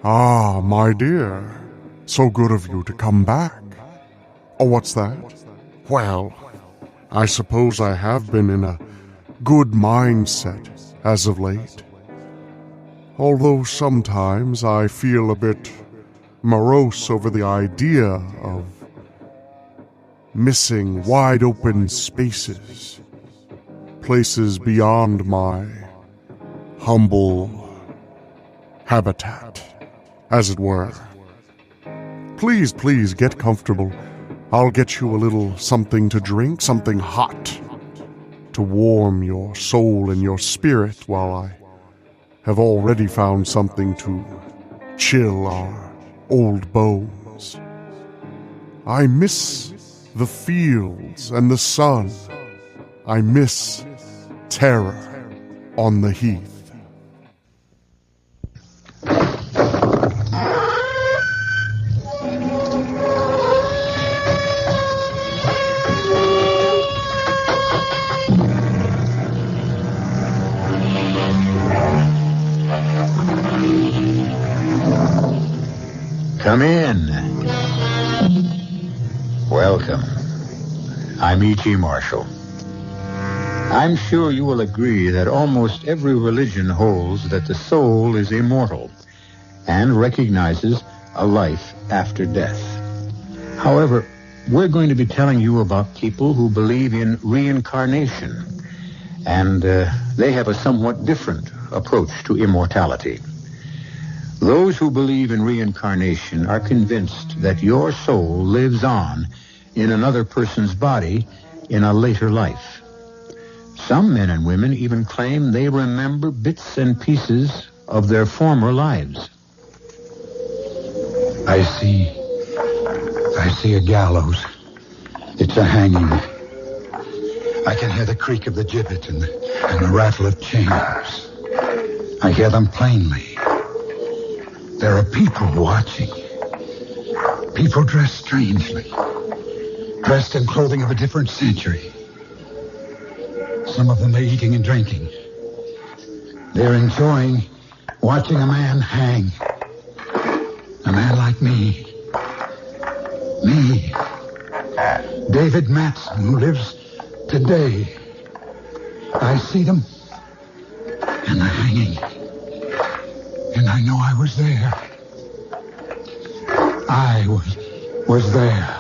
Ah, my dear. So good of you to come back. Oh, what's that? Well, I suppose I have been in a good mindset as of late. Although sometimes I feel a bit morose over the idea of missing wide-open spaces, places beyond my humble habitat, as it were. Please get comfortable. I'll get you a little something to drink, something hot, to warm your soul and your spirit, while I have already found something to chill our old bones. I miss the fields and the sun. I miss terror on the Heath. Come in. Welcome. I'm E.G. Marshall. I'm sure you will agree that almost every religion holds that the soul is immortal and recognizes a life after death. However, we're going to be telling you about people who believe in reincarnation, and they have a somewhat different approach to immortality. Those who believe in reincarnation are convinced that your soul lives on in another person's body in a later life. Some men and women even claim they remember bits and pieces of their former lives. I see a gallows. It's a hanging. I can hear the creak of the gibbet and the rattle of chains. I hear them plainly. There are people watching. People dressed strangely. Dressed in clothing of a different century. Some of them are eating and drinking. They're enjoying watching a man hang. A man like me. Me. David Matson, who lives today. I see them. And they're hanging. And I know I was there. I was there.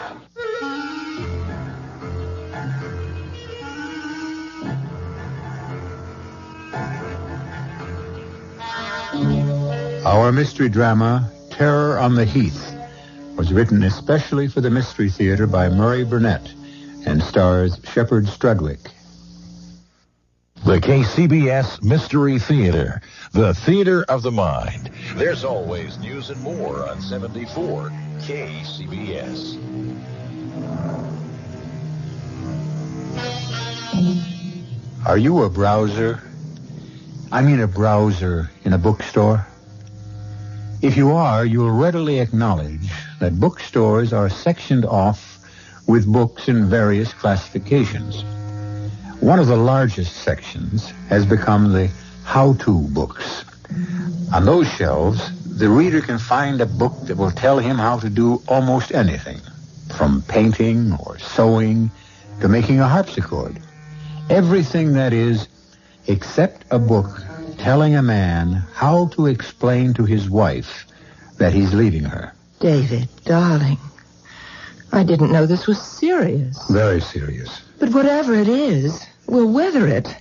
Our mystery drama, Terror on the Heath, was written especially for the Mystery Theater by Murray Burnett and stars Shepard Strudwick. The KCBS Mystery Theater, the theater of the mind. There's always news and more on 74 KCBS. Are you a browser? I mean a browser in a bookstore? If you are, you'll readily acknowledge that bookstores are sectioned off with books in various classifications. One of the largest sections has become the how-to books. On those shelves, the reader can find a book that will tell him how to do almost anything, from painting or sewing to making a harpsichord. Everything, that is, except a book telling a man how to explain to his wife that he's leaving her. David, darling, I didn't know this was serious. Very serious. But whatever it is, we'll weather it.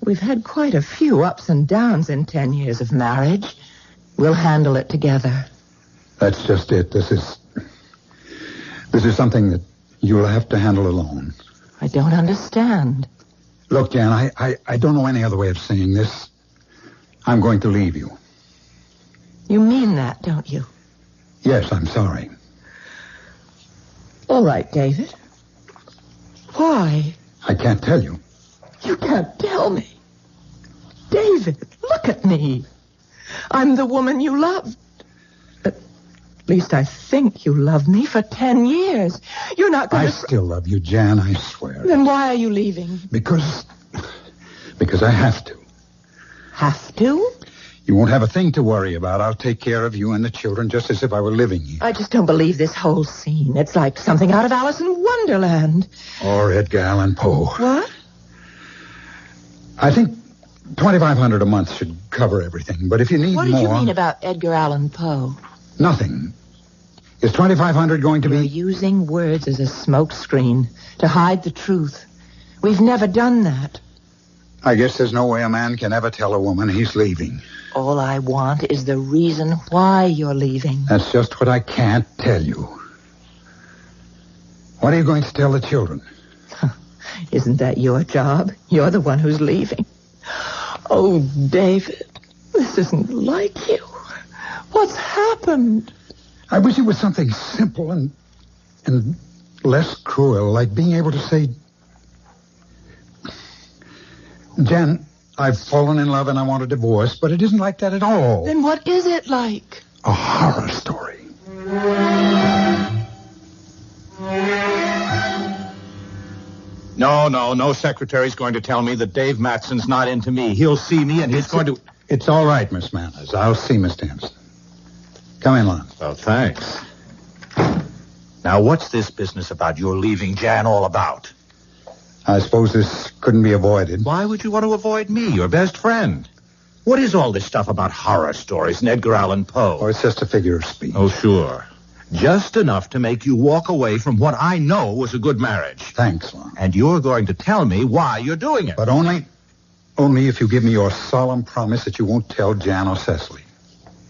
We've had quite a few ups and downs in 10 years of marriage. We'll handle it together. That's just it. This is something that you'll have to handle alone. I don't understand. Look, Jan, I don't know any other way of saying this. I'm going to leave you. You mean that, don't you? Yes, I'm sorry. All right, David. Why? I can't tell you. You can't tell me. David, look at me. I'm the woman you loved. At least I think you loved me for 10 years. You're not going to... I still love you, Jan, I swear. Then why are you leaving? Because I have to. Have to? You won't have a thing to worry about. I'll take care of you and the children just as if I were living here. I just don't believe this whole scene. It's like something out of Alice in Wonderland. Or Edgar Allan Poe. What? I think $2,500 a month should cover everything. But if you need more... What did you mean about Edgar Allan Poe? Nothing. Is $2,500 going to You're be... using words as a smokescreen to hide the truth. We've never done that. I guess there's no way a man can ever tell a woman he's leaving. All I want is the reason why you're leaving. That's just what I can't tell you. What are you going to tell the children? Isn't that your job? You're the one who's leaving. Oh, David, this isn't like you. What's happened? I wish it was something simple and less cruel, like being able to say, Jan, I've fallen in love and I want a divorce, but it isn't like that at all. Then what is it like? A horror story. No secretary's going to tell me that Dave Matson's not into me. He'll see me and he's going to... It's all right, Miss Manners. I'll see Miss Hampson. Come in, Lon. Oh, thanks. Now, what's this business about your leaving Jan all about? I suppose this couldn't be avoided. Why would you want to avoid me, your best friend? What is all this stuff about horror stories and Edgar Allan Poe? Oh, it's just a figure of speech. Oh, sure. Just enough to make you walk away from what I know was a good marriage. Thanks, Lon. And you're going to tell me why you're doing it. But only if you give me your solemn promise that you won't tell Jan or Cecily.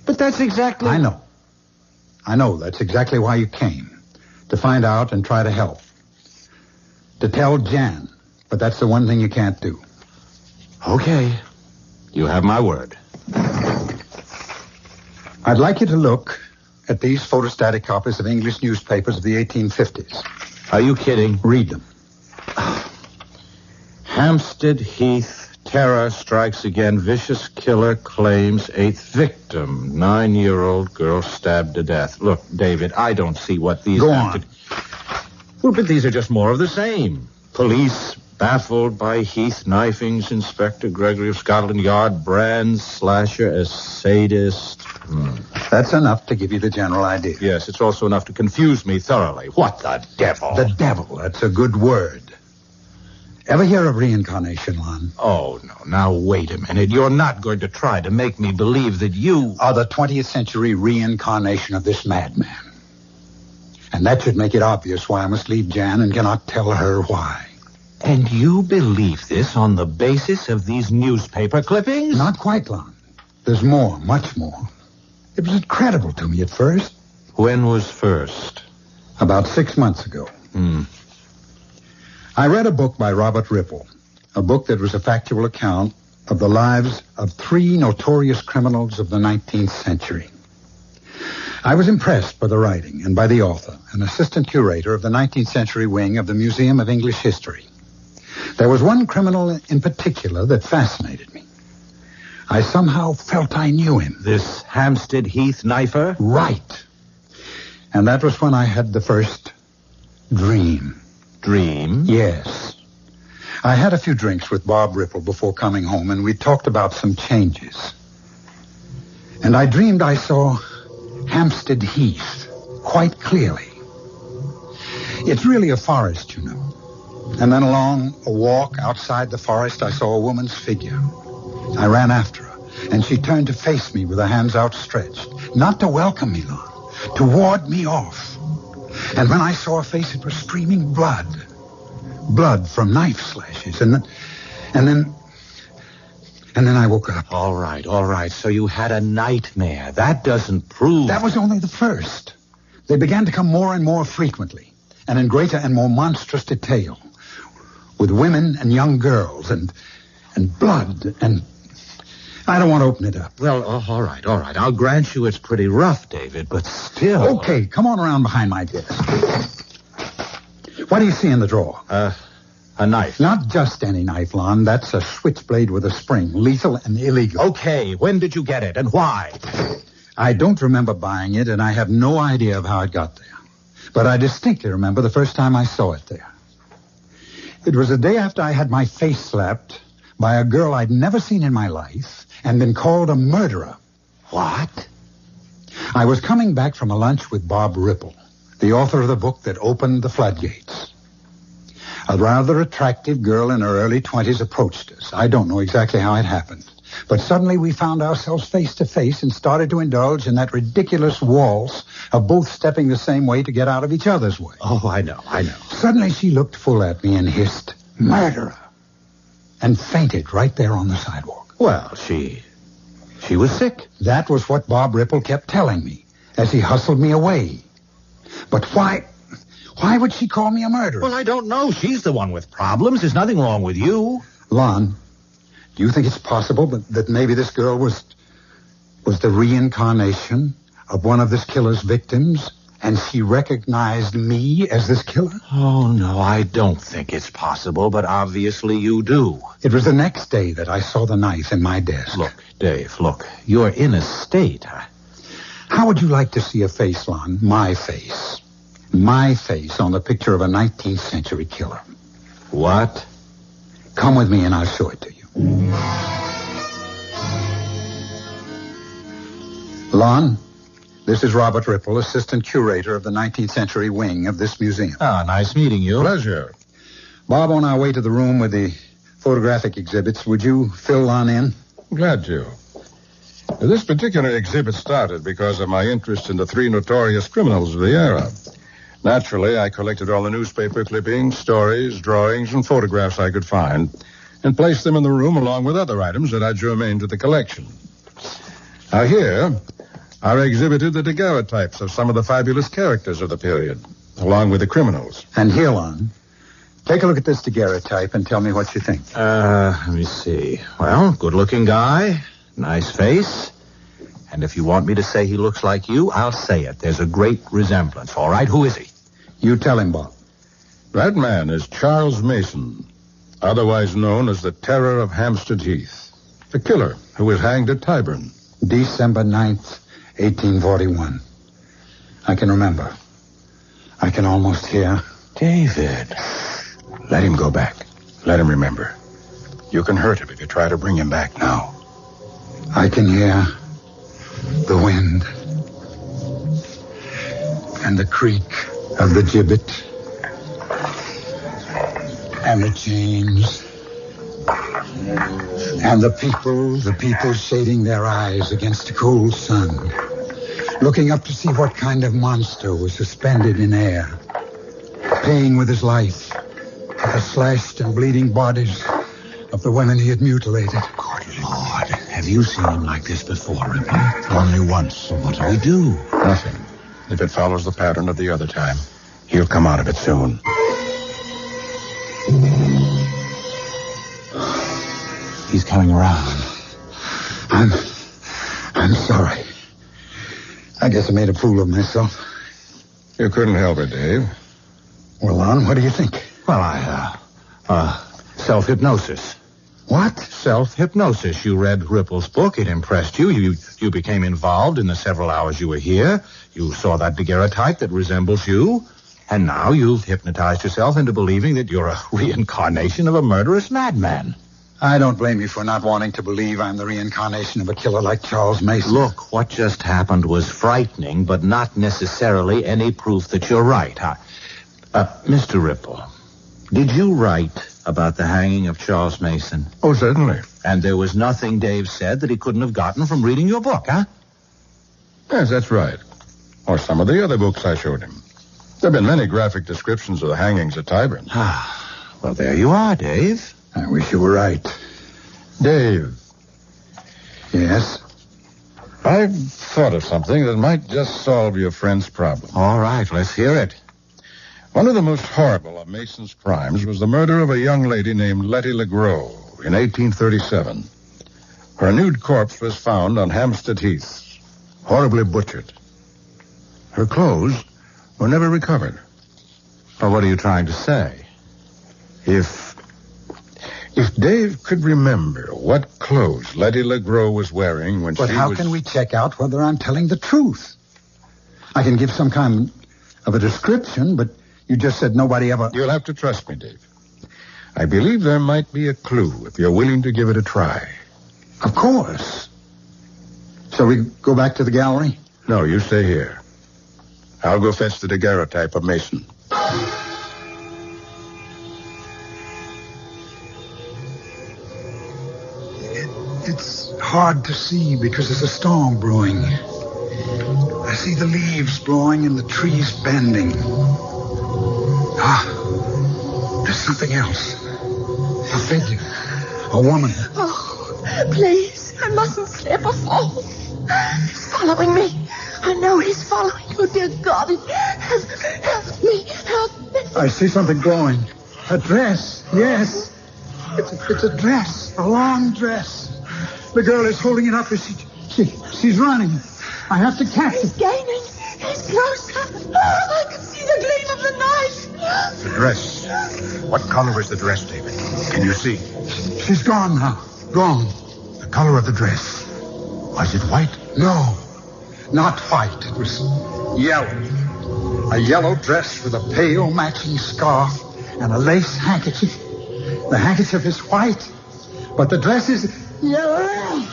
But that's exactly... I know. That's exactly why you came. To find out and try to help. To tell Jan. But that's the one thing you can't do. Okay. You have my word. I'd like you to look at these photostatic copies of English newspapers of the 1850s. Are you kidding? Read them. Hampstead Heath. Terror strikes again. Vicious killer claims 8th victim. 9-year-old girl stabbed to death. Look, David, I don't see what these... Go on. Well, but these are just more of the same. Police baffled by Heath knifings. Inspector Gregory of Scotland Yard brands slasher as sadist. That's enough to give you the general idea. Yes, it's also enough to confuse me thoroughly. What the devil? The devil. That's a good word. Ever hear of reincarnation, Lon? Oh, no. Now, wait a minute. You're not going to try to make me believe that you... are the 20th century reincarnation of this madman. And that should make it obvious why I must leave Jan and cannot tell her why. And you believe this on the basis of these newspaper clippings? Not quite, Lon. There's more, much more. It was incredible to me at first. When was first? About 6 months ago. I read a book by Robert Ripple, a book that was a factual account of the lives of 3 notorious criminals of the 19th century. I was impressed by the writing and by the author, an assistant curator of the 19th century wing of the Museum of English History. There was one criminal in particular that fascinated me. I somehow felt I knew him. This Hampstead Heath knifer? Right. And that was when I had the first dream. Dream? Yes. I had a few drinks with Bob Ripple before coming home, and we talked about some changes. And I dreamed I saw Hampstead Heath quite clearly. It's really a forest, you know. And then along a walk outside the forest, I saw a woman's figure. I ran after her, and she turned to face me with her hands outstretched. Not to welcome me, Lon, to ward me off. And when I saw her face, it was streaming blood. Blood from knife slashes. And then I woke up. All right. So you had a nightmare. That doesn't prove... That was only the first. They began to come more and more frequently, and in greater and more monstrous detail, with women and young girls, and blood, and... I don't want to open it up. Well, all right. I'll grant you it's pretty rough, David, but still... Okay, come on around behind my desk. What do you see in the drawer? A knife. Not just any knife, Lon. That's a switchblade with a spring, lethal and illegal. Okay, when did you get it, and why? I don't remember buying it, and I have no idea of how it got there. But I distinctly remember the first time I saw it there. It was the day after I had my face slapped by a girl I'd never seen in my life, and been called a murderer. What? I was coming back from a lunch with Bob Ripple, the author of the book that opened the floodgates. A rather attractive girl in her early 20s approached us. I don't know exactly how it happened. But suddenly we found ourselves face to face and started to indulge in that ridiculous waltz of both stepping the same way to get out of each other's way. Oh, I know. Suddenly she looked full at me and hissed, "Murderer," and fainted right there on the sidewalk. Well, she was sick. That was what Bob Ripple kept telling me as he hustled me away. But why would she call me a murderer? Well, I don't know. She's the one with problems. There's nothing wrong with you. Lon, do you think it's possible that maybe this girl was the reincarnation of one of this killer's victims, and she recognized me as this killer? Oh, no, I don't think it's possible, but obviously you do. It was the next day that I saw the knife in my desk. Look, Dave, you're in a state. How would you like to see a face, Lon? My face. My face on the picture of a 19th century killer. What? Come with me and I'll show it to you. Lon, this is Robert Ripple, assistant curator of the 19th century wing of this museum. Ah, nice meeting you. Pleasure. Bob, on our way to the room with the photographic exhibits, would you fill Lon in? Glad to. This particular exhibit started because of my interest in the three notorious criminals of the era. Naturally, I collected all the newspaper clippings, stories, drawings, and photographs I could find, and placed them in the room along with other items that are germane to the collection. Now here are exhibited the daguerreotypes of some of the fabulous characters of the period, along with the criminals. And here, Lon, take a look at this daguerreotype and tell me what you think. Let me see. Well, good-looking guy, nice face. And if you want me to say he looks like you, I'll say it. There's a great resemblance. All right, who is he? You tell him, Bob. That man is Charles Mason, otherwise known as the Terror of Hampstead Heath, the killer who was hanged at Tyburn. December 9th, 1841. I can remember. I can almost hear. David, let him go back. Let him remember. You can hurt him if you try to bring him back now. I can hear the wind and the creak of the gibbet and the chains and the people shading their eyes against the cold sun, looking up to see what kind of monster was suspended in air, paying with his life for the slashed and bleeding bodies of the women he had mutilated. Good Lord, have you seen him like this before, Ripple? Only once. So what do we do? Nothing. If it follows the pattern of the other time, he'll come out of it soon. He's coming around. I'm sorry. I guess I made a fool of myself. You couldn't help it, Dave. Well, Lon, what do you think? Well, self-hypnosis. What? Self-hypnosis. You read Ripple's book. It impressed you. You became involved in the several hours you were here. You saw that daguerreotype that resembles you. And now you've hypnotized yourself into believing that you're a reincarnation of a murderous madman. I don't blame you for not wanting to believe I'm the reincarnation of a killer like Charles Mason. Look, what just happened was frightening, but not necessarily any proof that you're right. Mr. Ripple, did you write about the hanging of Charles Mason? Oh, certainly. And there was nothing Dave said that he couldn't have gotten from reading your book, huh? Yes, that's right. Or some of the other books I showed him. There have been many graphic descriptions of the hangings at Tyburn. Well, there you are, Dave. I wish you were right. Dave. Yes? I've thought of something that might just solve your friend's problem. All right, let's hear it. One of the most horrible of Mason's crimes was the murder of a young lady named Letty LeGros in 1837. Her nude corpse was found on Hampstead Heath, horribly butchered. Her clothes were never recovered. Well, what are you trying to say? If Dave could remember what clothes Letty LeGros was wearing when But how can we check out whether I'm telling the truth? I can give some kind of a description, but you just said nobody ever... You'll have to trust me, Dave. I believe there might be a clue if you're willing to give it a try. Of course. Shall we go back to the gallery? No, you stay here. I'll go fetch the daguerreotype of Mason. It's hard to see because there's a storm brewing. I see the leaves blowing and the trees bending. There's something else. A figure. A woman. Oh, please. I mustn't slip or fall. He's following me. I know he's following. Oh, dear God. Help me. Help me. I see something glowing. A dress. Yes. It's a dress. A long dress. The girl is holding it up as she's running. I have to catch He's it. gaining. He's closer. I can see the gleam of the knife. The dress. What color is the dress, David? Can you see? She's gone now. Gone. The color of the dress. Was it white? No, not white. It was yellow. A yellow dress with a pale matching scarf and a lace handkerchief. The handkerchief is white, but the dress is yellow.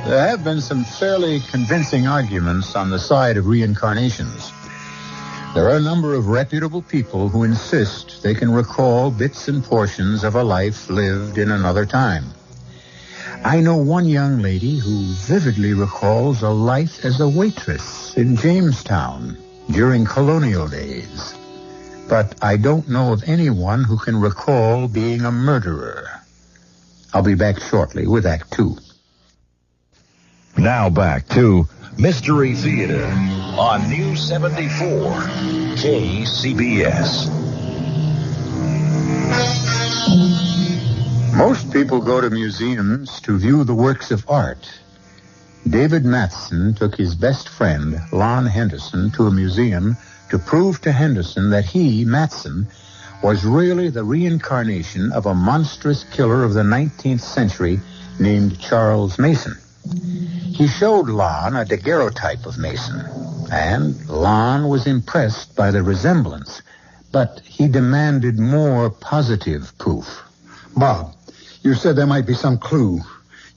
There have been some fairly convincing arguments on the side of reincarnations. There are a number of reputable people who insist they can recall bits and portions of a life lived in another time. I know one young lady who vividly recalls a life as a waitress in Jamestown during colonial days. But I don't know of anyone who can recall being a murderer. I'll be back shortly with Act 2. Now back to Mystery Theater on News 74 KCBS. Most people go to museums to view the works of art. David Matheson took his best friend, Lon Henderson, to a museum to prove to Henderson that he, Matheson, was really the reincarnation of a monstrous killer of the 19th century named Charles Mason. He showed Lon a daguerreotype of Mason, and Lon was impressed by the resemblance, but he demanded more positive proof. Bob, you said there might be some clue.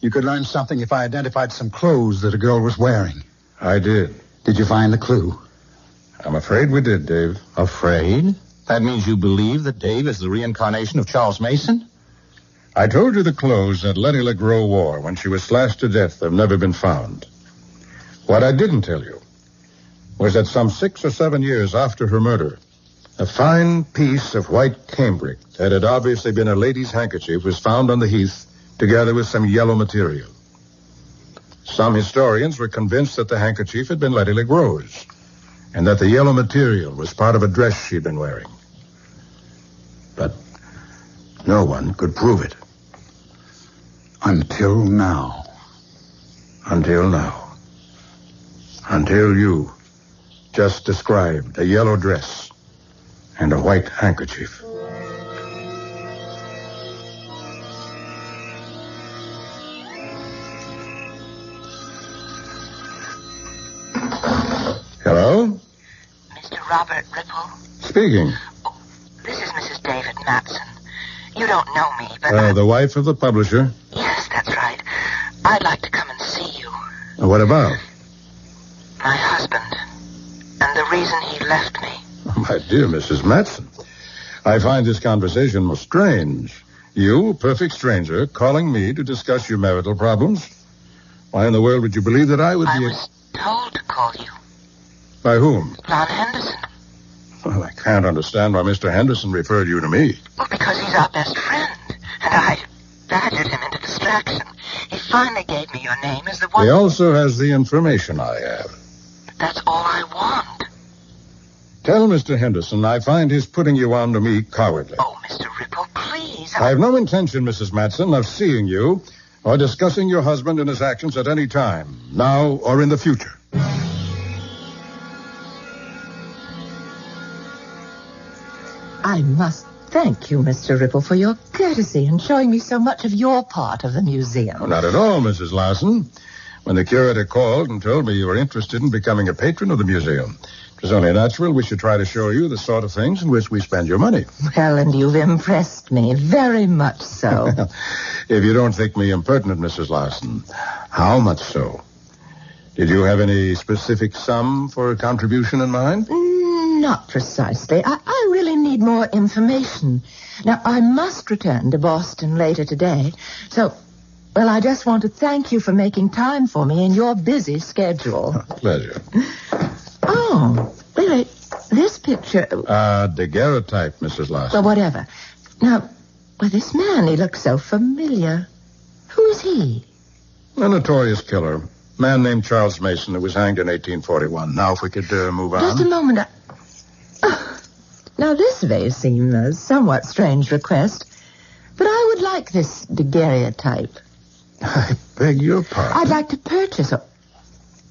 You could learn something if I identified some clothes that a girl was wearing. I did. Did you find the clue? I'm afraid we did, Dave. Afraid? That means you believe that Dave is the reincarnation of Charles Mason? I told you the clothes that Letty LeGros wore when she was slashed to death have never been found. What I didn't tell you was that some 6 or 7 years after her murder, a fine piece of white cambric that had obviously been a lady's handkerchief was found on the Heath together with some yellow material. Some historians were convinced that the handkerchief had been Letty LeGros and that the yellow material was part of a dress she'd been wearing. But no one could prove it. Until now. Until now. Until you just described a yellow dress and a white handkerchief. Hello? Mr. Robert Ripple? Speaking. Oh, this is Mrs. David Matson. You don't know me, but... The wife of the publisher? Yes, that's right. I'd like to come and see you. What about? My husband. And the reason he left me. My dear Mrs. Matson, I find this conversation most strange. You, a perfect stranger, calling me to discuss your marital problems? Why in the world would you believe that I would be... I was told to call you. By whom? Lon Henderson. Well, I can't understand why Mr. Henderson referred you to me. Well, because he's our best friend. And I badgered him into distraction. He finally gave me your name as the one... He also has the information I have. But that's all I want. Tell Mr. Henderson I find his putting you on to me cowardly. Oh, Mr. Ripple, please. I have no intention, Mrs. Matson, of seeing you or discussing your husband and his actions at any time, now or in the future. I must thank you, Mr. Ripple, for your courtesy in showing me so much of your part of the museum. Oh, not at all, Mrs. Larson. when the curator called and told me you were interested in becoming a patron of the museum. It was only natural we should try to show you the sort of things in which we spend your money. Well, and you've impressed me, very much so. If you don't think me impertinent, Mrs. Larson, how much so? Did you have any specific sum for a contribution in mind? Not precisely. I really need more information. Now, I must return to Boston later today. So, well, I just want to thank you for making time for me in your busy schedule. Pleasure. Oh, wait. This picture... daguerreotype, Mrs. Larson. Well, whatever. Now, this man, he looks so familiar. Who is he? A notorious killer. Man named Charles Mason who was hanged in 1841. Now, if we could move on. Just a moment. Now, this may seem a somewhat strange request, but I would like this daguerreotype. I beg your pardon? I'd like to purchase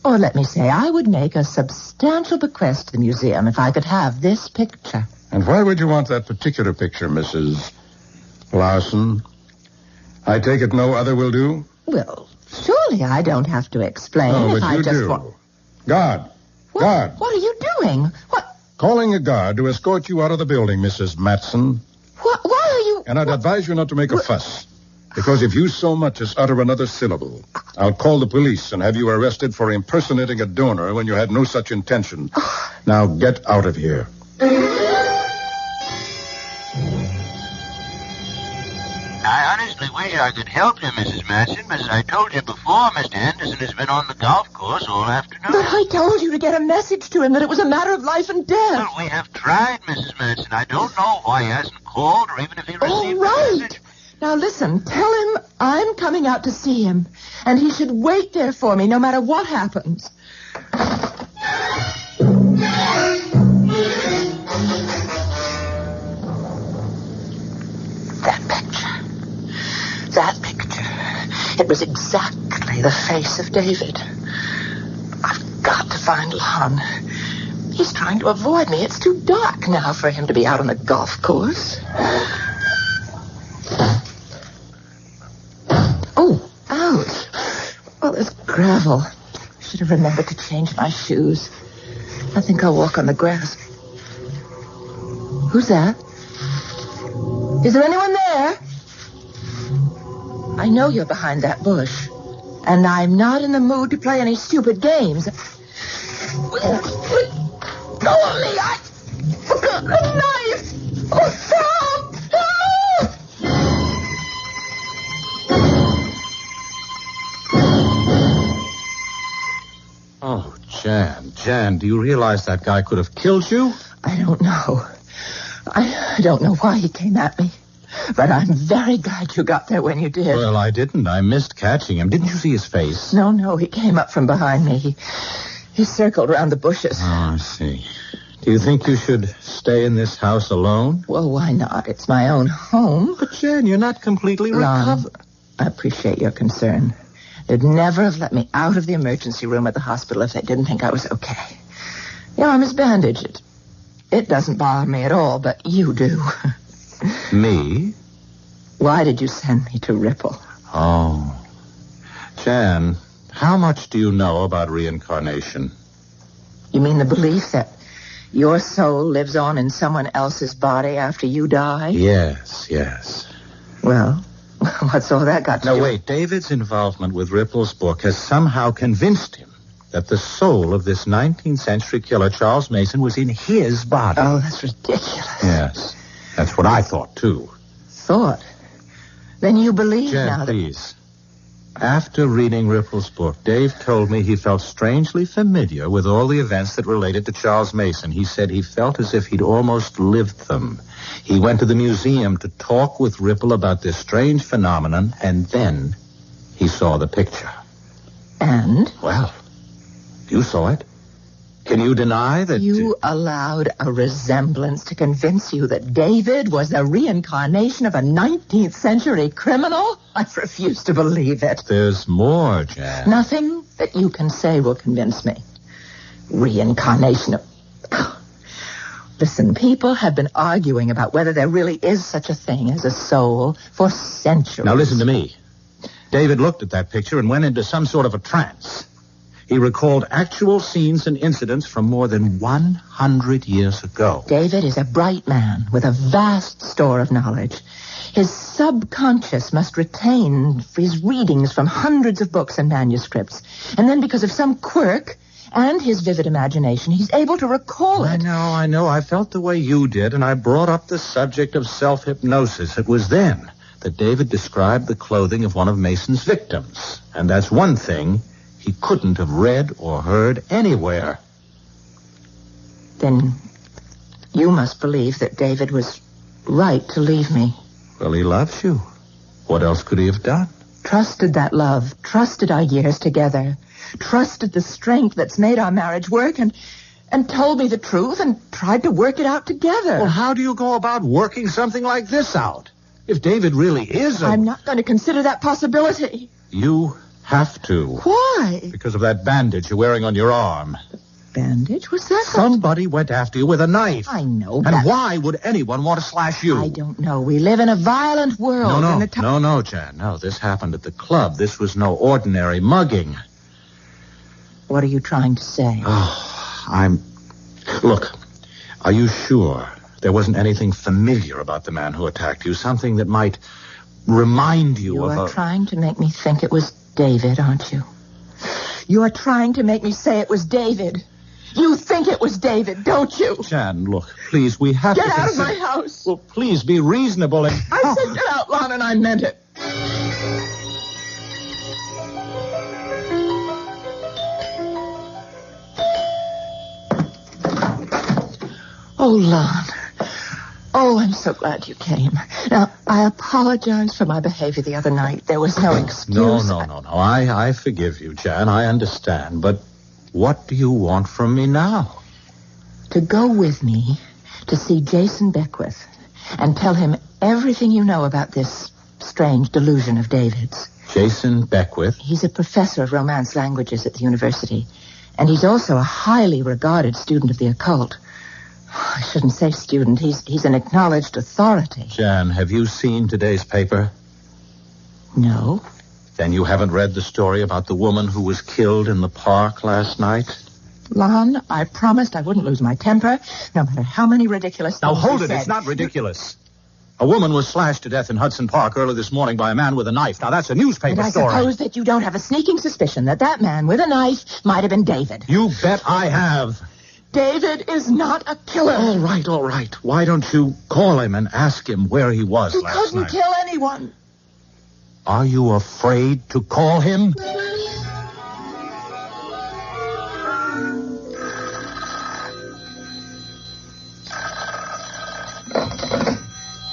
or let me say, I would make a substantial bequest to the museum if I could have this picture. And why would you want that particular picture, Mrs. Larson? I take it no other will do? Well, surely I don't have to explain. Oh, if but I you just do. Guard. What? Guard. What are you doing? What? Calling a guard to escort you out of the building, Mrs. Matson. What? Why are you... And I'd advise you not to make a fuss. Because if you so much as utter another syllable, I'll call the police and have you arrested for impersonating a donor when you had no such intention. Now get out of here. I honestly wish I could help you, Mrs. Matson, but as I told you before, Mr. Henderson has been on the golf course all afternoon. But I told you to get a message to him that it was a matter of life and death. Well, we have tried, Mrs. Matson. I don't know why he hasn't called or even if he received All the right. message. Now listen, tell him I'm coming out to see him, and he should wait there for me no matter what happens. That picture. It was exactly the face of David. I've got to find Lon. He's trying to avoid me. It's too dark now for him to be out on the golf course. Oh, ouch. Well, there's gravel. Should have remembered to change my shoes. I think I'll walk on the grass. Who's that? Is there anyone there? I know you're behind that bush. And I'm not in the mood to play any stupid games. Go on me! I forgot a knife! Oh, help! Help! Oh, Jan, do you realize that guy could have killed you? I don't know. I don't know why he came at me. But I'm very glad you got there when you did. Well, I didn't. I missed catching him. Didn't you see his face? No, he came up from behind me. He circled around the bushes. Oh, I see. Do you think you should stay in this house alone? Well, why not? It's my own home. But, Jan, you're not completely recovered. I appreciate your concern. They'd never have let me out of the emergency room at the hospital if they didn't think I was okay. The arm is bandaged. It doesn't bother me at all, but you do. Me? Why did you send me to Ripple? Oh. Jan, how much do you know about reincarnation? You mean the belief that your soul lives on in someone else's body after you die? Yes. Well, what's all that got to do? No, wait. David's involvement with Ripple's book has somehow convinced him that the soul of this 19th century killer, Charles Mason, was in his body. Oh, that's ridiculous. Yes. That's what I thought, too. Thought? Then you believe Jan, now that... please. After reading Ripple's book, Dave told me he felt strangely familiar with all the events that related to Charles Mason. He said he felt as if he'd almost lived them. He went to the museum to talk with Ripple about this strange phenomenon, and then he saw the picture. And? Well, you saw it. Can you deny that... You allowed a resemblance to convince you that David was the reincarnation of a 19th century criminal? I refuse to believe it. There's more, Jan. Nothing that you can say will convince me. Reincarnation of... Listen, people have been arguing about whether there really is such a thing as a soul for centuries. Now listen to me. David looked at that picture and went into some sort of a trance. He recalled actual scenes and incidents from more than 100 years ago. David is a bright man with a vast store of knowledge. His subconscious must retain his readings from hundreds of books and manuscripts. And then because of some quirk and his vivid imagination, he's able to recall it. I know. I felt the way you did, and I brought up the subject of self-hypnosis. It was then that David described the clothing of one of Mason's victims. And that's one thing he couldn't have read or heard anywhere. Then you must believe that David was right to leave me. Well, he loves you. What else could he have done? Trusted that love, trusted our years together, trusted the strength that's made our marriage work, and told me the truth and tried to work it out together. Well, how do you go about working something like this out? If David really is I'm not going to consider that possibility. You have to. Why? Because of that bandage you're wearing on your arm. Bandage? What's that? Somebody went after you with a knife. I know. And why would anyone want to slash you? I don't know. We live in a violent world. No, Jan. No, this happened at the club. This was no ordinary mugging. What are you trying to say? Look, are you sure there wasn't anything familiar about the man who attacked you? Something that might remind you of You are trying to make me think it was David, aren't you? You are trying to make me say it was David. You think it was David, don't you? Jan, look, please, we have to... Get out of my house! Well, please, be reasonable and... I said get out, Lon, and I meant it. Oh, Lon. Oh, I'm so glad you came. Now, I apologize for my behavior the other night. There was no excuse. No. I forgive you, Jan. I understand. But what do you want from me now? To go with me to see Jason Beckwith and tell him everything you know about this strange delusion of David's. Jason Beckwith? He's a professor of Romance languages at the university, and he's also a highly regarded student of the occult. I shouldn't say student. He's an acknowledged authority. Jan, have you seen today's paper? No. Then you haven't read the story about the woman who was killed in the park last night? Lon, I promised I wouldn't lose my temper, no matter how many ridiculous things Now, hold you it. said. It's not ridiculous. A woman was slashed to death in Hudson Park early this morning by a man with a knife. Now, that's a newspaper and story. I suppose that you don't have a sneaking suspicion that man with a knife might have been David. You bet I have. David is not a killer. All right. Why don't you call him and ask him where he was last night? He couldn't kill anyone. Are you afraid to call him?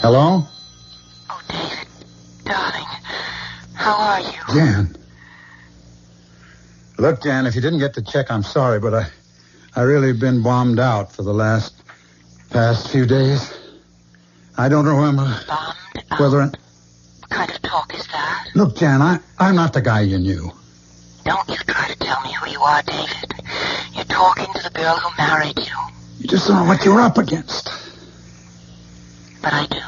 Hello? Oh, David, darling, how are you? Jan. Look, Jan, if you didn't get the check, I'm sorry, but I really have been bombed out for the past few days. I don't remember whether... What kind of talk is that? Look, Jan, I'm not the guy you knew. Don't you try to tell me who you are, David. You're talking to the girl who married you. You just don't know what you're up against. But I do.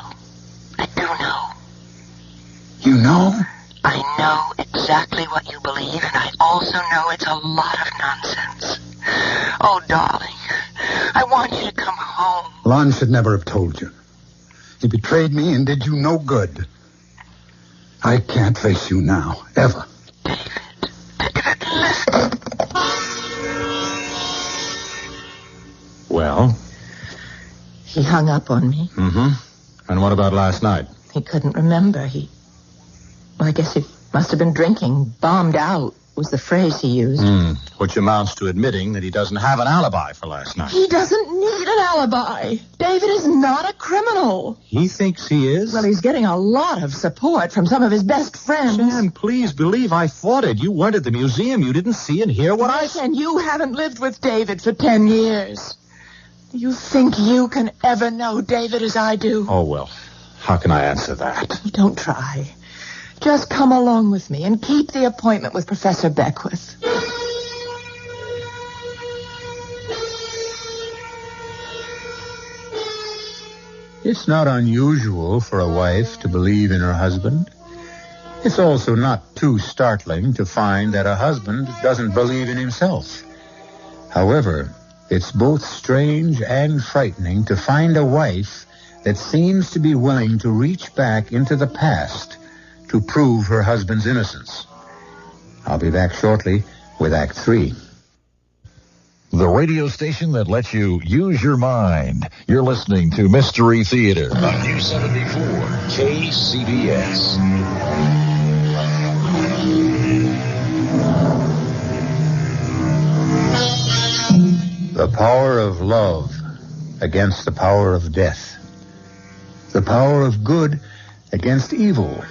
I do know. You know? I know exactly what you believe, and I also know it's a lot of nonsense. Oh, darling, I want you to come home. Lon should never have told you. He betrayed me and did you no good. I can't face you now, ever. David, listen. Well? He hung up on me. Mm-hmm. And what about last night? He couldn't remember. I guess he must have been drinking. Bombed out was the phrase he used. Which amounts to admitting that he doesn't have an alibi for last night. He doesn't need an alibi. David is not a criminal. He thinks he is? Well, he's getting a lot of support from some of his best friends. Jan, please believe I fought it. You weren't at the museum. You didn't see and hear what I said. And you haven't lived with David for 10 years. Do you think you can ever know David as I do? Oh, well, how can I answer that? Don't try. Just come along with me and keep the appointment with Professor Beckwith. It's not unusual for a wife to believe in her husband. It's also not too startling to find that a husband doesn't believe in himself. However, it's both strange and frightening to find a wife that seems to be willing to reach back into the past to prove her husband's innocence. I'll be back shortly with Act 3. The radio station that lets you use your mind. You're listening to Mystery Theater on News 74 KCBS. The power of love against the power of death. The power of good against evil.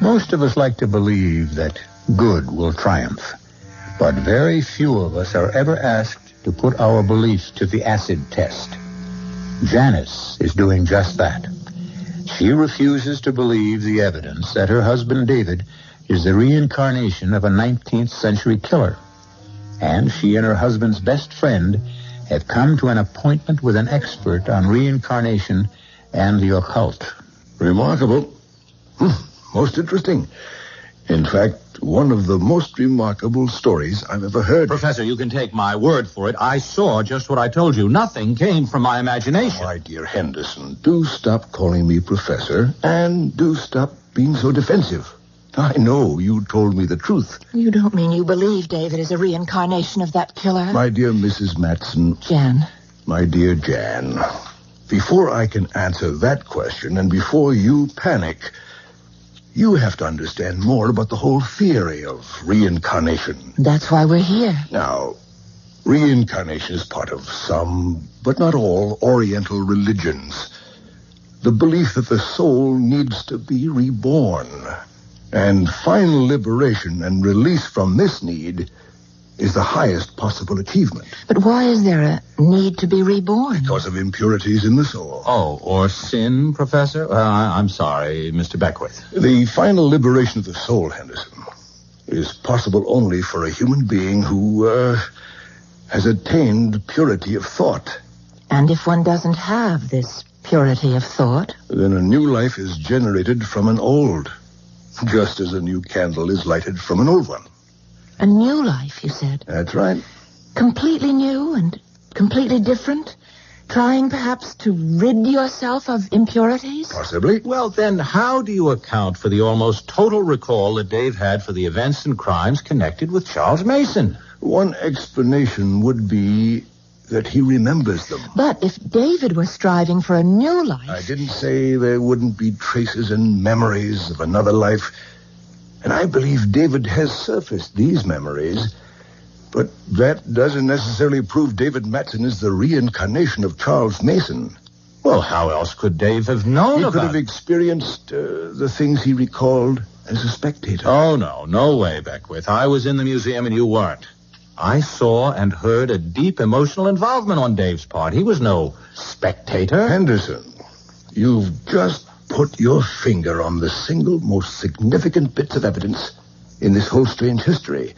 Most of us like to believe that good will triumph, but very few of us are ever asked to put our beliefs to the acid test. Janice is doing just that. She refuses to believe the evidence that her husband David is the reincarnation of a 19th century killer. And she and her husband's best friend have come to an appointment with an expert on reincarnation and the occult. Remarkable. Most interesting. In fact, one of the most remarkable stories I've ever heard. Professor, you can take my word for it. I saw just what I told you. Nothing came from my imagination. My dear Henderson, do stop calling me professor, and do stop being so defensive. I know you told me the truth. You don't mean you believe David is a reincarnation of that killer? My dear Mrs. Matson. Jan. My dear Jan, before I can answer that question, and before you panic, you have to understand more about the whole theory of reincarnation. That's why we're here. Now, reincarnation is part of some, but not all, Oriental religions. The belief that the soul needs to be reborn. And final liberation and release from this need is the highest possible achievement. But why is there a need to be reborn? Because of impurities in the soul. Oh, or sin, Professor? I'm sorry, Mr. Beckwith. The final liberation of the soul, Henderson, is possible only for a human being who has attained purity of thought. And if one doesn't have this purity of thought? Then a new life is generated from an old, just as a new candle is lighted from an old one. A new life, you said? That's right. Completely new and completely different? Trying perhaps to rid yourself of impurities? Possibly. Well, then how do you account for the almost total recall that Dave had for the events and crimes connected with Charles Mason? One explanation would be that he remembers them. But if David was striving for a new life... I didn't say there wouldn't be traces and memories of another life. And I believe David has surfaced these memories. But that doesn't necessarily prove David Matson is the reincarnation of Charles Mason. Well, how else could Dave have known He about could have experienced the things he recalled as a spectator. Oh, no way, Beckwith. I was in the museum and you weren't. I saw and heard a deep emotional involvement on Dave's part. He was no spectator. Henderson, you've just put your finger on the single most significant bits of evidence in this whole strange history.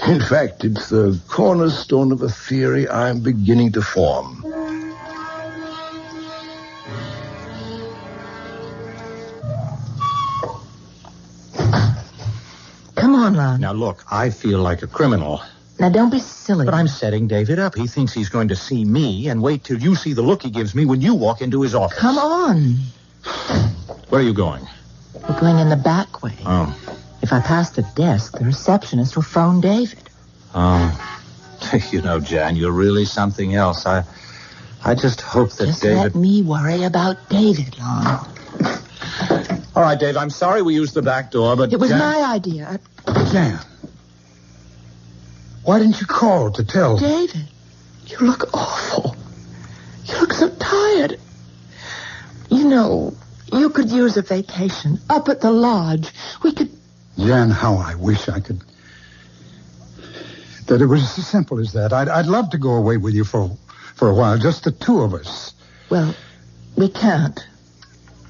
In fact, it's the cornerstone of a theory I'm beginning to form. Come on, Lon. Now, look, I feel like a criminal. Now, don't be silly. But I'm setting David up. He thinks he's going to see me and wait till you see the look he gives me when you walk into his office. Come on. Where are you going? We're going in the back way. Oh. If I pass the desk, the receptionist will phone David. Oh. You know, Jan, you're really something else. I just hope that Just David... let me worry about David, Lon. All right, Dave, I'm sorry we used the back door, but... It was Jan... my idea. Jan, why didn't you call to tell? David, you look awful. You look so tired. You know, you could use a vacation up at the lodge. We could... Jan, how I wish I could... That it was as simple as that. I'd love to go away with you for a while, just the two of us. Well, we can't.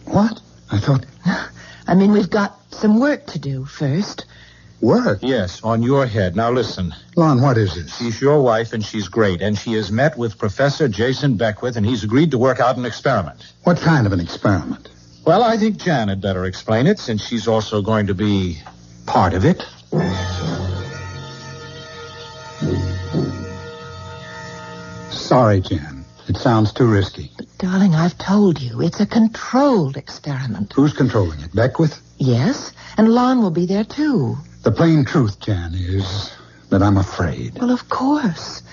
What? I thought... I mean, we've got some work to do first. Work? Yes, on your head. Now, listen. Lon, what is this? She's your wife, and she's great. And she has met with Professor Jason Beckwith, and he's agreed to work out an experiment. What kind of an experiment? Well, I think Jan had better explain it, since she's also going to be part of it. Sorry, Jan. It sounds too risky. But, darling, I've told you, it's a controlled experiment. Who's controlling it? Beckwith? Yes, and Lon will be there, too. The plain truth, Jan, is that I'm afraid. Well, of course.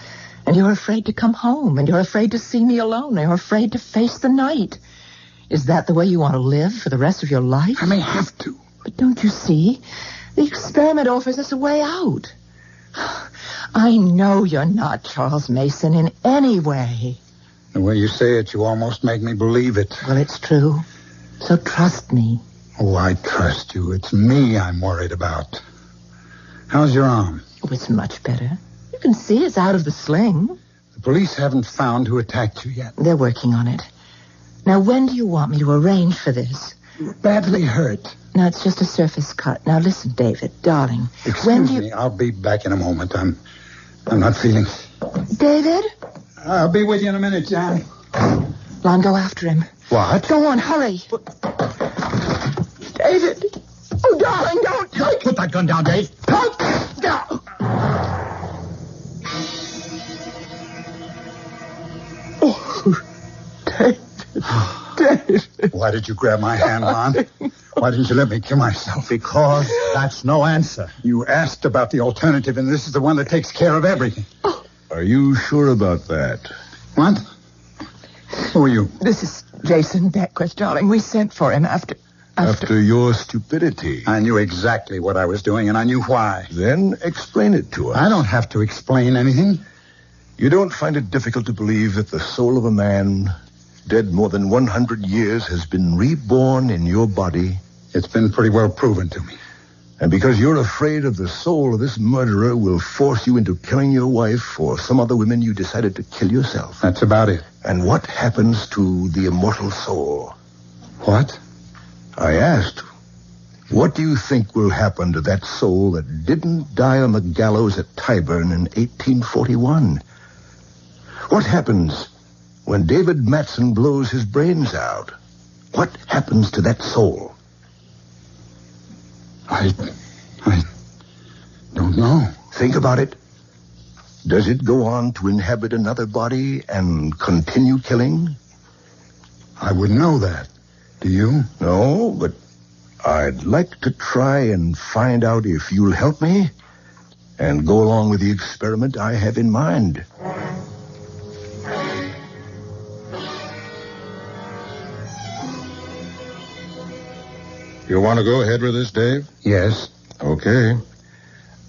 And you're afraid to come home, and you're afraid to see me alone, and you're afraid to face the night. Is that the way you want to live for the rest of your life? I may have to. But don't you see? The experiment offers us a way out. I know you're not Charles Mason in any way. The way you say it, you almost make me believe it. Well, it's true. So trust me. Oh, I trust you. It's me I'm worried about. How's your arm? Oh, it's much better. You can see it's out of the sling. The police haven't found who attacked you yet. They're working on it. Now, when do you want me to arrange for this? You're badly hurt. No, it's just a surface cut. Now, listen, David, darling. Excuse me. I'll be back in a moment. I'm not feeling... David? I'll be with you in a minute, Jan. Lon, go after him. What? Go on, hurry. David. Oh, darling, don't. Put that gun down, Dave. Don't. Oh, David. David. Why did you grab my hand, Lon? Why didn't you let me kill myself? Because that's no answer. You asked about the alternative, and this is the one that takes care of everything. Are you sure about that? What? Who are you? This is Jason Beckwith, darling. We sent for him after your stupidity. I knew exactly what I was doing, and I knew why. Then explain it to us. I don't have to explain anything. You don't find it difficult to believe that the soul of a man dead more than 100 years has been reborn in your body? It's been pretty well proven to me. And because you're afraid of the soul of this murderer will force you into killing your wife or some other women, you decided to kill yourself. That's about it. And what happens to the immortal soul? What? I asked, what do you think will happen to that soul that didn't die on the gallows at Tyburn in 1841? What happens when David Matson blows his brains out? What happens to that soul? I don't know. Think about it. Does it go on to inhabit another body and continue killing? I wouldn't know that. Do you? No, but I'd like to try and find out if you'll help me and go along with the experiment I have in mind. You want to go ahead with this, Dave? Yes. Okay.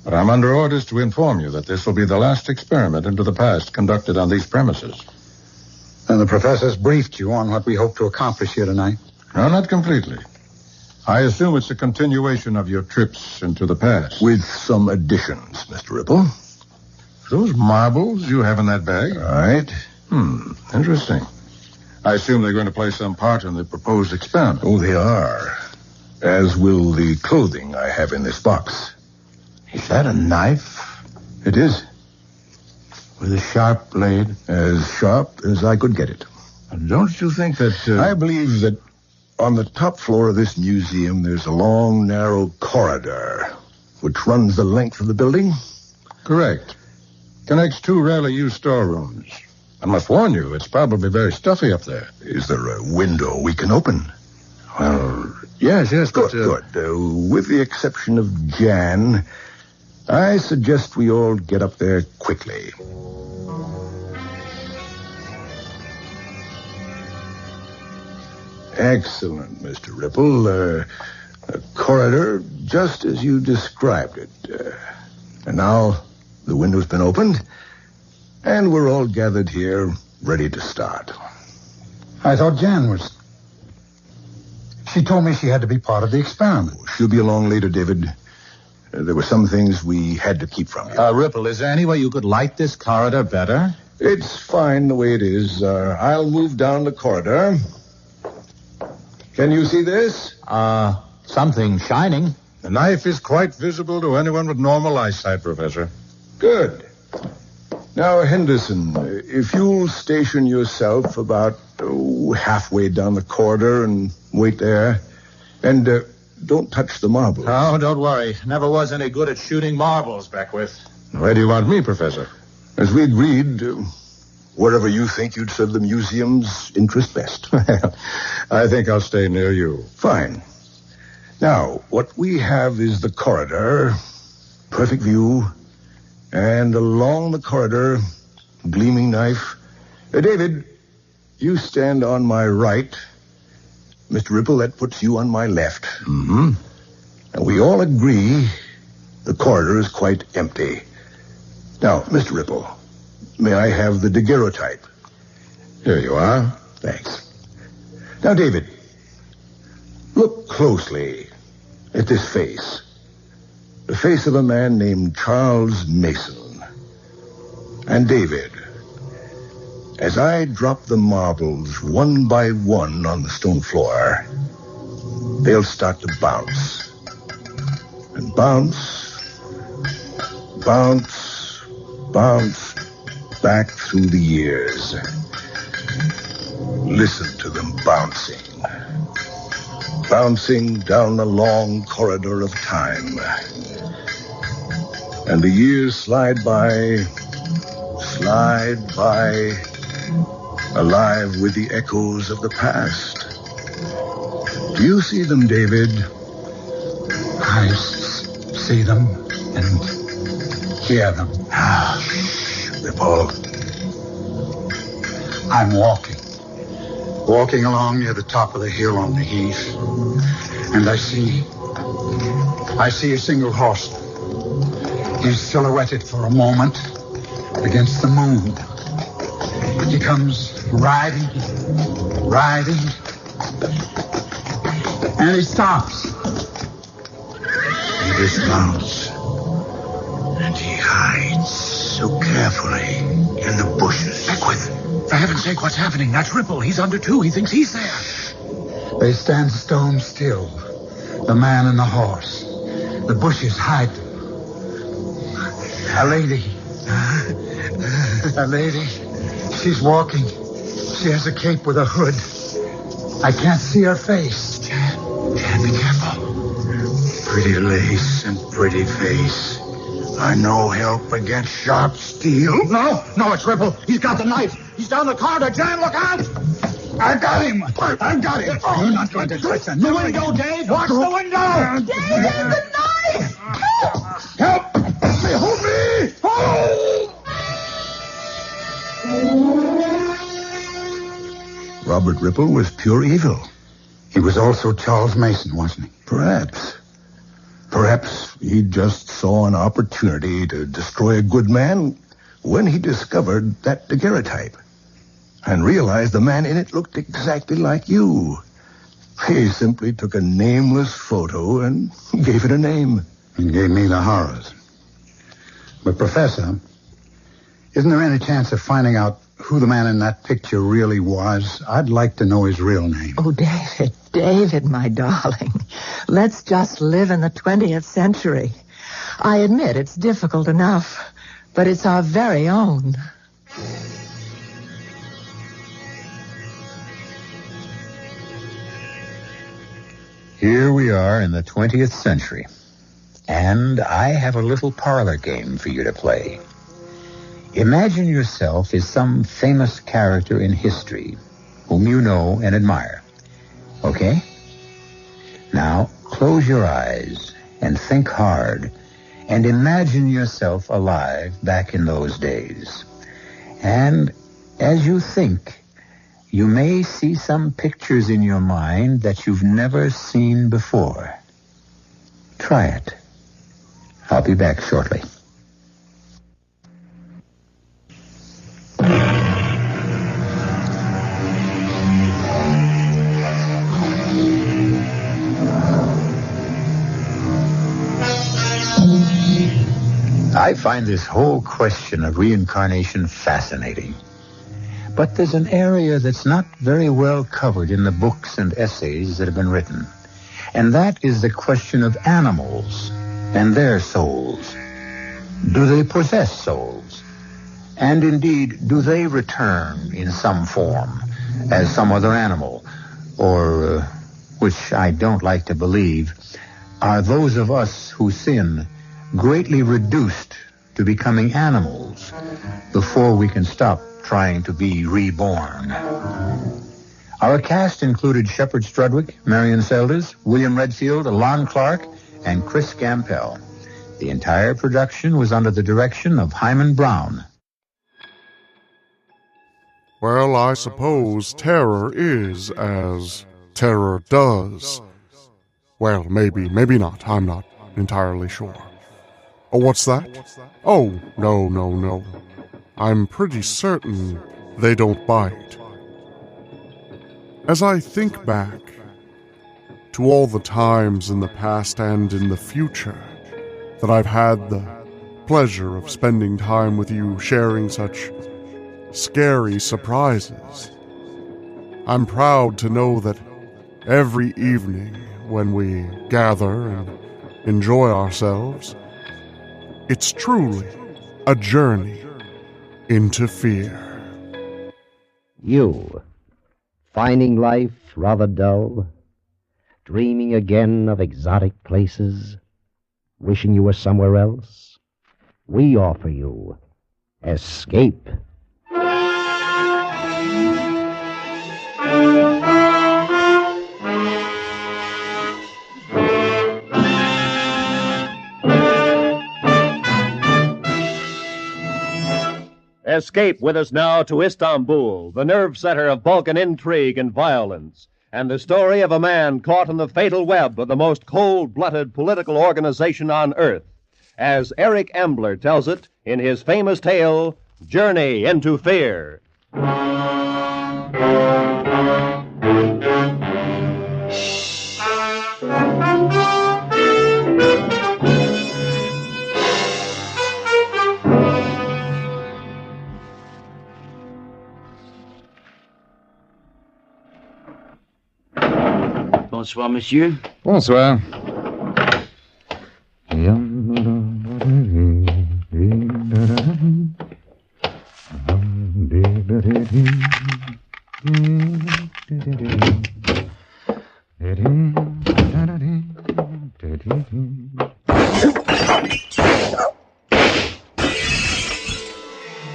But I'm under orders to inform you that this will be the last experiment into the past conducted on these premises. And the professor's briefed you on what we hope to accomplish here tonight? No, not completely. I assume it's a continuation of your trips into the past. With some additions, Mr. Ripple. Those marbles you have in that bag? Right. Interesting. I assume they're going to play some part in the proposed experiment. Oh, they are. As will the clothing I have in this box. Is that a knife? It is. With a sharp blade? As sharp as I could get it. And don't you think that... I believe that on the top floor of this museum, there's a long, narrow corridor which runs the length of the building. Correct. Connects two rarely used storerooms. I must warn you, it's probably very stuffy up there. Is there a window we can open? Well, yes, good, good. With the exception of Jan, I suggest we all get up there quickly. Excellent, Mr. Ripple. A corridor just as you described it. And now the window's been opened, and we're all gathered here, ready to start. I thought Jan was... She told me she had to be part of the experiment. She'll be along later, David. There were some things we had to keep from you. Ripple, is there any way you could light this corridor better? It's fine the way it is. I'll move down the corridor. Can you see this? Something shining. The knife is quite visible to anyone with normal eyesight, Professor. Good. Now, Henderson, if you'll station yourself about halfway down the corridor and wait there, and don't touch the marbles. Oh, don't worry. Never was any good at shooting marbles, Beckwith. Where do you want me, Professor? As we agreed, wherever you think you'd serve the museum's interest best. I think I'll stay near you. Fine. Now, what we have is the corridor, perfect view, and along the corridor, gleaming knife. David, you stand on my right. Mr. Ripple, that puts you on my left. Mm-hmm. And we all agree the corridor is quite empty. Now, Mr. Ripple, may I have the daguerreotype? Here you are. Thanks. Now, David, look closely at this face. The face of a man named Charles Mason. And David, as I drop the marbles one by one on the stone floor, they'll start to bounce. And bounce, bounce, bounce back through the years. Listen to them bouncing. Bouncing down the long corridor of time. And the years slide by, alive with the echoes of the past. Do you see them, David? I see them and hear them. Ripple. I'm walking along near the top of the hill on the Heath, and I see a single horse. He's silhouetted for a moment against the moon. He comes riding, and he stops. He dismounts, and he hides so carefully in the bushes. Beckwith, for heaven's sake, what's happening? That's Ripple. He's under two. He thinks he's there. They stand stone still, the man and the horse. The bushes hide them. A lady. She's walking. She has a cape with a hood. I can't see her face. Jan, be careful. Pretty lace and pretty face are no help against sharp steel. No, it's Ripple. He's got the knife. He's down the corridor. Jan, look out! I've got him. You're not going to touch the window, Dave. Watch the window. Dave, the knife! Help! Hold me! Hold! Robert Ripple was pure evil. He was also Charles Mason, wasn't he? Perhaps he just saw an opportunity to destroy a good man when he discovered that daguerreotype and realized the man in it looked exactly like you. He simply took a nameless photo and gave it a name. And gave me the horrors. But, Professor, isn't there any chance of finding out who the man in that picture really was? I'd like to know his real name. Oh, David, my darling. Let's just live in the 20th century. I admit it's difficult enough, but it's our very own. Here we are in the 20th century, and I have a little parlor game for you to play. Imagine yourself as some famous character in history whom you know and admire. Okay? Now, close your eyes and think hard and imagine yourself alive back in those days. And as you think, you may see some pictures in your mind that you've never seen before. Try it. I'll be back shortly. I find this whole question of reincarnation fascinating. But there's an area that's not very well covered in the books and essays that have been written. And that is the question of animals and their souls. Do they possess souls? And indeed, do they return in some form, as some other animal? Or, which I don't like to believe, are those of us who sin greatly reduced to becoming animals before we can stop trying to be reborn? Our cast included Shepard Strudwick, Marion Selders, William Redfield, Alon Clark, and Chris Gampel. The entire production was under the direction of Hyman Brown. Well, I suppose terror is as terror does. Well, maybe not. I'm not entirely sure. Oh, what's that? Oh, no. I'm pretty certain they don't bite. As I think back to all the times in the past and in the future that I've had the pleasure of spending time with you sharing such scary surprises, I'm proud to know that every evening when we gather and enjoy ourselves, it's truly a journey into fear. You, finding life rather dull, dreaming again of exotic places, wishing you were somewhere else, we offer you Escape. Escape with us now to Istanbul, the nerve center of Balkan intrigue and violence, and the story of a man caught in the fatal web of the most cold-blooded political organization on Earth, as Eric Ambler tells it in his famous tale, Journey into Fear. Bonsoir, monsieur. Bonsoir.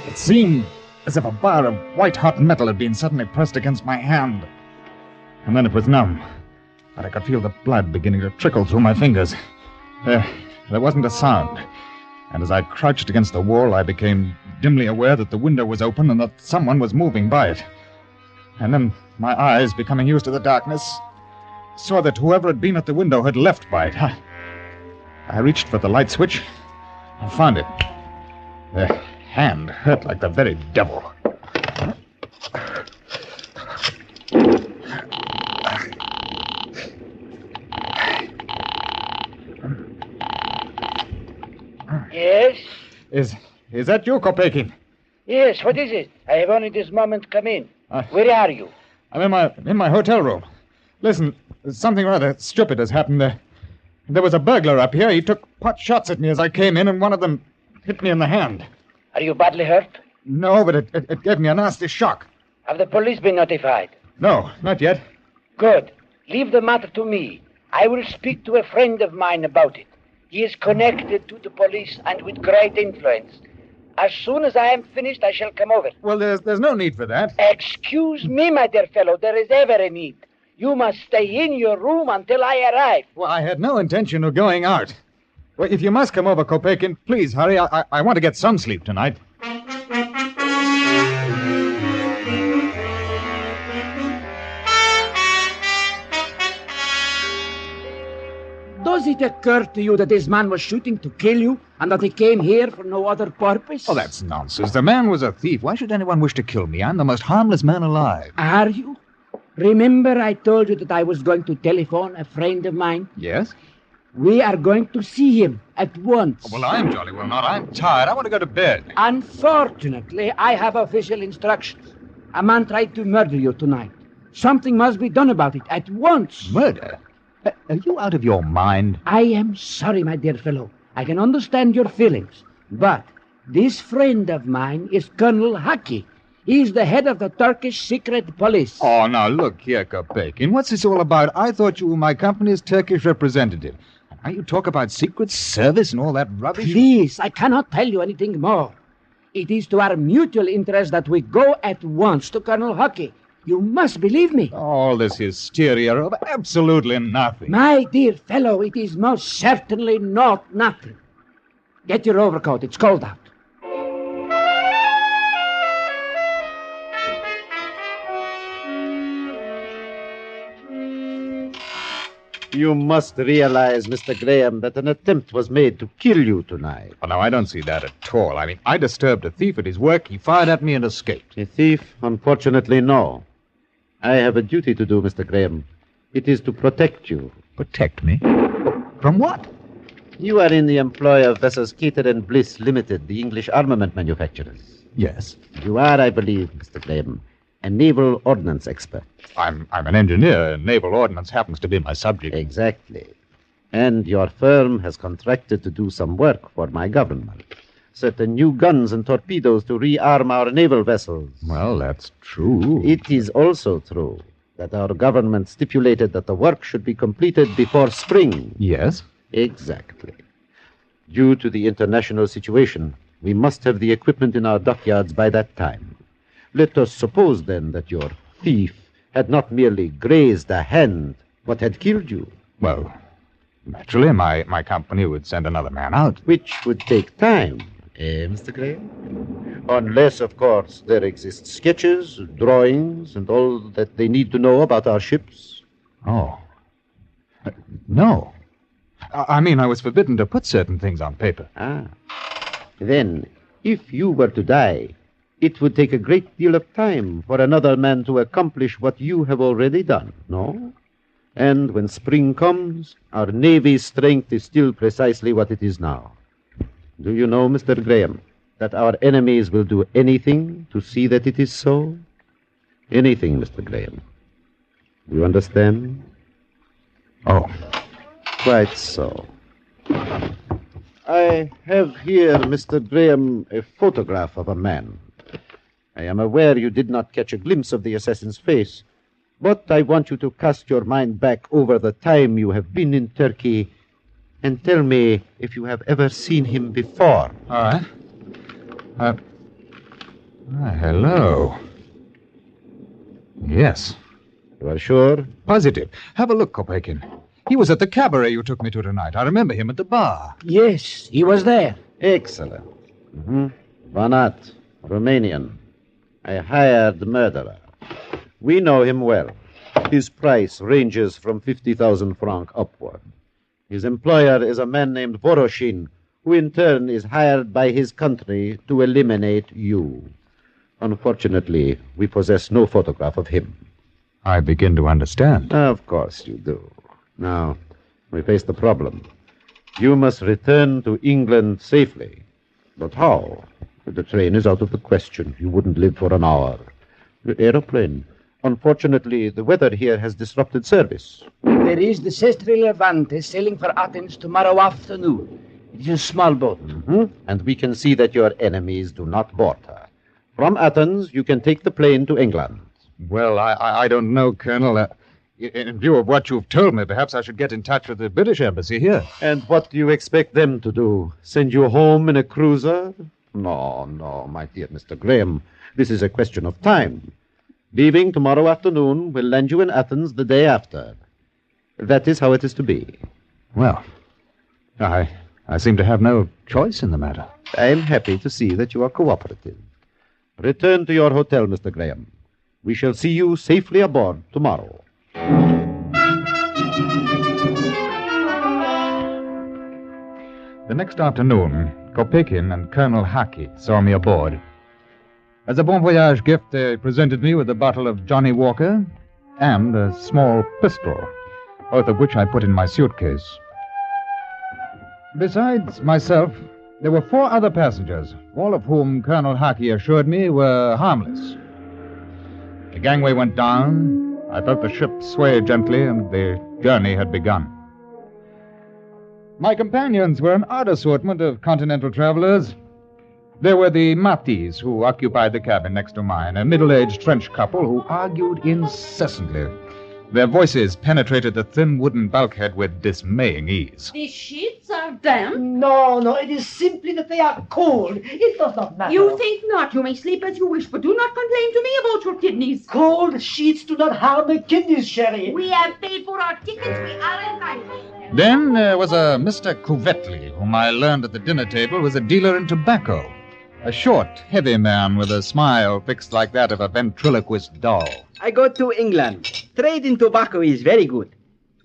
It seemed as if a bar of white-hot metal had been suddenly pressed against my hand. And then it was numb, but I could feel the blood beginning to trickle through my fingers. There wasn't a sound, and as I crouched against the wall, I became dimly aware that the window was open and that someone was moving by it. And then my eyes, becoming used to the darkness, saw that whoever had been at the window had left by it. I reached for the light switch and found it. The hand hurt like the very devil. Yes? Is that you, Kopekin? Yes, what is it? I have only this moment come in. Where are you? I'm in my hotel room. Listen, something rather stupid has happened there. There was a burglar up here. He took pot shots at me as I came in, and one of them hit me in the hand. Are you badly hurt? No, but it gave me a nasty shock. Have the police been notified? No, not yet. Good. Leave the matter to me. I will speak to a friend of mine about it. He is connected to the police and with great influence. As soon as I am finished, I shall come over. Well, there's no need for that. Excuse me, my dear fellow. There is ever a need. You must stay in your room until I arrive. Well, I had no intention of going out. Well, if you must come over, Kopekin, please hurry. I want to get some sleep tonight. Does it occur to you that this man was shooting to kill you and that he came here for no other purpose? Oh, that's nonsense. The man was a thief. Why should anyone wish to kill me? I'm the most harmless man alive. Are you? Remember I told you that I was going to telephone a friend of mine? Yes? We are going to see him at once. Oh, well, I'm jolly well not. I'm tired. I want to go to bed. Unfortunately, I have official instructions. A man tried to murder you tonight. Something must be done about it at once. Murder? Are you out of your mind? I am sorry, my dear fellow. I can understand your feelings. But This friend of mine is Colonel Haki. He's the head of the Turkish secret police. Oh, now look here, Kopekin. What's this all about? I thought you were my company's Turkish representative. Now you talk about secret service and all that rubbish. Please, I cannot tell you anything more. It is to our mutual interest that we go at once to Colonel Haki. You must believe me. All this hysteria of absolutely nothing. My dear fellow, it is most certainly not nothing. Get your overcoat. It's cold out. You must realize, Mr. Graham, that an attempt was made to kill you tonight. Well, now, I don't see that at all. I mean, I disturbed a thief at his work. He fired at me and escaped. A thief? Unfortunately, no. I have a duty to do, Mr. Graham. It is to protect you. Protect me? From what? You are in the employ of vessels Keter and Bliss Limited, the English armament manufacturers. Yes. You are, I believe, Mr. Graham, a naval ordnance expert. I'm an engineer. Naval ordnance happens to be my subject. Exactly. And your firm has contracted to do some work for my government. Certain new guns and torpedoes to rearm our naval vessels. Well, that's true. It is also true that our government stipulated that the work should be completed before spring. Yes? Exactly. Due to the international situation, we must have the equipment in our dockyards by that time. Let us suppose, then, that your thief had not merely grazed a hand, but had killed you. Well, naturally, my company would send another man out. Which would take time, Mr. Graham? Unless, of course, there exist sketches, drawings, and all that they need to know about our ships. Oh. No. I mean, I was forbidden to put certain things on paper. Ah. Then, if you were to die, it would take a great deal of time for another man to accomplish what you have already done, no? And when spring comes, our Navy's strength is still precisely what it is now. Do you know, Mr. Graham, that our enemies will do anything to see that it is so? Anything, Mr. Graham. Do you understand? Oh. Quite so. I have here, Mr. Graham, a photograph of a man. I am aware you did not catch a glimpse of the assassin's face, but I want you to cast your mind back over the time you have been in Turkey and tell me if you have ever seen him before. All right. Hello. Yes. You are sure? Positive. Have a look, Kopekin. He was at the cabaret you took me to tonight. I remember him at the bar. Yes, he was there. Excellent. Vanat, Romanian. A hired murderer. We know him well. His price ranges from 50,000 francs upward. His employer is a man named Voroshin, who in turn is hired by his country to eliminate you. Unfortunately, we possess no photograph of him. I begin to understand. Of course you do. Now, we face the problem. You must return to England safely. But how? The train is out of the question. You wouldn't live for an hour. The aeroplane. Unfortunately, the weather here has disrupted service. There is the Sestri Levante sailing for Athens tomorrow afternoon. It is a small boat. And we can see that your enemies do not board her. From Athens, you can take the plane to England. Well, I don't know, Colonel. In view of what you've told me, perhaps I should get in touch with the British embassy here. And what do you expect them to do? Send you home in a cruiser? No, my dear Mr. Graham. This is a question of time. Leaving tomorrow afternoon will land you in Athens the day after. That is how it is to be. Well, I seem to have no choice in the matter. I am happy to see that you are cooperative. Return to your hotel, Mr. Graham. We shall see you safely aboard tomorrow. The next afternoon, Kopekin and Colonel Haki saw me aboard. As a bon voyage gift, they presented me with a bottle of Johnny Walker and a small pistol, both of which I put in my suitcase. Besides myself, there were 4 other passengers, all of whom Colonel Haki assured me were harmless. The gangway went down, I felt the ship sway gently, and the journey had begun. My companions were an odd assortment of continental travelers. There were the Matis, who occupied the cabin next to mine, a middle-aged French couple who argued incessantly. Their voices penetrated the thin wooden bulkhead with dismaying ease. The sheets are damp? No, it is simply that they are cold. It does not matter. You think not. You may sleep as you wish, but do not complain to me about your kidneys. Cold sheets do not harm the kidneys, Sherry. We have paid for our tickets. We are entitled. Then there was a Mr. Couvetly, whom I learned at the dinner table was a dealer in tobacco. A short, heavy man with a smile fixed like that of a ventriloquist doll. I go to England. Trade in tobacco is very good.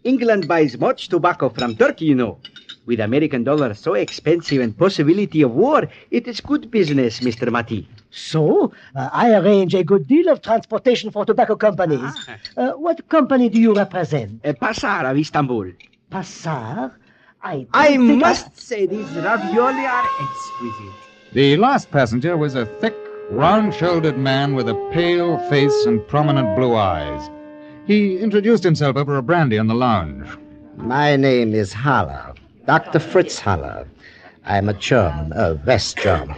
England buys much tobacco from Turkey, you know. With American dollar so expensive and possibility of war, it is good business, Mr. Mati. So, I arrange a good deal of transportation for tobacco companies. What company do you represent? Passar of Istanbul. Passar? I must say these ravioli are exquisite. The last passenger was a thick, round-shouldered man with a pale face and prominent blue eyes. He introduced himself over a brandy in the lounge. My name is Haller, Dr. Fritz Haller. I am a German, West German,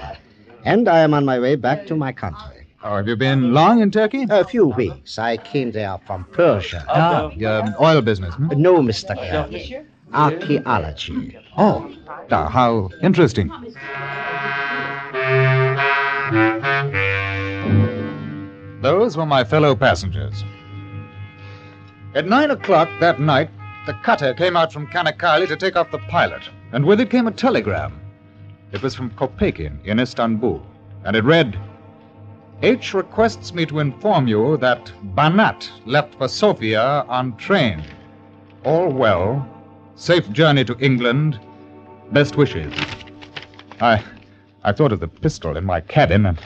and I am on my way back to my country. Oh, have you been long in Turkey? A few weeks. I came there from Persia. Oil business, hmm? No, Mr. Kelly. Archaeology. Oh, how interesting. Those were my fellow passengers. At 9 o'clock that night, the cutter came out from Kanakkale to take off the pilot, and with it came a telegram. It was from Kopekin in Istanbul, and it read, H requests me to inform you that Banat left for Sofia on train. All well. Safe journey to England. Best wishes. I thought of the pistol in my cabin, and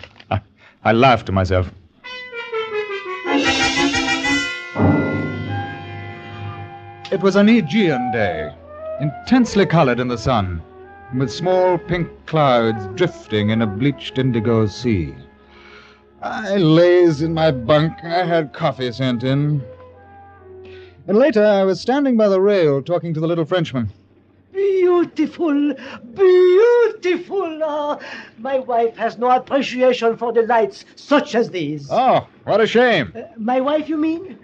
I laughed to myself. It was an Aegean day, intensely colored in the sun, with small pink clouds drifting in a bleached indigo sea. I lazed in my bunk. I had coffee sent in. And later, I was standing by the rail talking to the little Frenchman. Beautiful, beautiful. Oh, my wife has no appreciation for delights such as these. Oh, what a shame. My wife, you mean?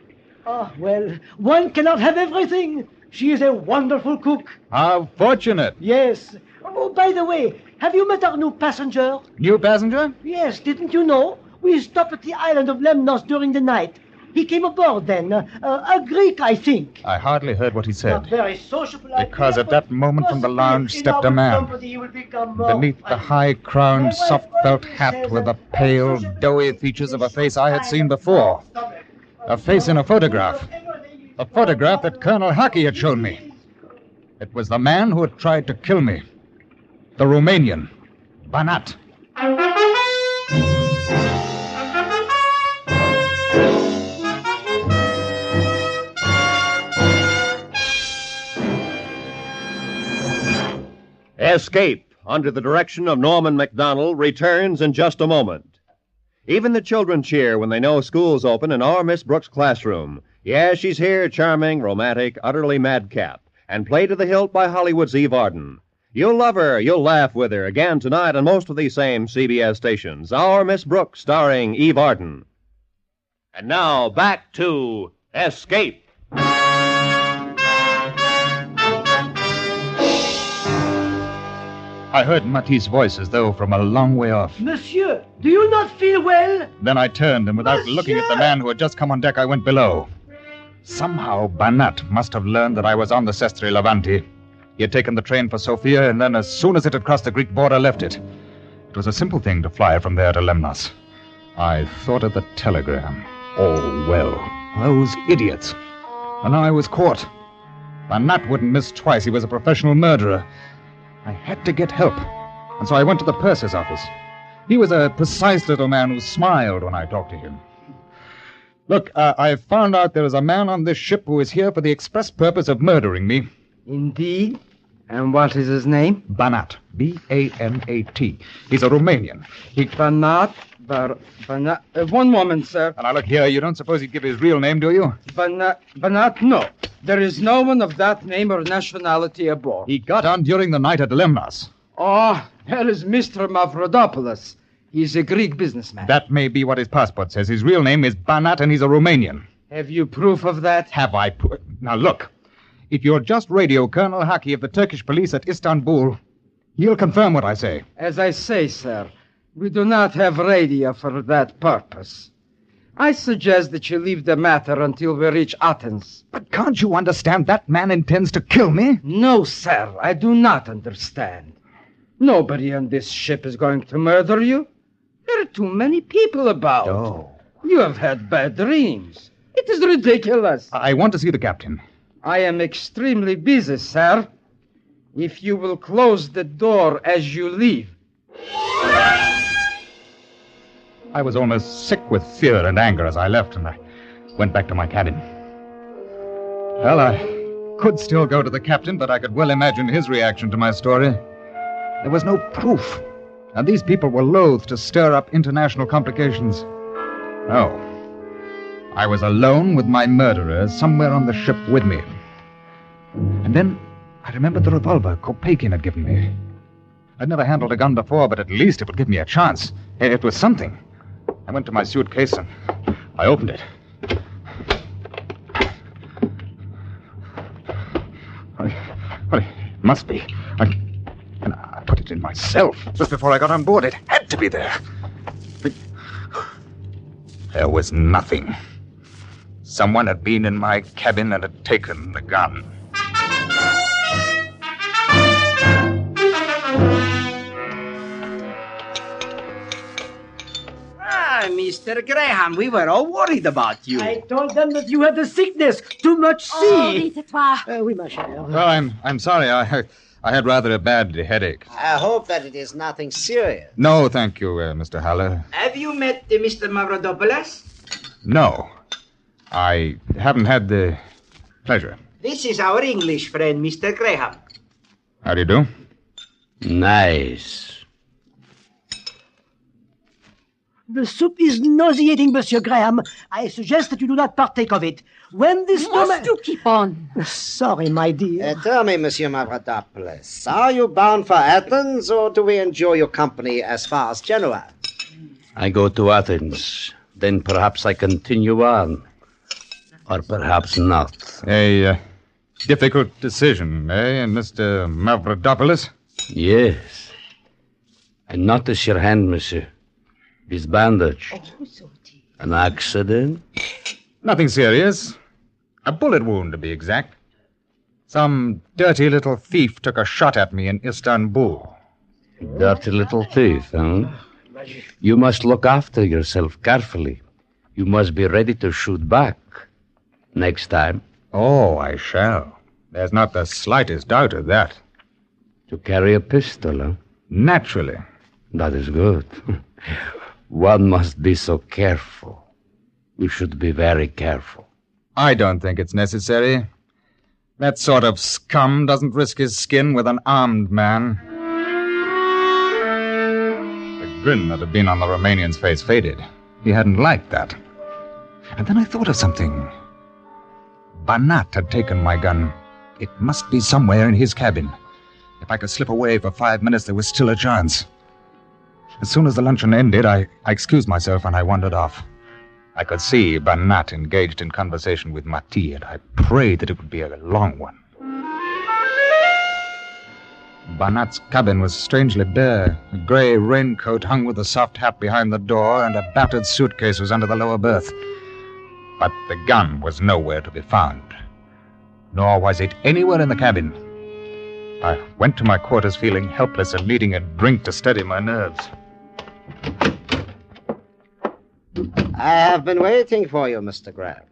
Oh, well, one cannot have everything. She is a wonderful cook. How fortunate. Yes. Oh, by the way, have you met our new passenger? New passenger? Yes, didn't you know? We stopped at the island of Lemnos during the night. He came aboard then. A Greek, I think. I hardly heard what he said. Very sociable. Because at that moment from the lounge stepped a man. Beneath the high-crowned, soft felt hat with the pale, doughy features of a face I had seen before. A face in a photograph. A photograph that Colonel Haki had shown me. It was the man who had tried to kill me. The Romanian. Banat. Escape, under the direction of Norman MacDonald, returns in just a moment. Even the children cheer when they know school's open in our Miss Brooks' classroom. Yes, she's here, charming, romantic, utterly madcap, and played to the hilt by Hollywood's Eve Arden. You'll love her, you'll laugh with her, again tonight on most of these same CBS stations. Our Miss Brooks, starring Eve Arden. And now, back to Escape. I heard Mati's voice as though from a long way off. Monsieur, do you not feel well? Then I turned, and without looking at the man who had just come on deck, I went below. Somehow, Banat must have learned that I was on the Sestri Levanti. He had taken the train for Sofia, and then as soon as it had crossed the Greek border, left it. It was a simple thing to fly from there to Lemnos. I thought of the telegram. Oh, well, those idiots. And now I was caught. Banat wouldn't miss twice. He was a professional murderer. I had to get help, and so I went to the purser's office. He was a precise little man who smiled when I talked to him. Look, I found out there is a man on this ship who is here for the express purpose of murdering me. Indeed? And what is his name? Banat. B-A-N-A-T. He's a Romanian. Banat. One moment, sir. And now look here, you don't suppose he'd give his real name, do you? Banat, no. There is no one of that name or nationality aboard. He got on during the night at Lemnos. Oh, there is Mr. Mavrodopoulos. He's a Greek businessman. That may be what his passport says. His real name is Banat, and he's a Romanian. Have you proof of that? Have I? Now, look. If you'll just radio Colonel Haki of the Turkish police at Istanbul, he'll confirm what I say. As I say, sir, we do not have radio for that purpose. I suggest that you leave the matter until we reach Athens. But can't you understand that man intends to kill me? No, sir, I do not understand. Nobody on this ship is going to murder you. There are too many people about. Oh. You have had bad dreams. It is ridiculous. I want to see the captain. I am extremely busy, sir. If you will close the door as you leave. I was almost sick with fear and anger as I left, and I went back to my cabin. Well, I could still go to the captain, but I could well imagine his reaction to my story. There was no proof, and these people were loath to stir up international complications. No. I was alone with my murderer somewhere on the ship with me. And then I remembered the revolver Kopeikin had given me. I'd never handled a gun before, but at least it would give me a chance. It was something. I went to my suitcase and I opened it. It must be. And I put it in myself just before I got on board. It had to be there. But there was nothing. Someone had been in my cabin and had taken the gun. Mr. Graham, we were all worried about you. I told them that you had the sickness, too much sea. Oh, dites-toi. Oui, ma chère. Well, I'm sorry. I had rather a bad headache. I hope that it is nothing serious. No, thank you, Mr. Haller. Have you met Mr. Mavrodopoulos? No. I haven't had the pleasure. This is our English friend, Mr. Graham. How do you do? Nice. The soup is nauseating, Monsieur Graham. I suggest that you do not partake of it. When this Must you keep on? Sorry, my dear. Tell me, Monsieur Mavrodopoulos, are you bound for Athens, or do we enjoy your company as far as Genoa? I go to Athens. Then perhaps I continue on. Or perhaps not. A difficult decision, eh, Mr. Mavrodopoulos? Yes. And notice your hand, monsieur. It's bandaged. An accident? Nothing serious. A bullet wound, to be exact. Some dirty little thief took a shot at me in Istanbul. Dirty little thief, huh? You must look after yourself carefully. You must be ready to shoot back. Next time. Oh, I shall. There's not the slightest doubt of that. To carry a pistol, huh? Naturally. That is good. One must be so careful. You should be very careful. I don't think it's necessary. That sort of scum doesn't risk his skin with an armed man. The grin that had been on the Romanian's face faded. He hadn't liked that. And then I thought of something. Banat had taken my gun. It must be somewhere in his cabin. If I could slip away for 5 minutes, there was still a chance. As soon as the luncheon ended, I excused myself and I wandered off. I could see Banat engaged in conversation with Mati, and I prayed that it would be a long one. Banat's cabin was strangely bare. A gray raincoat hung with a soft hat behind the door, and a battered suitcase was under the lower berth. But the gun was nowhere to be found. Nor was it anywhere in the cabin. I went to my quarters feeling helpless and needing a drink to steady my nerves. I have been waiting for you, Mr. Graham.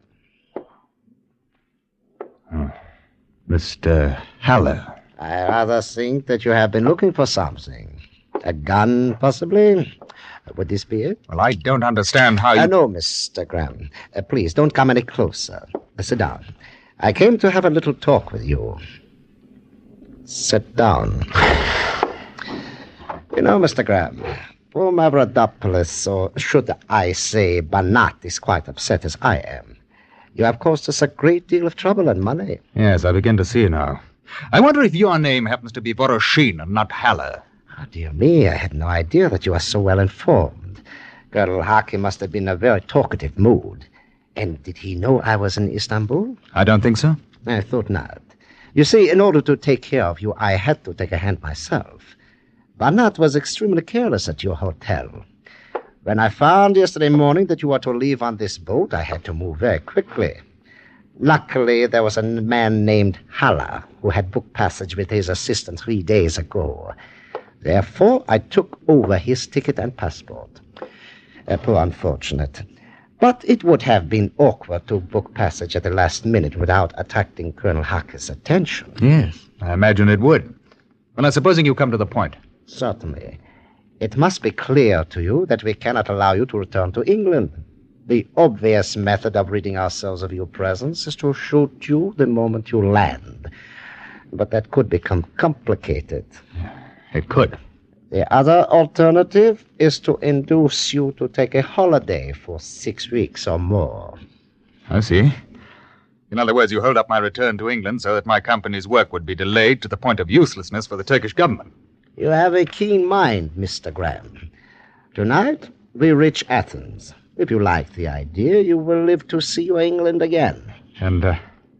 Mr. Haller. I rather think that you have been looking for something. A gun, possibly? Would this be it? Well, I don't understand how you... No, Mr. Graham. Please, don't come any closer. Sit down. I came to have a little talk with you. Sit down. You know, Mr. Graham, poor Mavrodopoulos, or should I say Banat, is quite upset as I am. You have caused us a great deal of trouble and money. Yes, I begin to see now. I wonder if your name happens to be Voroshin and not Haller. Oh, dear me, I had no idea that you were so well informed. Colonel Haki must have been in a very talkative mood. And did he know I was in Istanbul? I don't think so. I thought not. You see, in order to take care of you, I had to take a hand myself. Banat was extremely careless at your hotel. When I found yesterday morning that you were to leave on this boat, I had to move very quickly. Luckily, there was a man named Hala who had booked passage with his assistant 3 days ago. Therefore, I took over his ticket and passport. Poor unfortunate. But it would have been awkward to book passage at the last minute without attracting Colonel Haki's attention. Yes, I imagine it would. Well, now, supposing you come to the point. Certainly. It must be clear to you that we cannot allow you to return to England. The obvious method of ridding ourselves of your presence is to shoot you the moment you land. But that could become complicated. It could. The other alternative is to induce you to take a holiday for 6 weeks or more. I see. In other words, you hold up my return to England so that my company's work would be delayed to the point of uselessness for the Turkish government. You have a keen mind, Mr. Graham. Tonight, we reach Athens. If you like the idea, you will live to see your England again. And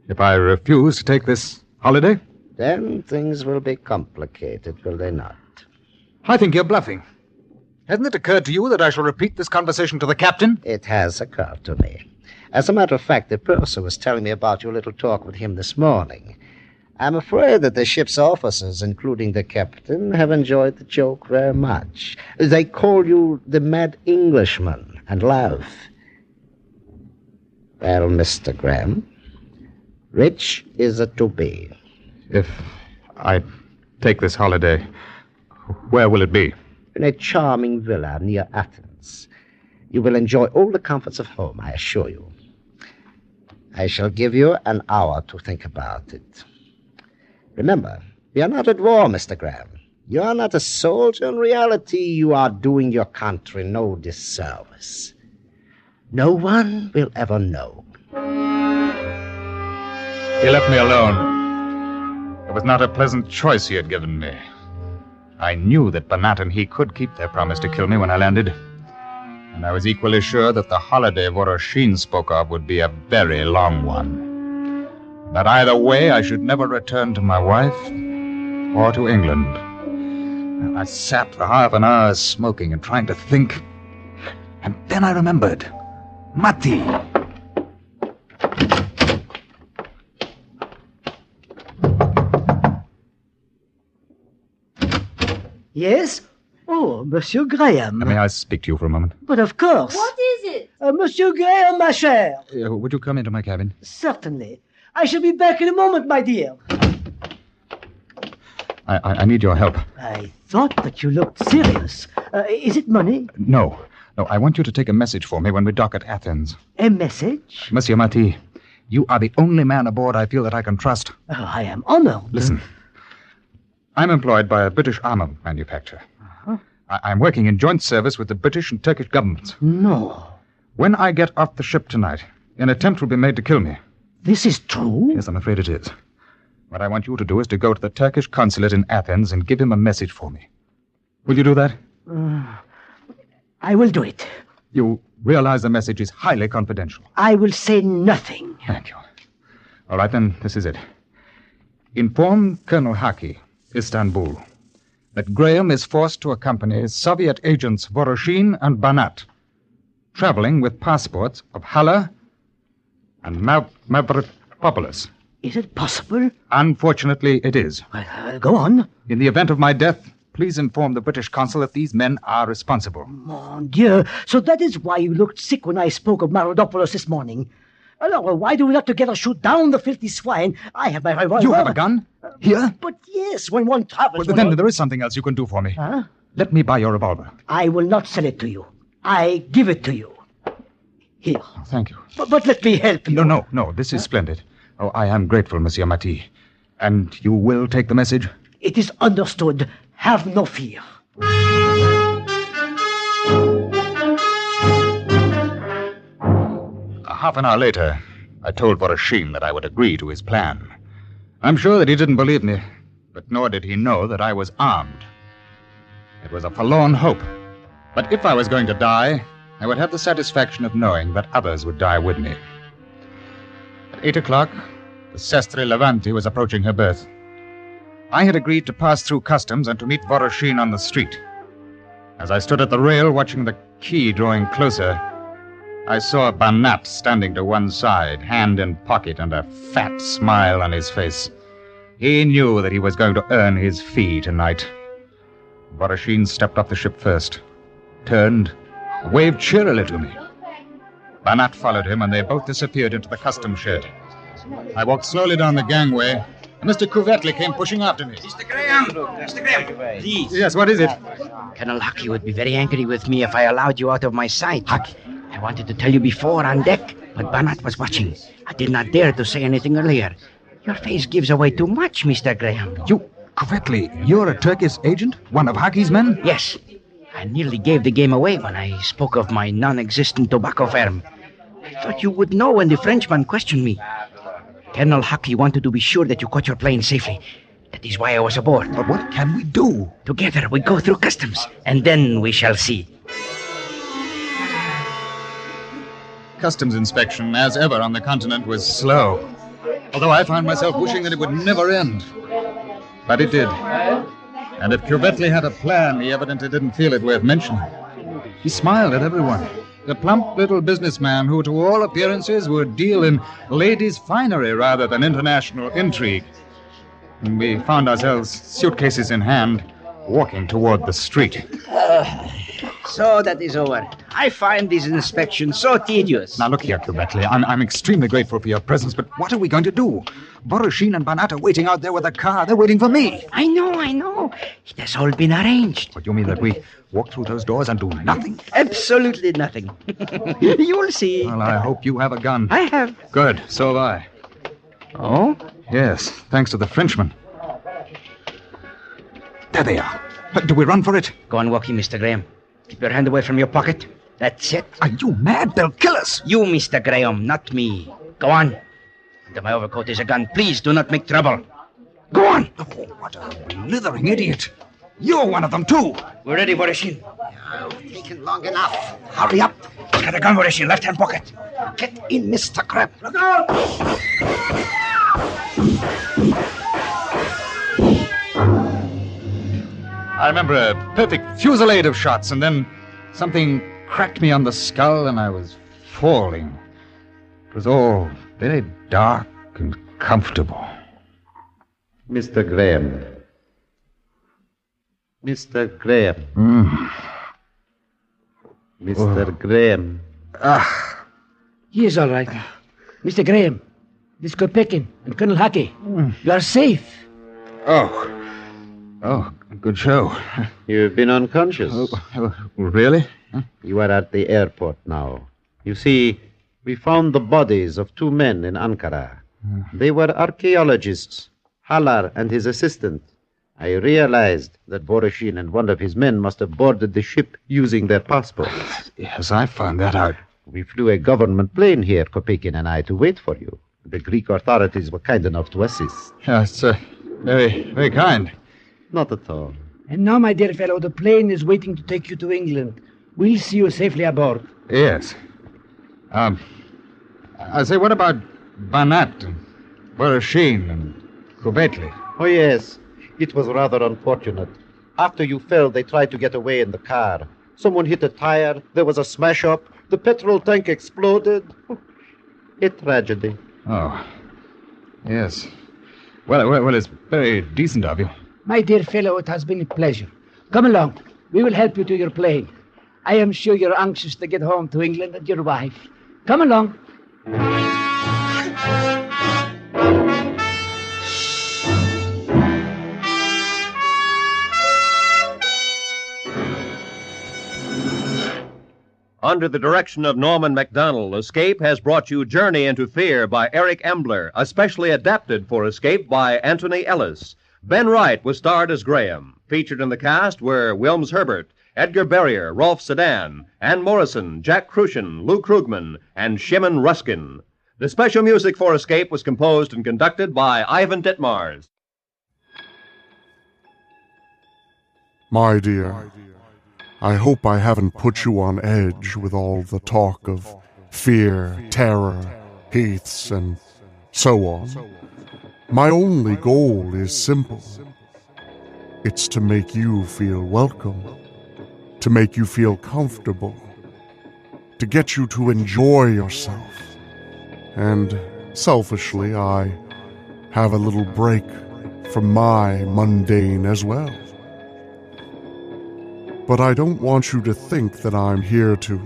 if I refuse to take this holiday? Then things will be complicated, will they not? I think you're bluffing. Hasn't it occurred to you that I shall repeat this conversation to the captain? It has occurred to me. As a matter of fact, the purser was telling me about your little talk with him this morning. I'm afraid that the ship's officers, including the captain, have enjoyed the joke very much. They call you the mad Englishman and laugh. Well, Mr. Graham, which is it to be? If I take this holiday, where will it be? In a charming villa near Athens. You will enjoy all the comforts of home, I assure you. I shall give you an hour to think about it. Remember, we are not at war, Mr. Graham. You are not a soldier. In reality, you are doing your country no disservice. No one will ever know. He left me alone. It was not a pleasant choice he had given me. I knew that Banat and he could keep their promise to kill me when I landed. And I was equally sure that the holiday Voroshin spoke of would be a very long one. That either way, I should never return to my wife or to England. I sat for half an hour smoking and trying to think. And then I remembered. Matti! Yes? Oh, Monsieur Graham. May I speak to you for a moment? But of course. What is it? Monsieur Graham, ma chère. Would you come into my cabin? Certainly. I shall be back in a moment, my dear. I need your help. I thought that you looked serious. Is it money? No. I want you to take a message for me when we dock at Athens. A message? Monsieur Matti, you are the only man aboard I feel that I can trust. Oh, I am honored. Listen. I'm employed by a British armament manufacturer. I'm working in joint service with the British and Turkish governments. No. When I get off the ship tonight, an attempt will be made to kill me. This is true? Yes, I'm afraid it is. What I want you to do is to go to the Turkish consulate in Athens and give him a message for me. Will you do that? I will do it. You realize the message is highly confidential. I will say nothing. Thank you. All right, then, this is it. Inform Colonel Haki, Istanbul, that Graham is forced to accompany Soviet agents Voroshin and Banat, traveling with passports of Hala and Mavropoulos. Is it possible? Unfortunately, it is. Go on. In the event of my death, please inform the British consul that these men are responsible. Mon Dieu, so that is why you looked sick when I spoke of Mavropoulos this morning. Alors, why do we not together shoot down the filthy swine? I have my revolver. You have a gun? Here? But yes, when one travels... Well, then there is something else you can do for me. Huh? Let me buy your revolver. I will not sell it to you. I give it to you. Here. Oh, thank you. But let me help you. No. This is splendid. Oh, I am grateful, Monsieur Matti. And you will take the message? It is understood. Have no fear. Half an hour later, I told Voroshin that I would agree to his plan. I'm sure that he didn't believe me, but nor did he know that I was armed. It was a forlorn hope. But if I was going to die, I would have the satisfaction of knowing that others would die with me. At 8 o'clock, the Sestre Levante was approaching her berth. I had agreed to pass through customs and to meet Voroshin on the street. As I stood at the rail watching the quay drawing closer, I saw Banat standing to one side, hand in pocket and a fat smile on his face. He knew that he was going to earn his fee tonight. Voroshin stepped off the ship first, turned, waved cheerily to me. Banat followed him, and they both disappeared into the customs shed. I walked slowly down the gangway, and Mr. Couvetli came pushing after me. Mr. Graham, please. Yes, what is it? Colonel Hucky would be very angry with me if I allowed you out of my sight. Huck, I wanted to tell you before on deck, but Banat was watching. I did not dare to say anything earlier. Your face gives away too much, Mr. Graham. You, Couvetli, you're a Turkish agent? One of Hucky's men? Yes. I nearly gave the game away when I spoke of my non-existent tobacco firm. I thought you would know when the Frenchman questioned me. Colonel Hucky wanted to be sure that you caught your plane safely. That is why I was aboard. But what can we do? Together we go through customs, and then we shall see. Customs inspection, as ever on the continent, was slow. Although I found myself wishing that it would never end. But it did. And if Couvetli had a plan, he evidently didn't feel it worth mentioning. He smiled at everyone. The plump little businessman who, to all appearances, would deal in ladies' finery rather than international intrigue. And we found ourselves, suitcases in hand, walking toward the street. So that is over. I find these inspections so tedious. Now look here, Couvetli. I'm extremely grateful for your presence, but what are we going to do? Voroshin and Banat are waiting out there with a car. They're waiting for me. I know. It has all been arranged. What, you mean that we walk through those doors and do nothing? Absolutely nothing. You'll see. Well, I hope you have a gun. I have. Good. So have I. Oh? Yes, thanks to the Frenchman. There they are. Do we run for it? Go on walking, Mr. Graham. Keep your hand away from your pocket. That's it. Are you mad? They'll kill us. You, Mr. Graham, not me. Go on. Under my overcoat is a gun. Please do not make trouble. Go on. Oh, what a blithering idiot. You're one of them, too. We're ready, Voroshin. You've taken long enough. Hurry up. Got a gun, Voroshin. Left-hand pocket. Get in, Mr. Crab. Look out! I remember a perfect fusillade of shots, and then something cracked me on the skull, and I was falling. It was all very dark and comfortable. Mr. Graham. Mr. Graham. Mr. Graham. He is all right. Mr. Graham, this Kopeckin and Colonel Hucky. You are safe. Oh, good show. You've been unconscious. Really? You are at the airport now. You see, we found the bodies of two men in Ankara. They were archaeologists, Halar and his assistant. I realized that Voroshin and one of his men must have boarded the ship using their passports. Yes, I found that out. We flew a government plane here, Kopeckin and I, to wait for you. The Greek authorities were kind enough to assist. Yes, very, very kind. Not at all. And now, my dear fellow, the plane is waiting to take you to England. We'll see you safely aboard. Yes. I say, what about Banat and Voroshin and Couvetli? Oh, yes. It was rather unfortunate. After you fell, they tried to get away in the car. Someone hit a tire. There was a smash-up. The petrol tank exploded. A tragedy. Oh, yes. Well, it's very decent of you. My dear fellow, it has been a pleasure. Come along. We will help you to your plane. I am sure you're anxious to get home to England and your wife. Come along. Under the direction of Norman MacDonald, Escape has brought you Journey into Fear by Eric Ambler, especially adapted for Escape by Anthony Ellis. Ben Wright was starred as Graham. Featured in the cast were Wilms Herbert, Edgar Barrier, Rolf Sedan, Ann Morrison, Jack Crucian, Lou Krugman, and Shimon Ruskin. The special music for Escape was composed and conducted by Ivan Ditmars. My dear, I hope I haven't put you on edge with all the talk of fear, terror, Heaths, and so on. My only goal is simple. It's to make you feel welcome, to make you feel comfortable, to get you to enjoy yourself. And selfishly, I have a little break from my mundane as well. But I don't want you to think that I'm here to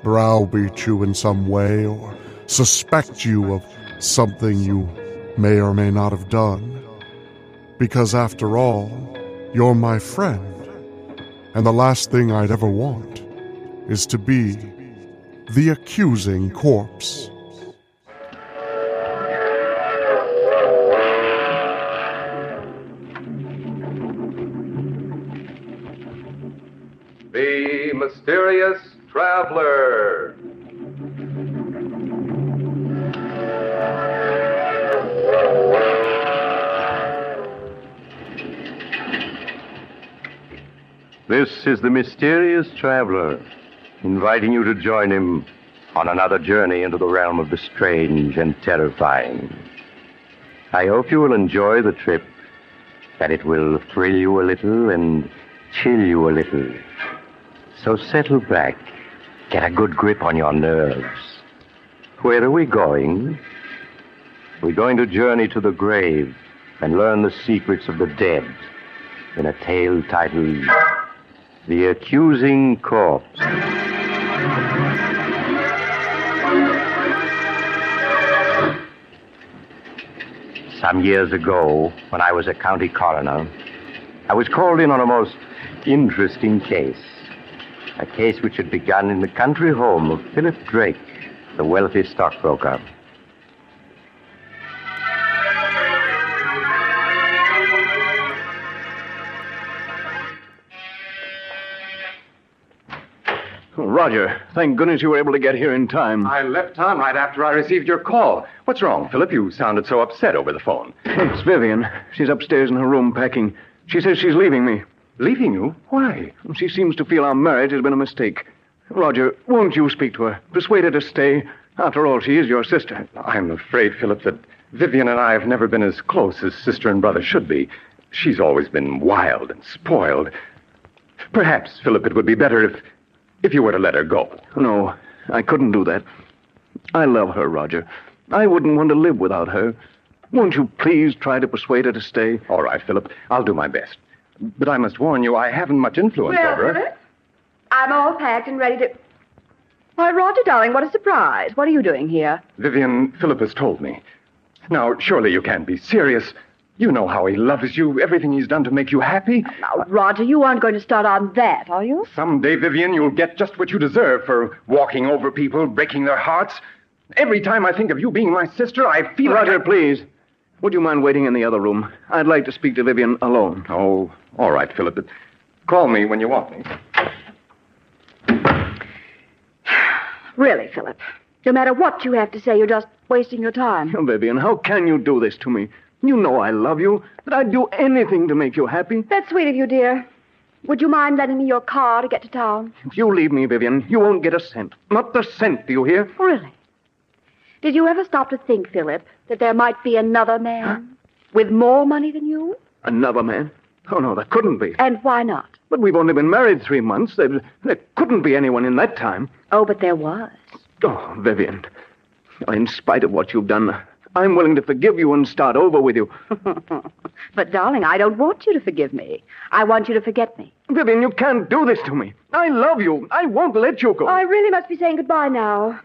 browbeat you in some way or suspect you of something you may or may not have done. Because after all, you're my friend, and the last thing I'd ever want is to be the accusing corpse. The Mysterious Traveler. This is the Mysterious Traveler, inviting you to join him on another journey into the realm of the strange and terrifying. I hope you will enjoy the trip, that it will thrill you a little and chill you a little. So settle back, get a good grip on your nerves. Where are we going? We're going to journey to the grave and learn the secrets of the dead in a tale titled The Accusing Corpse. Some years ago, when I was a county coroner, I was called in on a most interesting case. A case which had begun in the country home of Philip Drake, the wealthy stockbroker. Roger, thank goodness you were able to get here in time. I left town right after I received your call. What's wrong, Philip? You sounded so upset over the phone. It's Vivian. She's upstairs in her room packing. She says she's leaving me. Leaving you? Why? She seems to feel our marriage has been a mistake. Roger, won't you speak to her? Persuade her to stay. After all, she is your sister. I'm afraid, Philip, that Vivian and I have never been as close as sister and brother should be. She's always been wild and spoiled. Perhaps, Philip, it would be better if you were to let her go. No, I couldn't do that. I love her, Roger. I wouldn't want to live without her. Won't you please try to persuade her to stay? All right, Philip. I'll do my best. But I must warn you, I haven't much influence over her. Philip, I'm all packed and ready to... Why, Roger, darling, what a surprise. What are you doing here? Vivian, Philip has told me. Now, surely you can't be serious. You know how he loves you, everything he's done to make you happy. Now, Roger, you aren't going to start on that, are you? Someday, Vivian, you'll get just what you deserve for walking over people, breaking their hearts. Every time I think of you being my sister, I feel Roger, like please. Would you mind waiting in the other room? I'd like to speak to Vivian alone. Oh, all right, Philip. But call me when you want me. Really, Philip, no matter what you have to say, you're just wasting your time. Oh, Vivian, how can you do this to me? You know I love you, that I'd do anything to make you happy. That's sweet of you, dear. Would you mind lending me your car to get to town? If you leave me, Vivian, you won't get a cent. Not the cent, do you hear? Really? Did you ever stop to think, Philip, that there might be another man with more money than you? Another man? Oh, no, that couldn't be. And why not? But we've only been married 3 months. There couldn't be anyone in that time. Oh, but there was. Oh, Vivian, in spite of what you've done, I'm willing to forgive you and start over with you. But, darling, I don't want you to forgive me. I want you to forget me. Vivian, you can't do this to me. I love you. I won't let you go. I really must be saying goodbye now.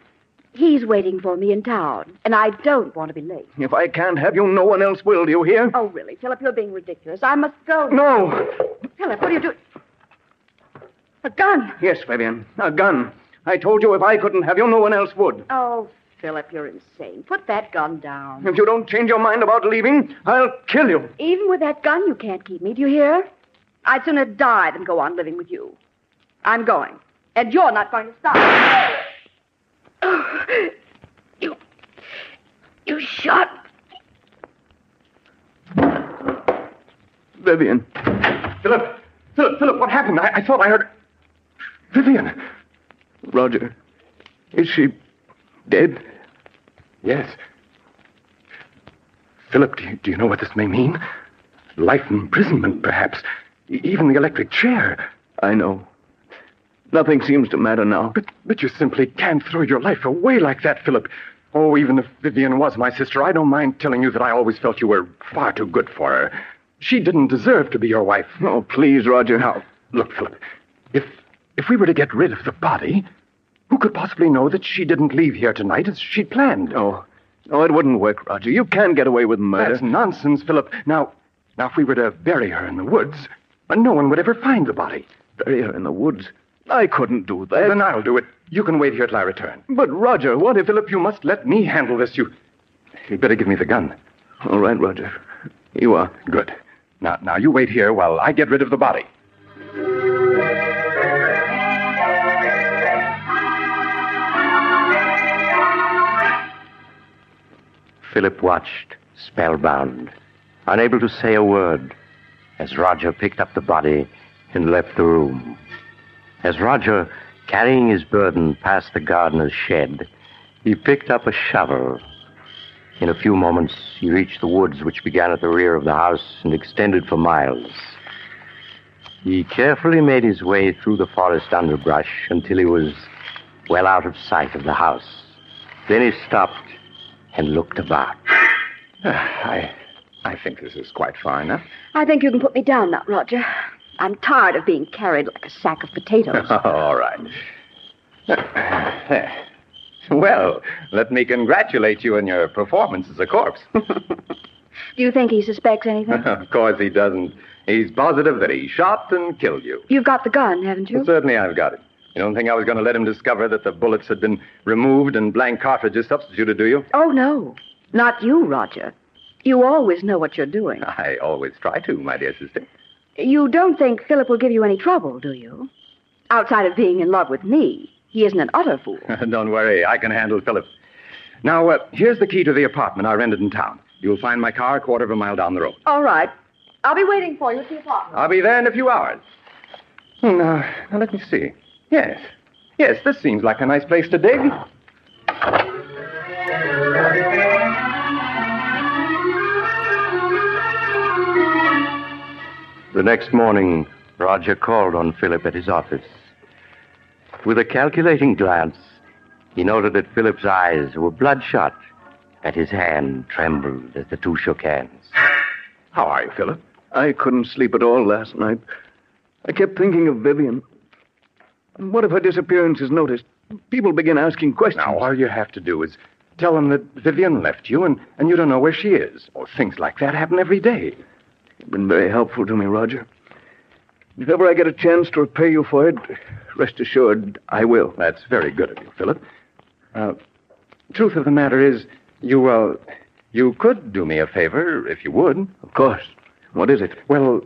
He's waiting for me in town, and I don't want to be late. If I can't have you, no one else will, do you hear? Oh, really, Philip, you're being ridiculous. I must go. No. Philip, what are you doing? A gun. Yes, Vivian, a gun. I told you if I couldn't have you, no one else would. Oh, Philip, you're insane. Put that gun down. If you don't change your mind about leaving, I'll kill you. Even with that gun, you can't keep me. Do you hear? I'd sooner die than go on living with you. I'm going. And you're not going to stop. Oh, you shot. Vivian. Philip, Philip, what happened? I thought I heard... Vivian! Roger, is she dead? Yes. Philip, do you know what this may mean? Life imprisonment, perhaps. Even the electric chair. I know. Nothing seems to matter now. But you simply can't throw your life away like that, Philip. Oh, even if Vivian was my sister, I don't mind telling you that I always felt you were far too good for her. She didn't deserve to be your wife. Oh, please, Roger. Now, look, Philip, if we were to get rid of the body, who could possibly know that she didn't leave here tonight as she'd planned? No, it wouldn't work, Roger. You can't get away with murder. That's nonsense, Philip. Now, if we were to bury her in the woods, no one would ever find the body. Bury her in the woods? I couldn't do that. Then I'll do it. You can wait here till I return. But, Roger, what if... Philip, you must let me handle this. You'd better give me the gun. All right, Roger. You are. Good. Now, you wait here while I get rid of the body. Philip watched, spellbound, unable to say a word, as Roger picked up the body and left the room. As Roger, carrying his burden past the gardener's shed, he picked up a shovel. In a few moments, he reached the woods which began at the rear of the house and extended for miles. He carefully made his way through the forest underbrush until he was well out of sight of the house. Then he stopped and looked about. I think this is quite far enough. I think you can put me down now, Roger. I'm tired of being carried like a sack of potatoes. All right. Well, let me congratulate you on your performance as a corpse. Do you think he suspects anything? Of course he doesn't. He's positive that he shot and killed you. You've got the gun, haven't you? Well, certainly I've got it. You don't think I was going to let him discover that the bullets had been removed and blank cartridges substituted, do you? Oh, no. Not you, Roger. You always know what you're doing. I always try to, my dear sister. You don't think Philip will give you any trouble, do you? Outside of being in love with me, he isn't an utter fool. Don't worry, I can handle Philip. Now, here's the key to the apartment I rented in town. You'll find my car a quarter of a mile down the road. All right. I'll be waiting for you at the apartment. I'll be there in a few hours. Now, let me see. Yes, this seems like a nice place to dig. The next morning, Roger called on Philip at his office. With a calculating glance, he noted that Philip's eyes were bloodshot, and his hand trembled as the two shook hands. How are you, Philip? I couldn't sleep at all last night. I kept thinking of Vivian. And what if her disappearance is noticed? People begin asking questions. Now, all you have to do is tell them that Vivian left you and you don't know where she is. Or things like that happen every day. You've been very helpful to me, Roger. If ever I get a chance to repay you for it, rest assured I will. That's very good of you, Philip. Truth of the matter is, you could do me a favor if you would. Of course. What is it? Well,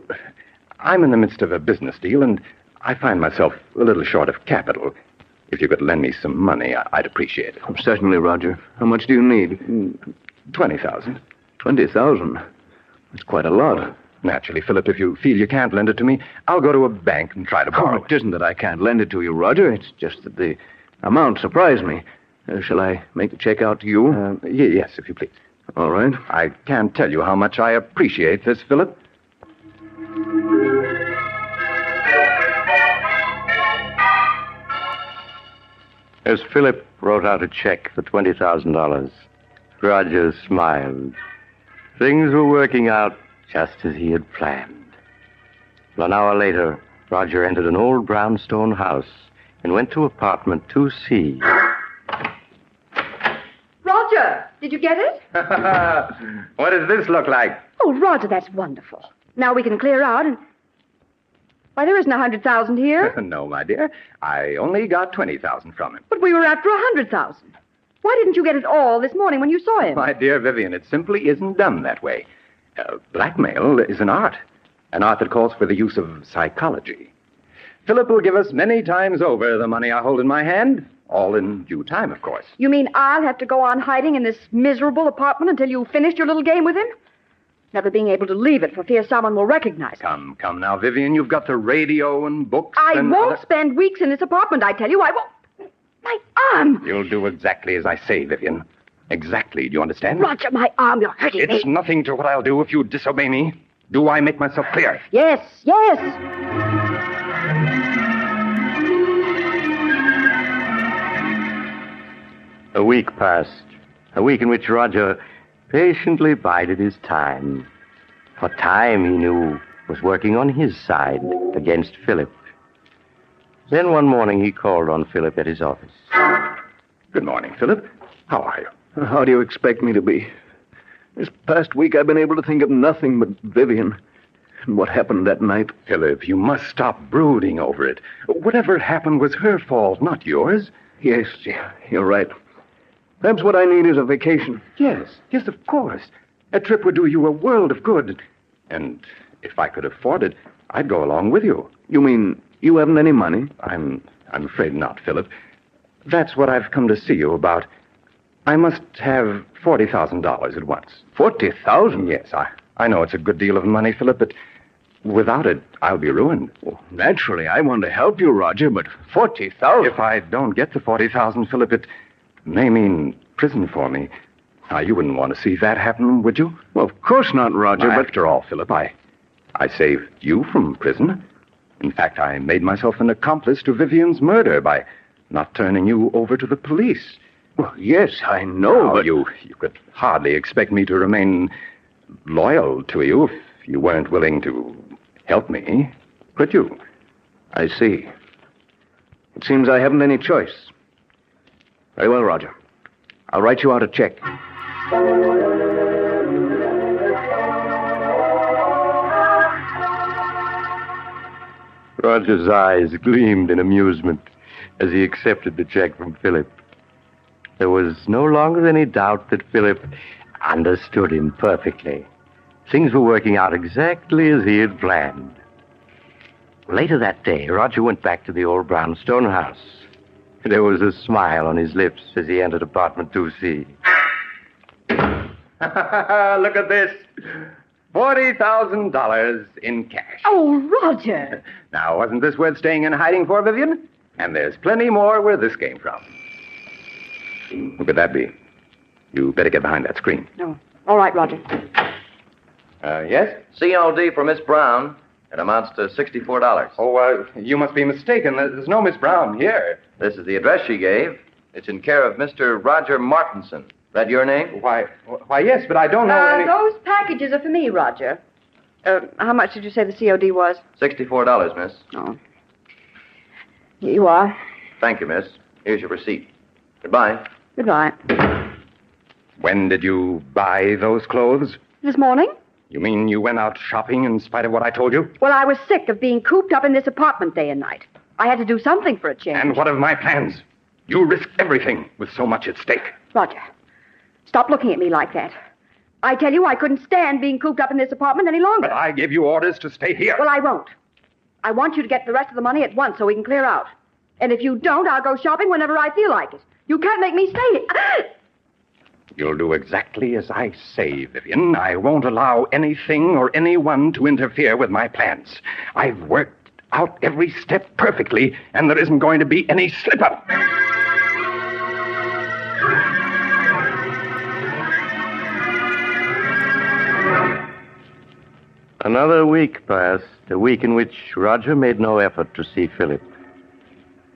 I'm in the midst of a business deal, and I find myself a little short of capital. If you could lend me some money, I'd appreciate it. Oh, certainly, Roger. How much do you need? 20,000. 20,000? That's quite a lot. Naturally, Philip, if you feel you can't lend it to me, I'll go to a bank and try to borrow it. It isn't that I can't lend it to you, Roger. It's just that the amount surprised me. Shall I make the check out to you? Yes, if you please. All right. I can't tell you how much I appreciate this, Philip. As Philip wrote out a check for $20,000, Roger smiled. Things were working out just as he had planned. An hour later, Roger entered an old brownstone house and went to apartment 2C. Roger, did you get it? What does this look like? Oh, Roger, that's wonderful. Now we can clear out and... Why, there isn't 100,000 here. No, my dear. I only got 20,000 from him. But we were after 100,000. Why didn't you get it all this morning when you saw him? My dear Vivian, it simply isn't done that way. Blackmail is an art that calls for the use of psychology. Philip will give us many times over the money I hold in my hand, all in due time, of course. You mean I'll have to go on hiding in this miserable apartment until you finished your little game with him? never being able to leave it for fear someone will recognize it. Come now, Vivian. You've got the radio and books. I won't spend weeks in this apartment, I tell you. I won't. My arm! You'll do exactly as I say, Vivian. Exactly. Do you understand? Roger, my arm. You're hurting me. It's nothing to what I'll do if you disobey me. Do I make myself clear? Yes. A week passed. A week in which Roger patiently bided his time. For time, he knew, was working on his side against Philip. Then one morning he called on Philip at his office. Good morning, Philip. How are you? How do you expect me to be? This past week I've been able to think of nothing but Vivian and what happened that night. Philip, you must stop brooding over it. Whatever happened was her fault, not yours. Yes, you're right. Perhaps what I need is a vacation. Yes, of course. A trip would do you a world of good. And if I could afford it, I'd go along with you. You mean you haven't any money? I'm afraid not, Philip. That's what I've come to see you about. I must have $40,000 at once. 40,000? Yes, I know it's a good deal of money, Philip, but without it, I'll be ruined. Well, naturally, I want to help you, Roger, but 40,000? If I don't get the 40,000, Philip, it may mean prison for me. Now, you wouldn't want to see that happen, would you? Well, of course not, Roger, but... After all, Philip, I saved you from prison. In fact, I made myself an accomplice to Vivian's murder by not turning you over to the police. Well, yes, I know, but... You could hardly expect me to remain loyal to you if you weren't willing to help me, could you? I see. It seems I haven't any choice. Very well, Roger. I'll write you out a check. Roger's eyes gleamed in amusement as he accepted the check from Philip. There was no longer any doubt that Philip understood him perfectly. Things were working out exactly as he had planned. Later that day, Roger went back to the old brownstone house. There was a smile on his lips as he entered apartment 2C. Look at this. $40,000 in cash. Oh, Roger. Now, wasn't this worth staying in hiding for, Vivian? And there's plenty more where this came from. Who could that be? You better get behind that screen. No. All right, Roger. Yes? COD for Miss Brown. It amounts to $64. Oh, you must be mistaken. There's no Miss Brown here. This is the address she gave. It's in care of Mr. Roger Martinson. That your name? Why, yes, but I don't know any... Those packages are for me, Roger. How much did you say the COD was? $64, miss. Oh. Here you are. Thank you, miss. Here's your receipt. Goodbye. Goodbye. When did you buy those clothes? This morning? You mean you went out shopping in spite of what I told you? Well, I was sick of being cooped up in this apartment day and night. I had to do something for a change. And what of my plans? You risked everything with so much at stake. Roger, stop looking at me like that. I tell you, I couldn't stand being cooped up in this apartment any longer. But I gave you orders to stay here. Well, I won't. I want you to get the rest of the money at once so we can clear out. And if you don't, I'll go shopping whenever I feel like it. You can't make me stay. You'll do exactly as I say, Vivian. I won't allow anything or anyone to interfere with my plans. I've worked out every step perfectly, and there isn't going to be any slip-up. Another week passed, a week in which Roger made no effort to see Philip.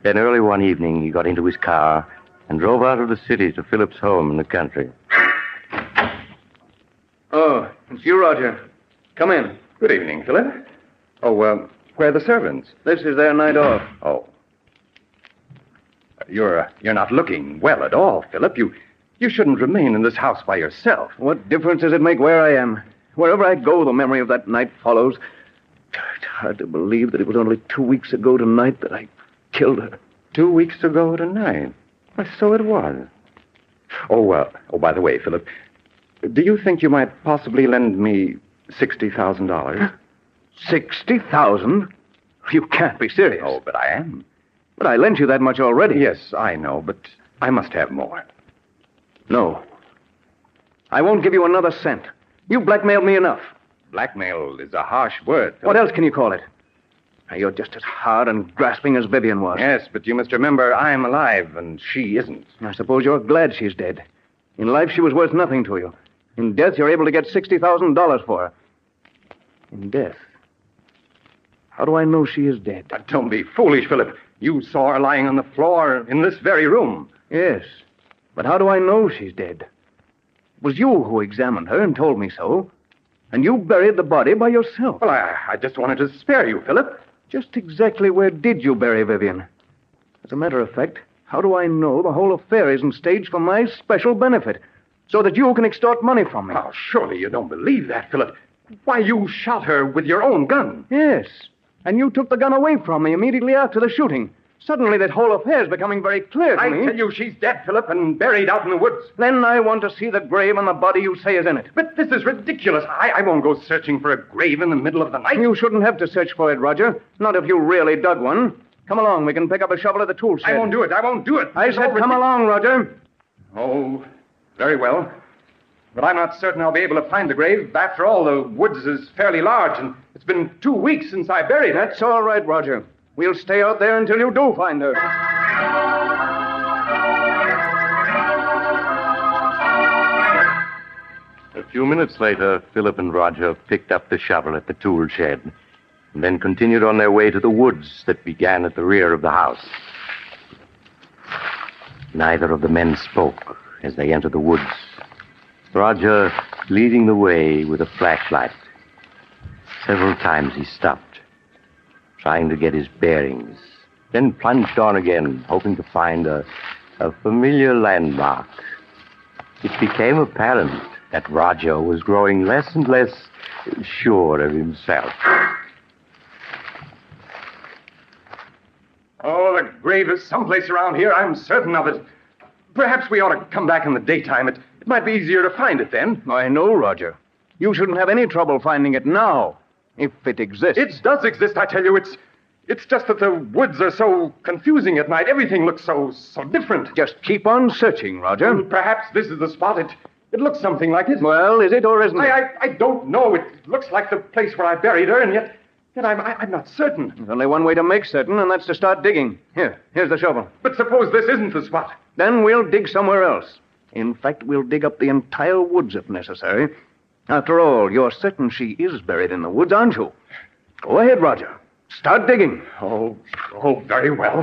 Then early one evening, he got into his car and drove out of the city to Philip's home in the country. Oh, it's you, Roger. Come in. Good evening, Philip. Oh, where are the servants? This is their night off. Oh. You're not looking well at all, Philip. You shouldn't remain in this house by yourself. What difference does it make where I am? Wherever I go, the memory of that night follows. It's hard to believe that it was only 2 weeks ago tonight that I killed her. 2 weeks ago tonight? Why, so it was. Oh, by the way, Philip, do you think you might possibly lend me $60,000? 60,000? You can't be serious. Oh, but I am. But I lent you that much already. Yes, I know, but I must have more. No. I won't give you another cent. You blackmailed me enough. Blackmail is a harsh word, Philip. What else can you call it? Now, you're just as hard and grasping as Vivian was. Yes, but you must remember I'm alive, and she isn't. I suppose you're glad she's dead. In life, she was worth nothing to you. In death, you're able to get $60,000 for her. In death? How do I know she is dead? Don't be foolish, Philip. You saw her lying on the floor in this very room. Yes, but how do I know she's dead? It was you who examined her and told me so. And you buried the body by yourself. Well, I just wanted to spare you, Philip. Just exactly where did you bury Vivian? As a matter of fact, how do I know the whole affair isn't staged for my special benefit, so that you can extort money from me? Oh, surely you don't believe that, Philip. Why, you shot her with your own gun. Yes, and you took the gun away from me immediately after the shooting. Suddenly that whole affair is becoming very clear to me. I tell you, she's dead, Philip, and buried out in the woods. Then I want to see the grave and the body you say is in it. But this is ridiculous. I won't go searching for a grave in the middle of the night. You shouldn't have to search for it, Roger. Not if you really dug one. Come along, we can pick up a shovel at the tool shed. I won't do it. I said come along, Roger. Oh, very well. But I'm not certain I'll be able to find the grave. After all, the woods is fairly large, and it's been 2 weeks since I buried her. That's all right, Roger. We'll stay out there until you do find her. A few minutes later, Philip and Roger picked up the shovel at the tool shed, and then continued on their way to the woods that began at the rear of the house. Neither of the men spoke as they entered the woods. Roger leading the way with a flashlight. Several times he stopped, trying to get his bearings, then plunged on again, hoping to find a familiar landmark. It became apparent that Roger was growing less and less sure of himself. Oh, the grave is someplace around here. I'm certain of it. Perhaps we ought to come back in the daytime. It might be easier to find it then. I know, Roger. You shouldn't have any trouble finding it now, if it exists. It does exist, I tell you. It's just that the woods are so confusing at night. Everything looks so different. Just keep on searching, Roger. Well, perhaps this is the spot. It looks something like it. Well, is it or isn't it? I don't know. It looks like the place where I buried her, and yet I'm not certain. There's only one way to make certain, and that's to start digging. Here's the shovel. But suppose this isn't the spot. Then we'll dig somewhere else. In fact, we'll dig up the entire woods if necessary. After all, you're certain she is buried in the woods, aren't you? Go ahead, Roger. Start digging. Oh, very well.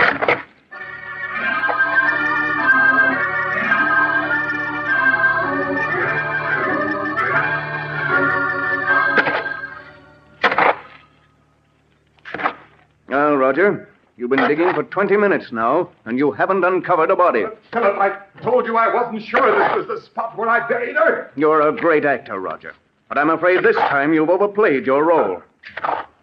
Well, Roger, you've been digging for 20 minutes now, and you haven't uncovered a body. Philip, I told you I wasn't sure this was the spot where I buried her. You're a great actor, Roger. But I'm afraid this time you've overplayed your role.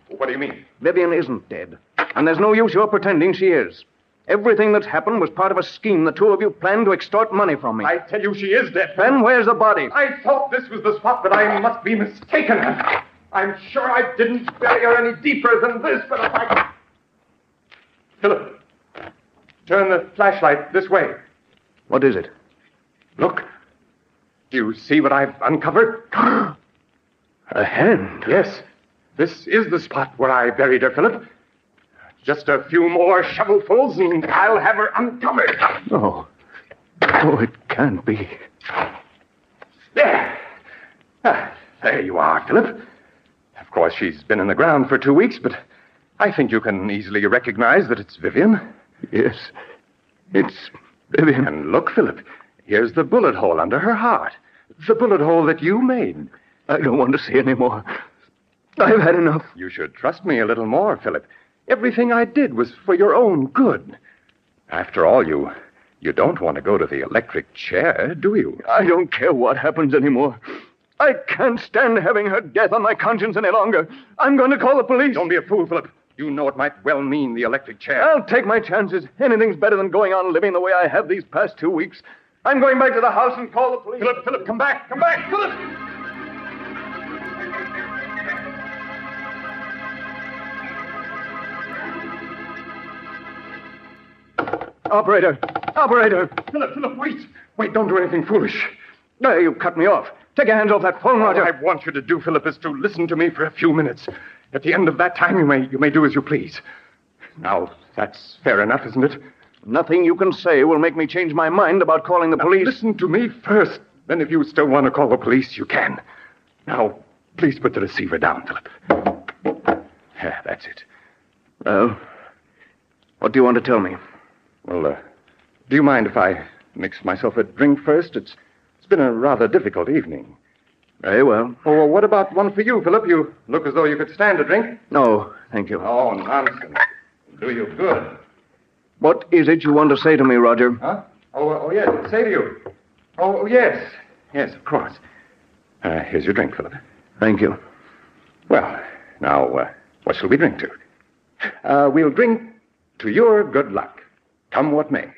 What do you mean? Vivian isn't dead, and there's no use your pretending she is. Everything that's happened was part of a scheme the two of you planned to extort money from me. I tell you she is dead. Then where's the body? I thought this was the spot, but I must be mistaken. I'm sure I didn't bury her any deeper than this, but if I... Philip, turn the flashlight this way. What is it? Look. Do you see what I've uncovered? A hand? Yes. This is the spot where I buried her, Philip. Just a few more shovelfuls and I'll have her uncovered. No. Oh, it can't be. There. There you are, Philip. Of course, she's been in the ground for 2 weeks, but I think you can easily recognize that it's Vivian. Yes, it's Vivian. And look, Philip, here's the bullet hole under her heart. The bullet hole that you made. I don't want to see any more. I've had enough. You should trust me a little more, Philip. Everything I did was for your own good. After all, you don't want to go to the electric chair, do you? I don't care what happens anymore. I can't stand having her death on my conscience any longer. I'm going to call the police. Don't be a fool, Philip. You know it might well mean the electric chair. I'll take my chances. Anything's better than going on living the way I have these past 2 weeks. I'm going back to the house and call the police. Philip, come back. Come back, Philip! Operator! Philip, wait! Wait, don't do anything foolish. You cut me off. Take your hands off that phone, Roger. All I want you to do, Philip, is to listen to me for a few minutes. At the end of that time, you may do as you please. Now, that's fair enough, isn't it? Nothing you can say will make me change my mind about calling the police. Listen to me first. Then if you still want to call the police, you can. Now, please put the receiver down, Philip. Yeah, that's it. Well, what do you want to tell me? Well, do you mind if I mix myself a drink first? It's been a rather difficult evening. Very well. Oh, well, what about one for you, Philip? You look as though you could stand a drink. No, thank you. Oh, nonsense. Do you good. What is it you want to say to me, Roger? Huh? Oh, yes, say to you. Oh, yes. Yes, of course. Here's your drink, Philip. Thank you. Well, now, what shall we drink to? We'll drink to your good luck, come what may.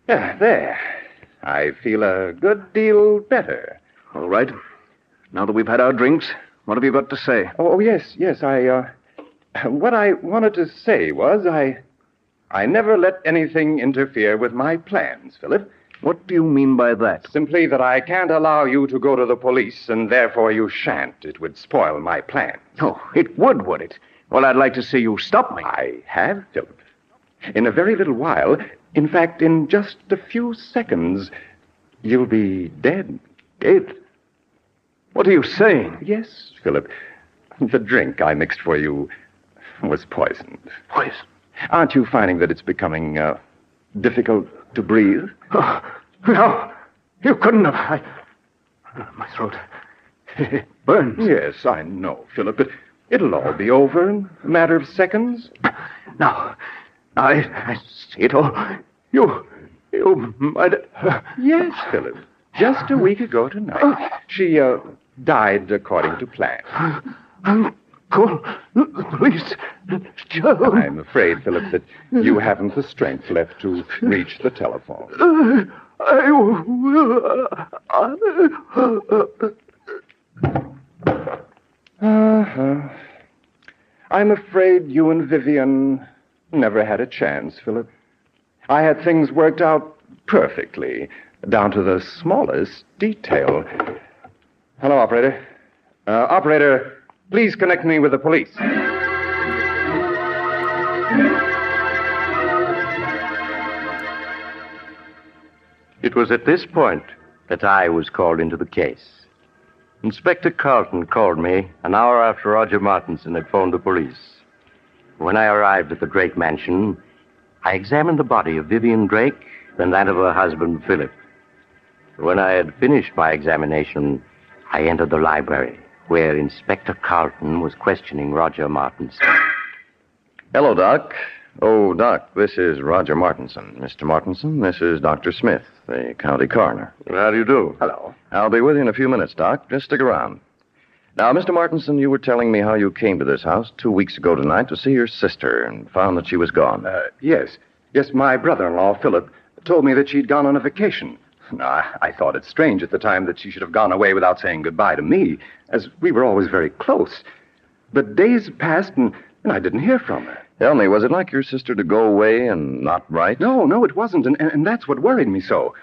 There. I feel a good deal better. All right. Now that we've had our drinks, what have you got to say? Oh, yes. What I wanted to say was I never let anything interfere with my plans, Philip. What do you mean by that? Simply that I can't allow you to go to the police, and therefore you shan't. It would spoil my plans. Oh, it would it? Well, I'd like to see you stop me. I have, Philip. In a very little while, in fact, in just a few seconds, you'll be dead. Dead? What are you saying? Yes, Philip. The drink I mixed for you was poisoned. Poison? Aren't you finding that it's becoming difficult to breathe? Oh, no. You couldn't have. My throat. It burns. Yes, I know, Philip, but it'll all be over in a matter of seconds. Now, I see it all. You murdered her. Yes, Philip. Just a week ago tonight. She died according to plan. Uncle, please, Joe. I'm afraid, Philip, that you haven't the strength left to reach the telephone. I will. I'm afraid you and Vivian never had a chance, Philip. I had things worked out perfectly, down to the smallest detail. Hello, operator. Operator, please connect me with the police. It was at this point that I was called into the case. Inspector Carlton called me an hour after Roger Martinson had phoned the police. When I arrived at the Drake mansion, I examined the body of Vivian Drake and that of her husband, Philip. When I had finished my examination, I entered the library, where Inspector Carlton was questioning Roger Martinson. Hello, Doc. Oh, Doc, this is Roger Martinson. Mr. Martinson, this is Dr. Smith, the county coroner. How do you do? Hello. I'll be with you in a few minutes, Doc. Just stick around. Now, Mr. Martinson, you were telling me how you came to this house 2 weeks ago tonight to see your sister and found that she was gone. Yes. Yes, my brother-in-law, Philip, told me that she'd gone on a vacation. Now, I thought it strange at the time that she should have gone away without saying goodbye to me, as we were always very close. But days passed, and I didn't hear from her. Tell me, was it like your sister to go away and not write? No, it wasn't, and that's what worried me so.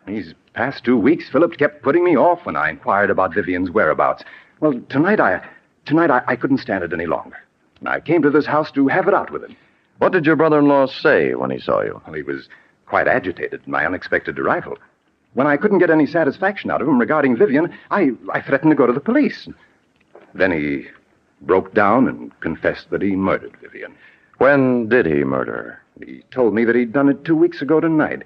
These past 2 weeks, Philip kept putting me off when I inquired about Vivian's whereabouts. Well, tonight I couldn't stand it any longer. And I came to this house to have it out with him. What did your brother-in-law say when he saw you? Well, he was quite agitated at my unexpected arrival. When I couldn't get any satisfaction out of him regarding Vivian, I threatened to go to the police. Then he broke down and confessed that he murdered Vivian. When did he murder her? He told me that he'd done it 2 weeks ago tonight.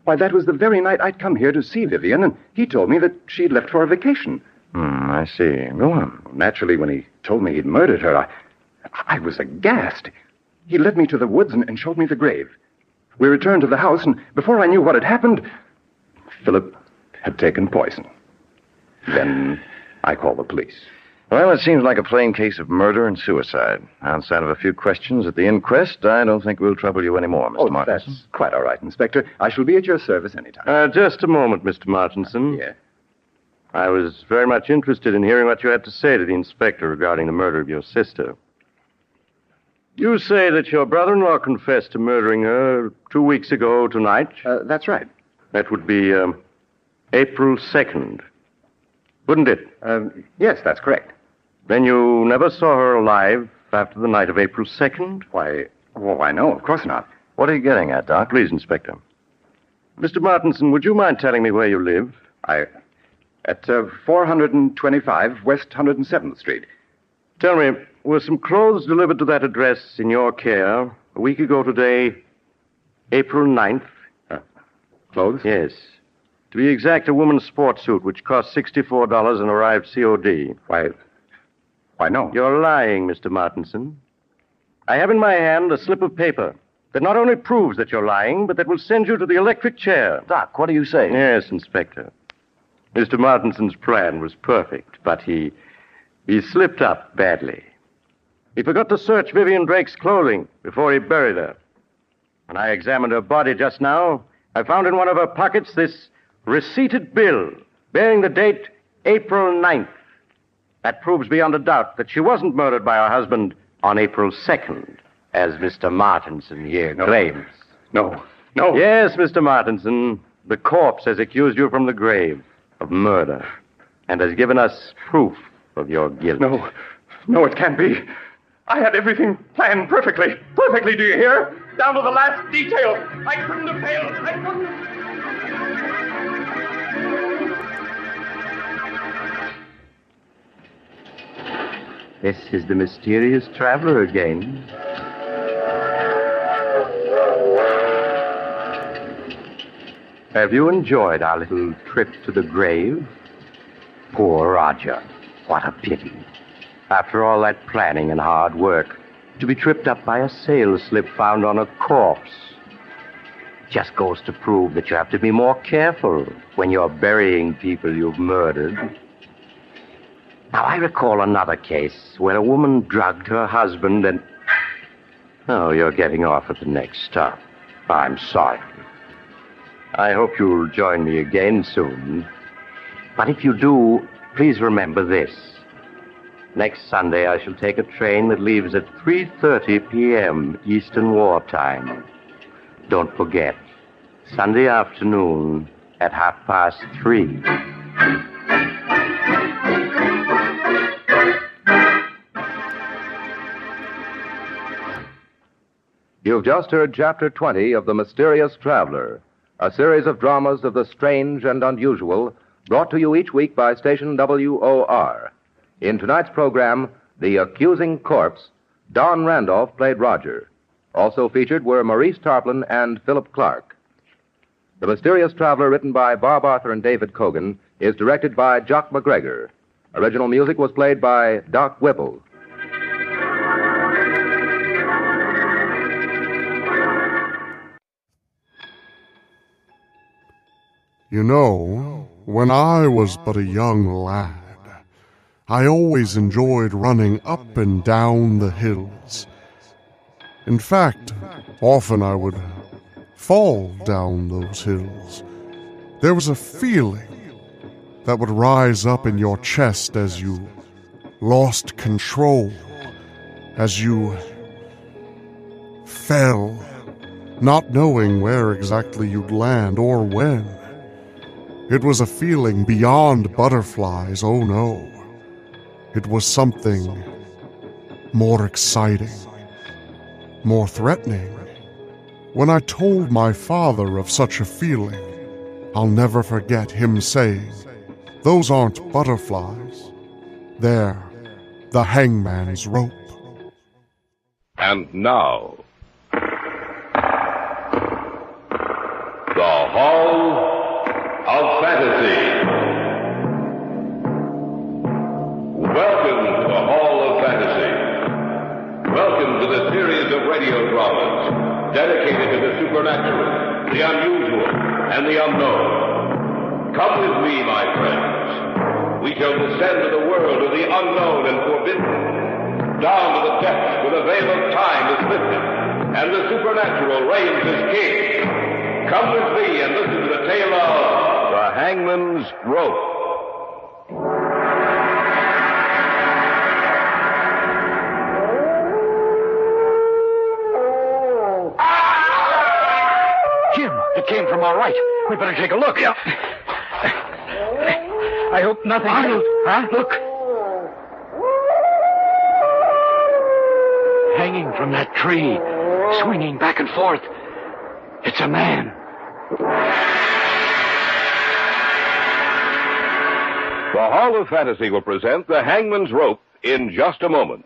Why, that was the very night I'd come here to see Vivian, and he told me that she'd left for a vacation. I see. Go on. Naturally, when he told me he'd murdered her, I was aghast. He led me to the woods and showed me the grave. We returned to the house, and before I knew what had happened, Philip had taken poison. Then I called the police. Well, it seems like a plain case of murder and suicide. Outside of a few questions at the inquest, I don't think we'll trouble you anymore, Mr. Martinson. That's quite all right, Inspector. I shall be at your service anytime. Just a moment, Mr. Martinson. Yeah? I was very much interested in hearing what you had to say to the inspector regarding the murder of your sister. You say that your brother-in-law confessed to murdering her 2 weeks ago tonight? That's right. That would be April 2nd, wouldn't it? Yes, that's correct. Then you never saw her alive after the night of April 2nd? Why no, of course not. What are you getting at, Doc? Please, Inspector. Mr. Martinson, would you mind telling me where you live? At 425 West 107th Street. Tell me, were some clothes delivered to that address in your care a week ago today, April 9th? Clothes? Yes. To be exact, a woman's sports suit, which cost $64 and arrived COD. Why, no. You're lying, Mr. Martinson. I have in my hand a slip of paper that not only proves that you're lying, but that will send you to the electric chair. Doc, what are you saying? Yes, Inspector. Mr. Martinson's plan was perfect, but he slipped up badly. He forgot to search Vivian Drake's clothing before he buried her. When I examined her body just now, I found in one of her pockets this receipted bill bearing the date April 9th. That proves beyond a doubt that she wasn't murdered by her husband on April 2nd, as Mr. Martinson here claims. No. Yes, Mr. Martinson, the corpse has accused you from the grave of murder and has given us proof of your guilt. No, it can't be. I had everything planned perfectly. Perfectly, do you hear? Down to the last detail. I couldn't have failed. I couldn't have... This is the mysterious traveler again. Have you enjoyed our little trip to the grave? Poor Roger. What a pity. After all that planning and hard work, to be tripped up by a sales slip found on a corpse. Just goes to prove that you have to be more careful when you're burying people you've murdered. Now, I recall another case where a woman drugged her husband and... Oh, you're getting off at the next stop. I'm sorry. I hope you'll join me again soon. But if you do, please remember this. Next Sunday, I shall take a train that leaves at 3:30 p.m. Eastern Wartime. Don't forget, Sunday afternoon at 3:30. You've just heard Chapter 20 of The Mysterious Traveler, a series of dramas of the strange and unusual, brought to you each week by station WOR. In tonight's program, The Accusing Corpse, Don Randolph played Roger. Also featured were Maurice Tarplin and Philip Clark. The Mysterious Traveler, written by Bob Arthur and David Cogan, is directed by Jock McGregor. Original music was played by Doc Whipple. You know, when I was but a young lad, I always enjoyed running up and down the hills. In fact, often I would fall down those hills. There was a feeling that would rise up in your chest as you lost control, as you fell, not knowing where exactly you'd land or when. It was a feeling beyond butterflies, oh no. It was something more exciting, more threatening. When I told my father of such a feeling, I'll never forget him saying, "Those aren't butterflies. They're the hangman's rope." And now, the Hall of Fantasy. Welcome to the Hall of Fantasy. Welcome to the series of radio dramas dedicated to the supernatural, the unusual, and the unknown. Come with me, my friends. We shall descend to the world of the unknown and forbidden, down to the depths where the veil of time is lifted, and the supernatural reigns as king. Come with me and listen to the tale of the Hangman's Rope. It came from our right. We better take a look. Yeah. I hope nothing... Arnold! Huh? Look. Hanging from that tree, swinging back and forth. It's a man. The Hall of Fantasy will present The Hangman's Rope in just a moment.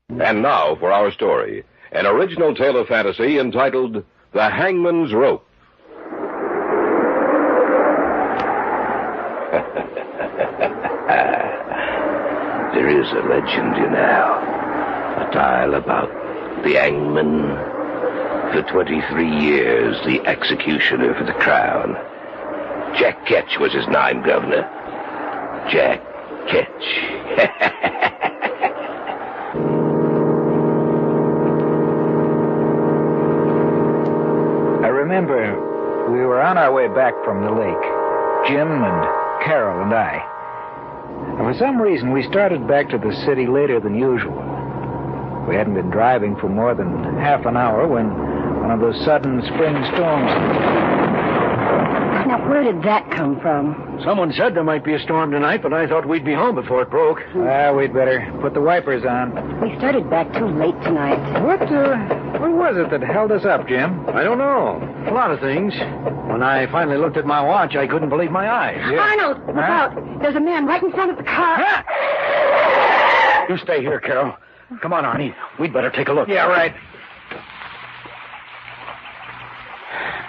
And now for our story, an original tale of fantasy entitled The Hangman's Rope. There is a legend, you know, a tale about the hangman. For 23 years, the executioner for the crown. Jack Ketch was his name, Governor. Jack Ketch. I remember we were on our way back from the lake, Jim and Carol and I. And for some reason, we started back to the city later than usual. We hadn't been driving for more than half an hour when one of those sudden spring storms... Now, where did that come from? Someone said there might be a storm tonight, but I thought we'd be home before it broke. Well, we'd better put the wipers on. We started back too late tonight. What was it that held us up, Jim? I don't know. A lot of things. When I finally looked at my watch, I couldn't believe my eyes. Arnold, look out. There's a man right in front of the car. You stay here, Carol. Come on, Arnie. We'd better take a look. Yeah, right.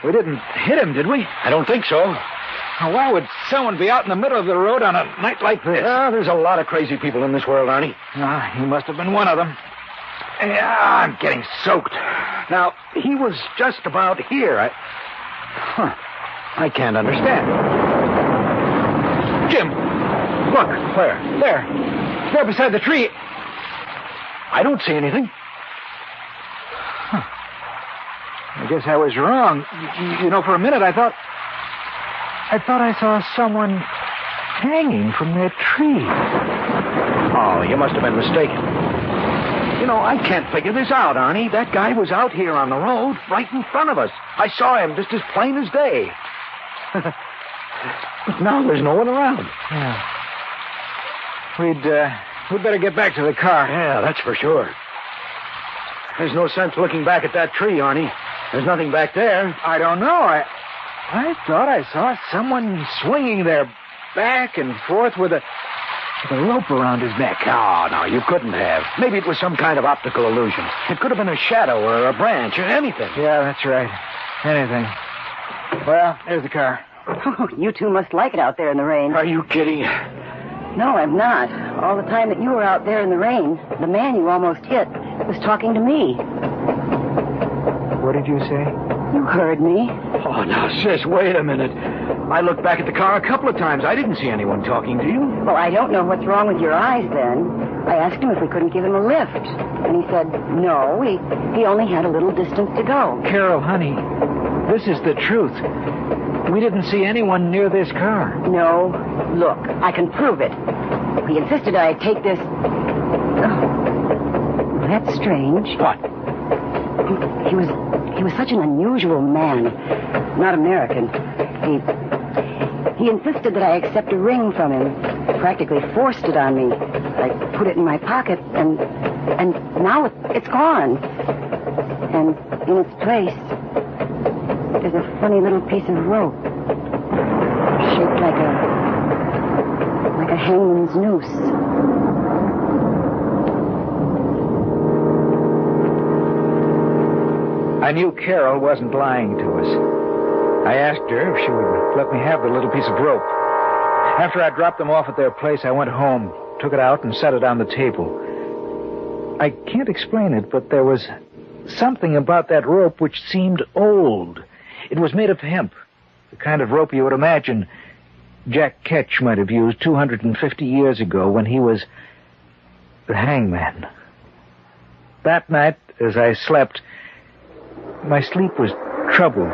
We didn't hit him, did we? I don't think so. Now, why would someone be out in the middle of the road on a night like this? There's a lot of crazy people in this world, Arnie. He must have been one of them. Yeah, I'm getting soaked. Now, he was just about here. I can't understand. Jim, look. Where? There beside the tree. I don't see anything. I guess I was wrong. You know, for a minute I thought I saw someone hanging from that tree. Oh, you must have been mistaken. You know, I can't figure this out, Arnie. That guy was out here on the road, right in front of us. I saw him just as plain as day. But now there's no one around. Yeah. We'd better get back to the car. Yeah, that's for sure. There's no sense looking back at that tree, Arnie. There's nothing back there. I don't know. I thought I saw someone swinging there back and forth with a rope around his neck. No, you couldn't have. Maybe it was some kind of optical illusion. It could have been a shadow or a branch or anything. Yeah, that's right. Anything. Well, there's the car. Oh, you two must like it out there in the rain. Are you kidding? No, I'm not. All the time that you were out there in the rain, the man you almost hit was talking to me. What did you say? You heard me. Oh, now, sis, wait a minute. I looked back at the car a couple of times. I didn't see anyone talking to you. Well, I don't know what's wrong with your eyes, then. I asked him if we couldn't give him a lift. And he said, no, he only had a little distance to go. Carol, honey, this is the truth. We didn't see anyone near this car. No. Look, I can prove it. He insisted I take this... Oh, that's strange. What? He was such an unusual man. Not American. He insisted that I accept a ring from him. Practically forced it on me. I put it in my pocket, and now it's gone. And in its place, there's a funny little piece of rope. Shaped like a hangman's noose. I knew Carol wasn't lying to us. I asked her if she would let me have the little piece of rope. After I dropped them off at their place, I went home, took it out, and set it on the table. I can't explain it, but there was something about that rope which seemed old. It was made of hemp, the kind of rope you would imagine Jack Ketch might have used 250 years ago when he was the hangman. That night, as I slept, my sleep was troubled.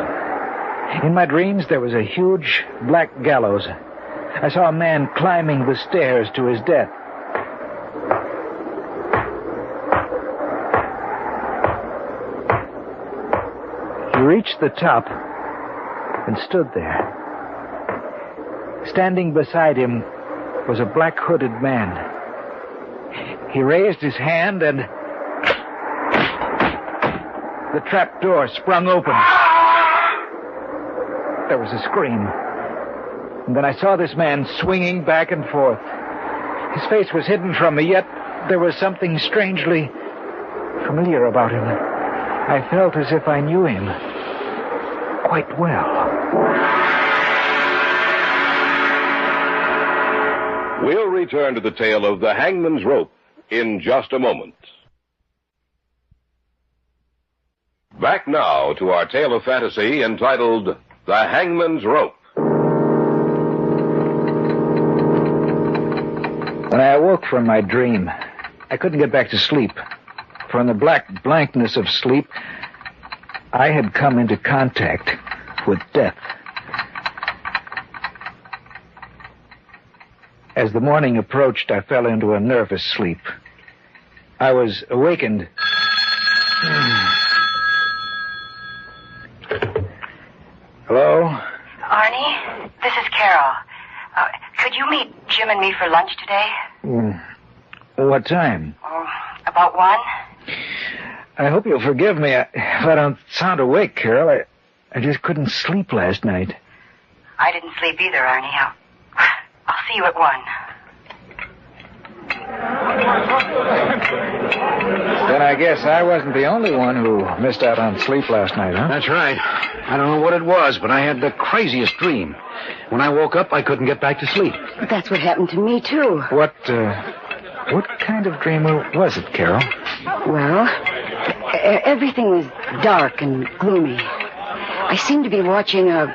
In my dreams, there was a huge black gallows. I saw a man climbing the stairs to his death. reached the top and stood there. Standing beside him was a black-hooded man. He raised his hand and the trap door sprung open. There was a scream. And then I saw this man swinging back and forth. His face was hidden from me, yet there was something strangely familiar about him. I felt as if I knew him quite well. We'll return to the tale of the Hangman's Rope in just a moment. Back now to our tale of fantasy entitled The Hangman's Rope. When I awoke from my dream, I couldn't get back to sleep. For in the black blankness of sleep, I had come into contact with death. As the morning approached, I fell into a nervous sleep. I was awakened. Hello? Arnie, this is Carol. Could you meet Jim and me for lunch today? What time? About 1? I hope you'll forgive me if I don't sound awake, Carol. I just couldn't sleep last night. I didn't sleep either, Arnie. I'll see you at 1. Then I guess I wasn't the only one who missed out on sleep last night, huh? That's right. I don't know what it was, but I had the craziest dream. When I woke up, I couldn't get back to sleep. But that's what happened to me, too. What kind of dream was it, Carol? Well, everything was dark and gloomy. I seemed to be watching an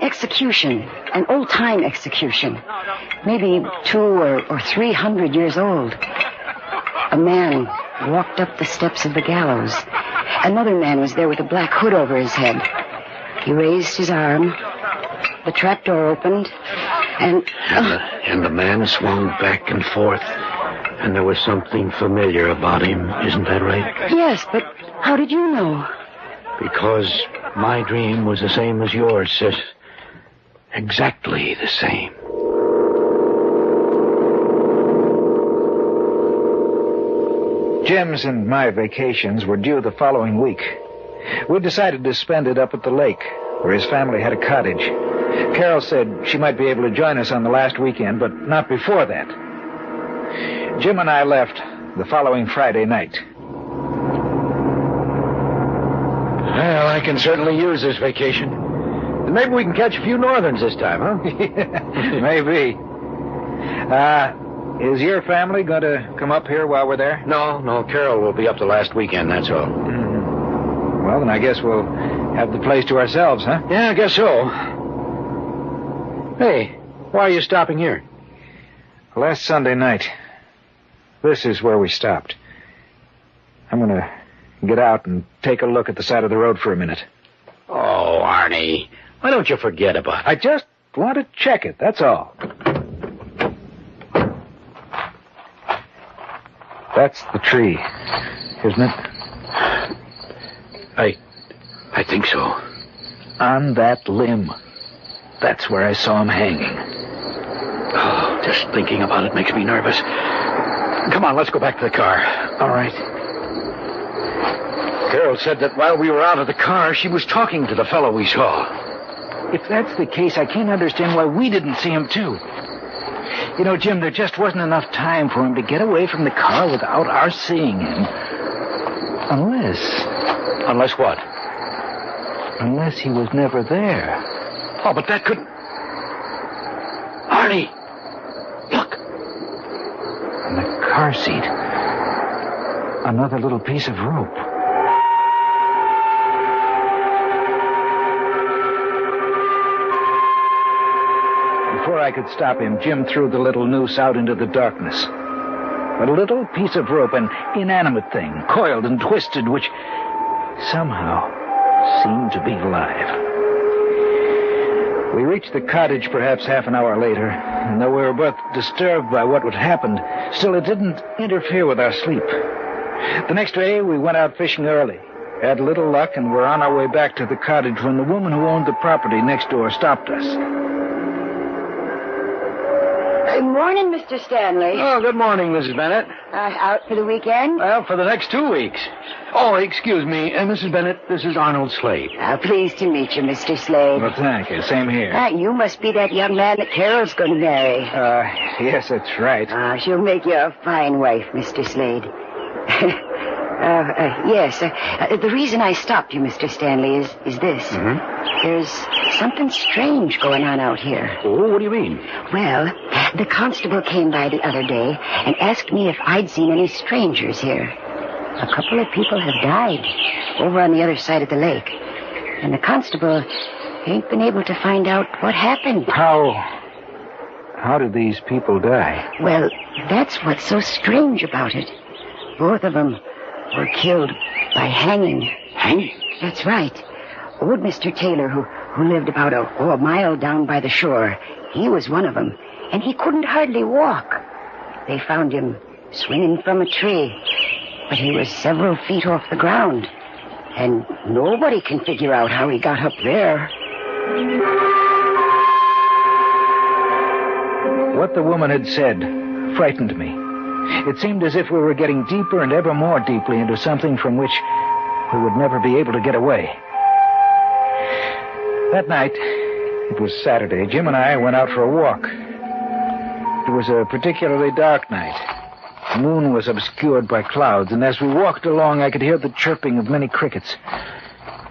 execution, an old-time execution, maybe 200 or 300 years old. A man walked up the steps of the gallows. Another man was there with a black hood over his head. He raised his arm. The trapdoor opened, and the man swung back and forth, and there was something familiar about him. Isn't that right? Yes, but how did you know? Because my dream was the same as yours, sis. Exactly the same. Jim's and my vacations were due the following week. We decided to spend it up at the lake, where his family had a cottage. Carol said she might be able to join us on the last weekend, but not before that. Jim and I left the following Friday night. Well, I can certainly use this vacation. Maybe we can catch a few northerns this time, huh? Maybe. Is your family going to come up here while we're there? No, Carol will be up the last weekend, that's all. Mm-hmm. Well, then I guess we'll have the place to ourselves, huh? Yeah, I guess so. Hey, why are you stopping here? Last Sunday night, this is where we stopped. I'm going to get out and take a look at the side of the road for a minute. Oh, Arnie, why don't you forget about it? I just want to check it, that's all. That's the tree, isn't it? I think so. On that limb. That's where I saw him hanging. Oh, just thinking about it makes me nervous. Come on, let's go back to the car. All right. Carol said that while we were out of the car, she was talking to the fellow we saw. If that's the case, I can't understand why we didn't see him, too. You know, Jim, there just wasn't enough time for him to get away from the car without our seeing him. Unless what? Unless he was never there. Oh, but that could... Arnie! Look! On the car seat. Another little piece of rope. Before I could stop him, Jim threw the little noose out into the darkness. A little piece of rope, an inanimate thing, coiled and twisted, which somehow seemed to be alive. We reached the cottage perhaps half an hour later, and though we were both disturbed by what had happened, still it didn't interfere with our sleep. The next day, we went out fishing early. Had little luck and were on our way back to the cottage when the woman who owned the property next door stopped us. Good morning, Mr. Stanley. Oh, good morning, Mrs. Bennett. Out for the weekend? Well, for the next 2 weeks. Oh, excuse me, Mrs. Bennett, this is Arnold Slade. Pleased to meet you, Mr. Slade. Well, thank you. Same here. You must be that young man that Carol's going to marry. Yes, that's right. She'll make you a fine wife, Mr. Slade. Yes. The reason I stopped you, Mr. Stanley, is this. Mm-hmm. There's something strange going on out here. Oh, what do you mean? Well, the constable came by the other day and asked me if I'd seen any strangers here. A couple of people have died over on the other side of the lake. And the constable ain't been able to find out what happened. How did these people die? Well, that's what's so strange about it. Both of them were killed by hanging. Hanging? That's right. Old Mr. Taylor, who lived about a mile down by the shore, he was one of them, and he couldn't hardly walk. They found him swinging from a tree, but he was several feet off the ground, and nobody can figure out how he got up there. What the woman had said frightened me. It seemed as if we were getting deeper and ever more deeply into something from which we would never be able to get away. That night, it was Saturday, Jim and I went out for a walk. It was a particularly dark night. The moon was obscured by clouds, and as we walked along, I could hear the chirping of many crickets,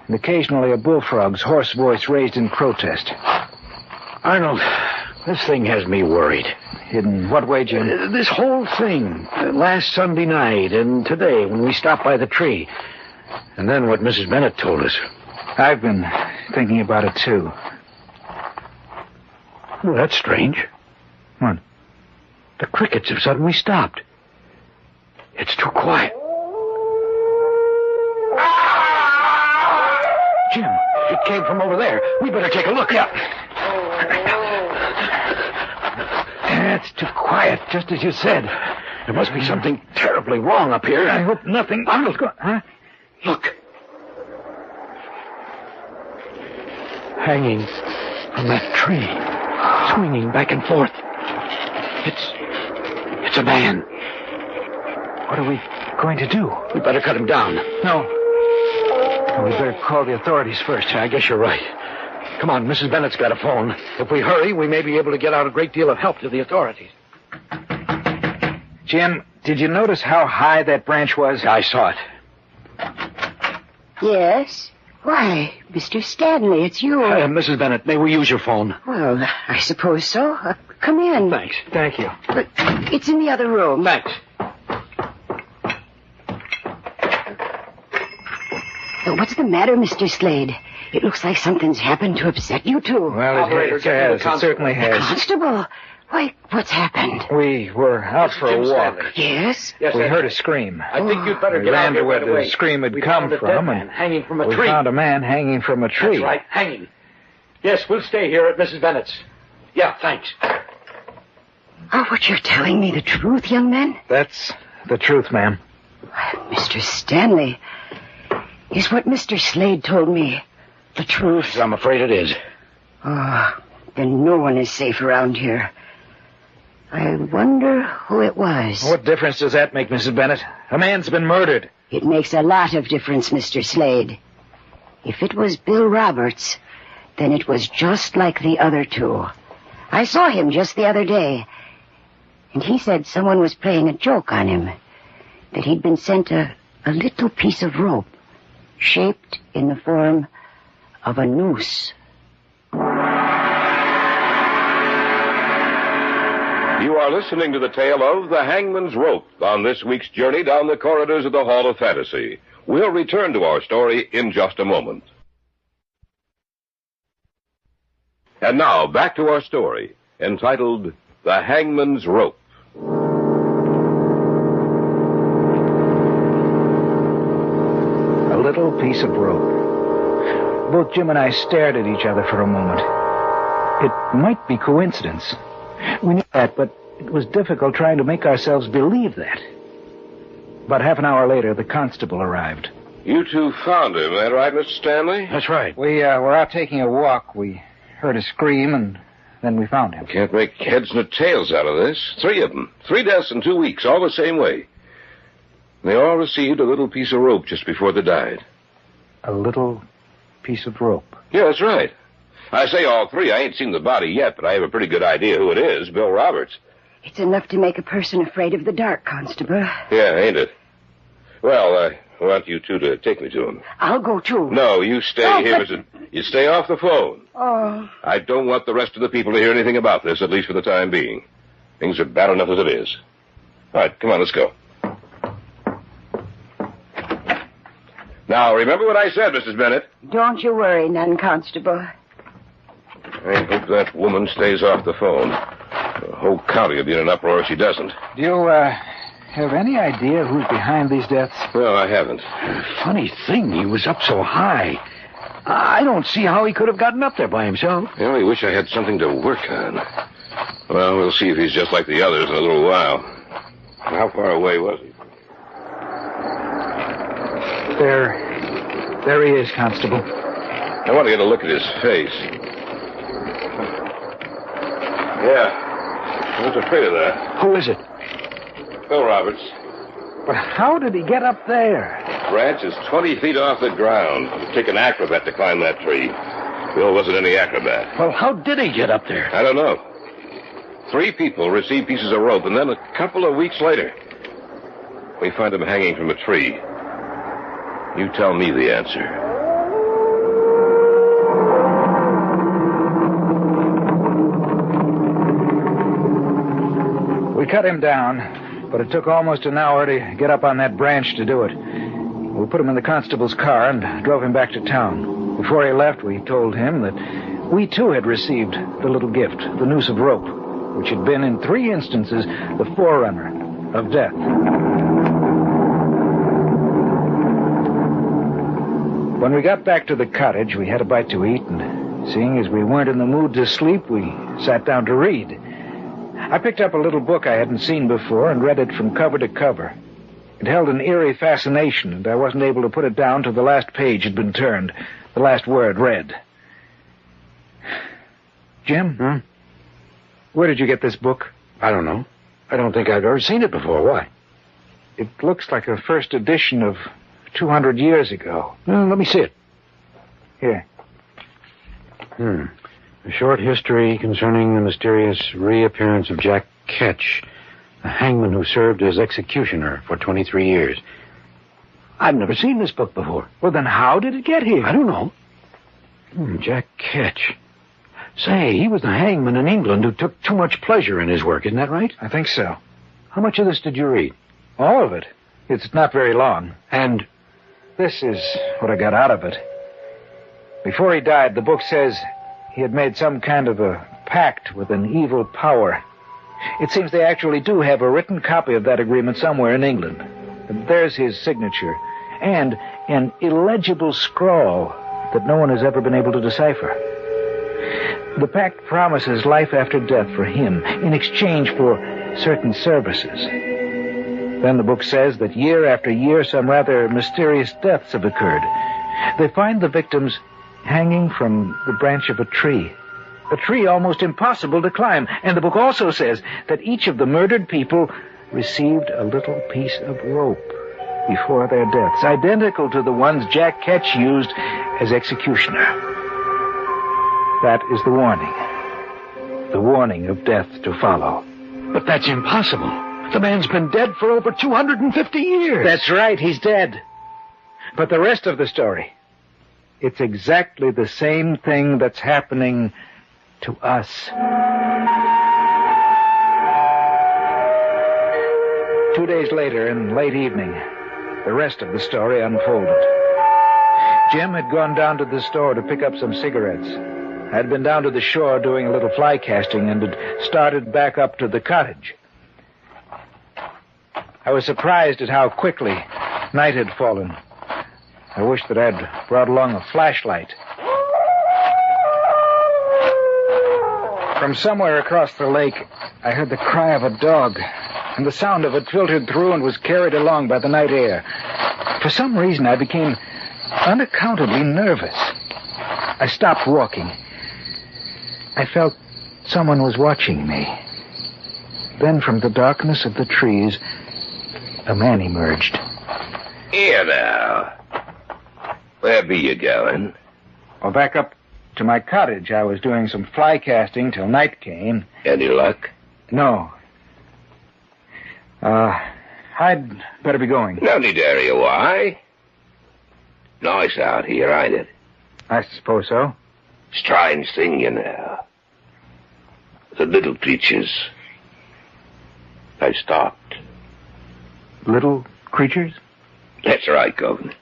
and occasionally a bullfrog's hoarse voice raised in protest. Arnold, this thing has me worried. In what way, Jim? This whole thing. Last Sunday night and today when we stopped by the tree. And then what Mrs. Bennett told us. I've been thinking about it, too. Well, that's strange. What? The crickets have suddenly stopped. It's too quiet. Jim, it came from over there. We better take a look. Yeah. It's too quiet, just as you said. There must be something terribly wrong up here. I hope nothing... Arnold, huh? Look. Hanging from that tree, swinging back and forth. It's a man. What are we going to do? We better cut him down. No, we'd better call the authorities first. I guess you're right. Come on, Mrs. Bennett's got a phone. If we hurry, we may be able to get out a great deal of help to the authorities. Jim, did you notice how high that branch was? I saw it. Yes? Why, Mr. Stanley, it's you. Mrs. Bennett, may we use your phone? Well, I suppose so. Come in. Thanks. Thank you. But it's in the other room. Thanks. What's the matter, Mr. Slade? It looks like something's happened to upset you two. Well, it has. It certainly has. Constable? Why, what's happened? We were out for a walk. Yes? We heard a scream. I think you'd better get out here right away. Where the scream had come from, and hanging from a we tree. found a man hanging from a tree. That's right, hanging. Yes, we'll stay here at Mrs. Bennett's. Yeah, thanks. Oh, what you're telling me the truth, young man? That's the truth, ma'am. Mr. Stanley, is what Mr. Slade told me the truth? I'm afraid it is. Oh, then no one is safe around here. I wonder who it was. What difference does that make, Mrs. Bennett? A man's been murdered. It makes a lot of difference, Mr. Slade. If it was Bill Roberts, then it was just like the other two. I saw him just the other day, and he said someone was playing a joke on him, that he'd been sent a little piece of rope shaped in the form of a noose. You are listening to the tale of The Hangman's Rope on this week's journey down the corridors of the Hall of Fantasy. We'll return to our story in just a moment. And now, back to our story, entitled The Hangman's Rope. A little piece of rope. Both Jim and I stared at each other for a moment. It might be coincidence. We knew that, but it was difficult trying to make ourselves believe that. About half an hour later, the constable arrived. You two found him, that right, Mr. Stanley? That's right. We were out taking a walk. We heard a scream, and then we found him. Can't make heads nor tails out of this. 3 of them. 3 deaths in 2 weeks, all the same way. They all received a little piece of rope just before they died. A little piece of rope? Yeah, that's right. I say all 3. I ain't seen the body yet, but I have a pretty good idea who it is. Bill Roberts. It's enough to make a person afraid of the dark, Constable. Yeah, ain't it? Well, I want you two to take me to him. I'll go, too. No, you stay here. You stay off the phone. Oh. I don't want the rest of the people to hear anything about this, at least for the time being. Things are bad enough as it is. All right, come on, let's go. Now, remember what I said, Mrs. Bennett. Don't you worry none, Constable. I hope that woman stays off the phone. The whole county will be in an uproar if she doesn't. Do you, have any idea who's behind these deaths? No, I haven't. Funny thing, he was up so high. I don't see how he could have gotten up there by himself. I only wish I had something to work on. Well, we'll see if he's just like the others in a little while. How far away was he? There he is, Constable. I want to get a look at his face. Yeah, I was afraid of that. Who is it? Bill Roberts. But how did he get up there? The branch is 20 feet off the ground. It'd take an acrobat to climb that tree. Bill wasn't any acrobat. Well, how did he get up there? I don't know. 3 people received pieces of rope, and then a couple of weeks later, we find him hanging from a tree. You tell me the answer. We cut him down, but it took almost an hour to get up on that branch to do it. We put him in the constable's car and drove him back to town. Before he left, we told him that we, too, had received the little gift, the noose of rope, which had been, in 3 instances, the forerunner of death. When we got back to the cottage, we had a bite to eat, and seeing as we weren't in the mood to sleep, we sat down to read. I picked up a little book I hadn't seen before and read it from cover to cover. It held an eerie fascination, and I wasn't able to put it down till the last page had been turned, the last word read. Jim? Where did you get this book? I don't know. I don't think I've ever seen it before. Why? It looks like a first edition of 200 years ago. Well, let me see it. Here. A short history concerning the mysterious reappearance of Jack Ketch, the hangman who served as executioner for 23 years. I've never seen this book before. Well, then how did it get here? I don't know. Jack Ketch. Say, he was the hangman in England who took too much pleasure in his work, isn't that right? I think so. How much of this did you read? All of it. It's not very long. And this is what I got out of it. Before he died, the book says he had made some kind of a pact with an evil power. It seems they actually do have a written copy of that agreement somewhere in England. And there's his signature, and an illegible scrawl that no one has ever been able to decipher. The pact promises life after death for him in exchange for certain services. Then the book says that year after year some rather mysterious deaths have occurred. They find the victims hanging from the branch of a tree almost impossible to climb. And the book also says that each of the murdered people received a little piece of rope before their deaths, identical to the ones Jack Ketch used as executioner. That is the warning of death to follow. But that's impossible. The man's been dead for over 250 years. That's right, he's dead. But the rest of the story, it's exactly the same thing that's happening to us. 2 days later, in late evening, the rest of the story unfolded. Jim had gone down to the store to pick up some cigarettes. I'd been down to the shore doing a little fly casting and had started back up to the cottage. I was surprised at how quickly night had fallen. I wished that I'd brought along a flashlight. From somewhere across the lake, I heard the cry of a dog, and the sound of it filtered through and was carried along by the night air. For some reason, I became unaccountably nervous. I stopped walking. I felt someone was watching me. Then from the darkness of the trees, a man emerged. Here now. Where be you going? Well, back up to my cottage. I was doing some fly casting till night came. Any luck? No. I'd better be going. No need to hurry. Why? Nice out here, ain't it? I suppose so. Strange thing, you know. The little creatures, they stopped. Little creatures? That's right, Governor.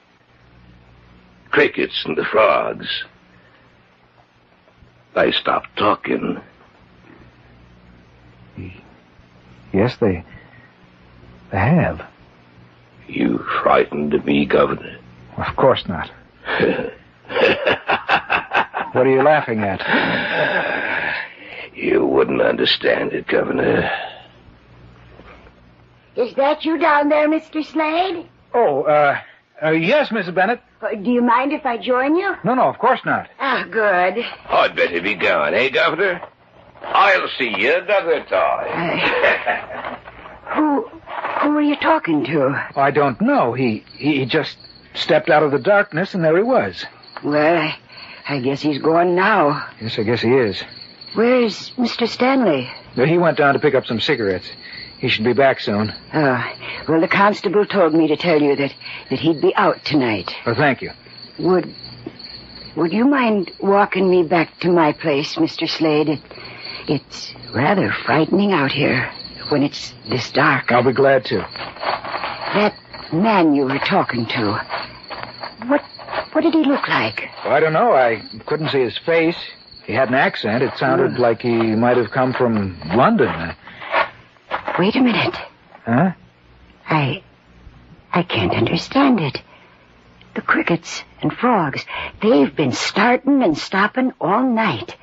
Crickets and the frogs. They stopped talking. Yes, they have. You frightened me, Governor? Of course not. What are you laughing at? You wouldn't understand it, Governor. Is that you down there, Mr. Slade? Oh, yes, Mrs. Bennett. Do you mind if I join you? No, of course not. Ah, good. I'd better be going, eh, Governor? I'll see you another time. Who are you talking to? I don't know. He just stepped out of the darkness, and there he was. Well, I guess he's gone now. Yes, I guess he is. Where's Mr. Stanley? He went down to pick up some cigarettes. He should be back soon. Oh, well, the constable told me to tell you that he'd be out tonight. Oh, thank you. Would you mind walking me back to my place, Mr. Slade? It's rather frightening out here when it's this dark. I'll be glad to. That man you were talking to, what did he look like? Well, I don't know. I couldn't see his face. He had an accent. It sounded like he might have come from London. Wait a minute. Huh? I can't understand it. The crickets and frogs, they've been starting and stopping all night.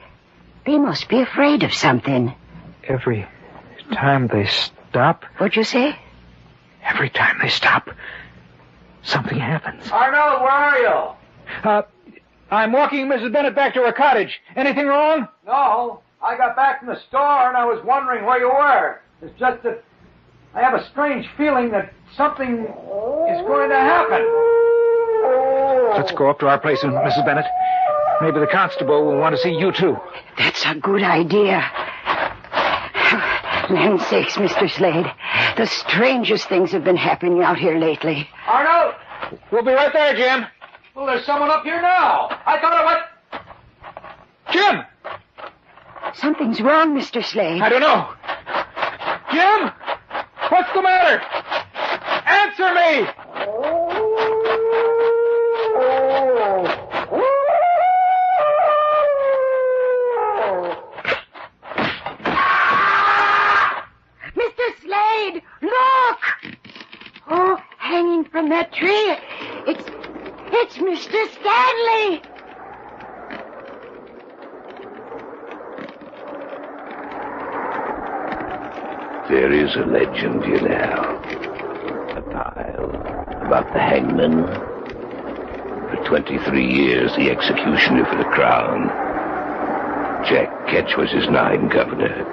They must be afraid of something. Every time they stop... What'd you say? Every time they stop, something happens. Arnold, where are you? I'm walking Mrs. Bennett back to her cottage. Anything wrong? No. I got back from the store and I was wondering where you were. It's just that I have a strange feeling that something is going to happen. Let's go up to our place, Mrs. Bennett. Maybe the constable will want to see you, too. That's a good idea. Land's sakes, Mr. Slade. The strangest things have been happening out here lately. Arnold! We'll be right there, Jim. Well, there's someone up here now. I thought I went... Jim! Something's wrong, Mr. Slade. I don't know. Jim! What's the matter? Answer me! Mr. Slade, look! Oh, hanging from that tree. It's Mr. Stanley. There is a legend, you know. A tale about the hangman. For 23 years, the executioner for the crown. Jack Ketch was his name, Governor.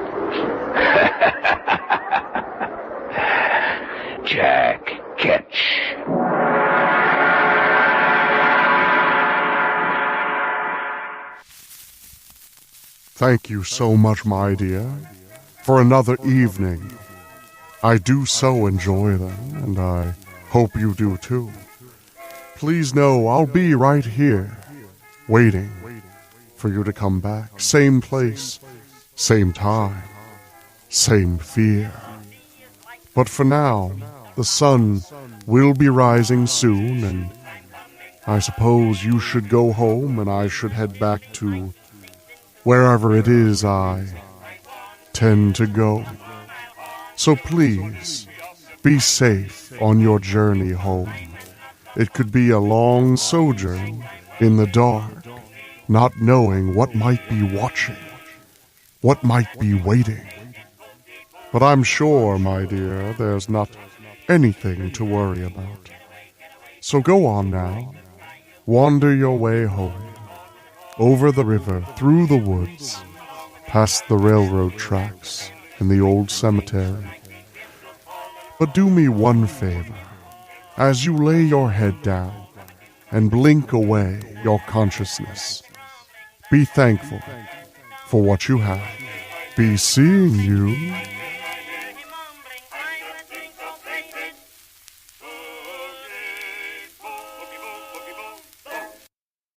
Jack Ketch. Thank you so much, my dear, for another evening. I do so enjoy them, and I hope you do too. Please know I'll be right here, waiting for you to come back. Same place, same time, same fear. But for now, the sun will be rising soon, and I suppose you should go home and I should head back to wherever it is I tend to go. So please, be safe on your journey home. It could be a long sojourn in the dark, not knowing what might be watching, what might be waiting. But I'm sure, my dear, there's not anything to worry about. So go on now. Wander your way home. Over the river, through the woods, past the railroad tracks and the old cemetery. But do me one favor. As you lay your head down and blink away your consciousness, be thankful for what you have. Be seeing you.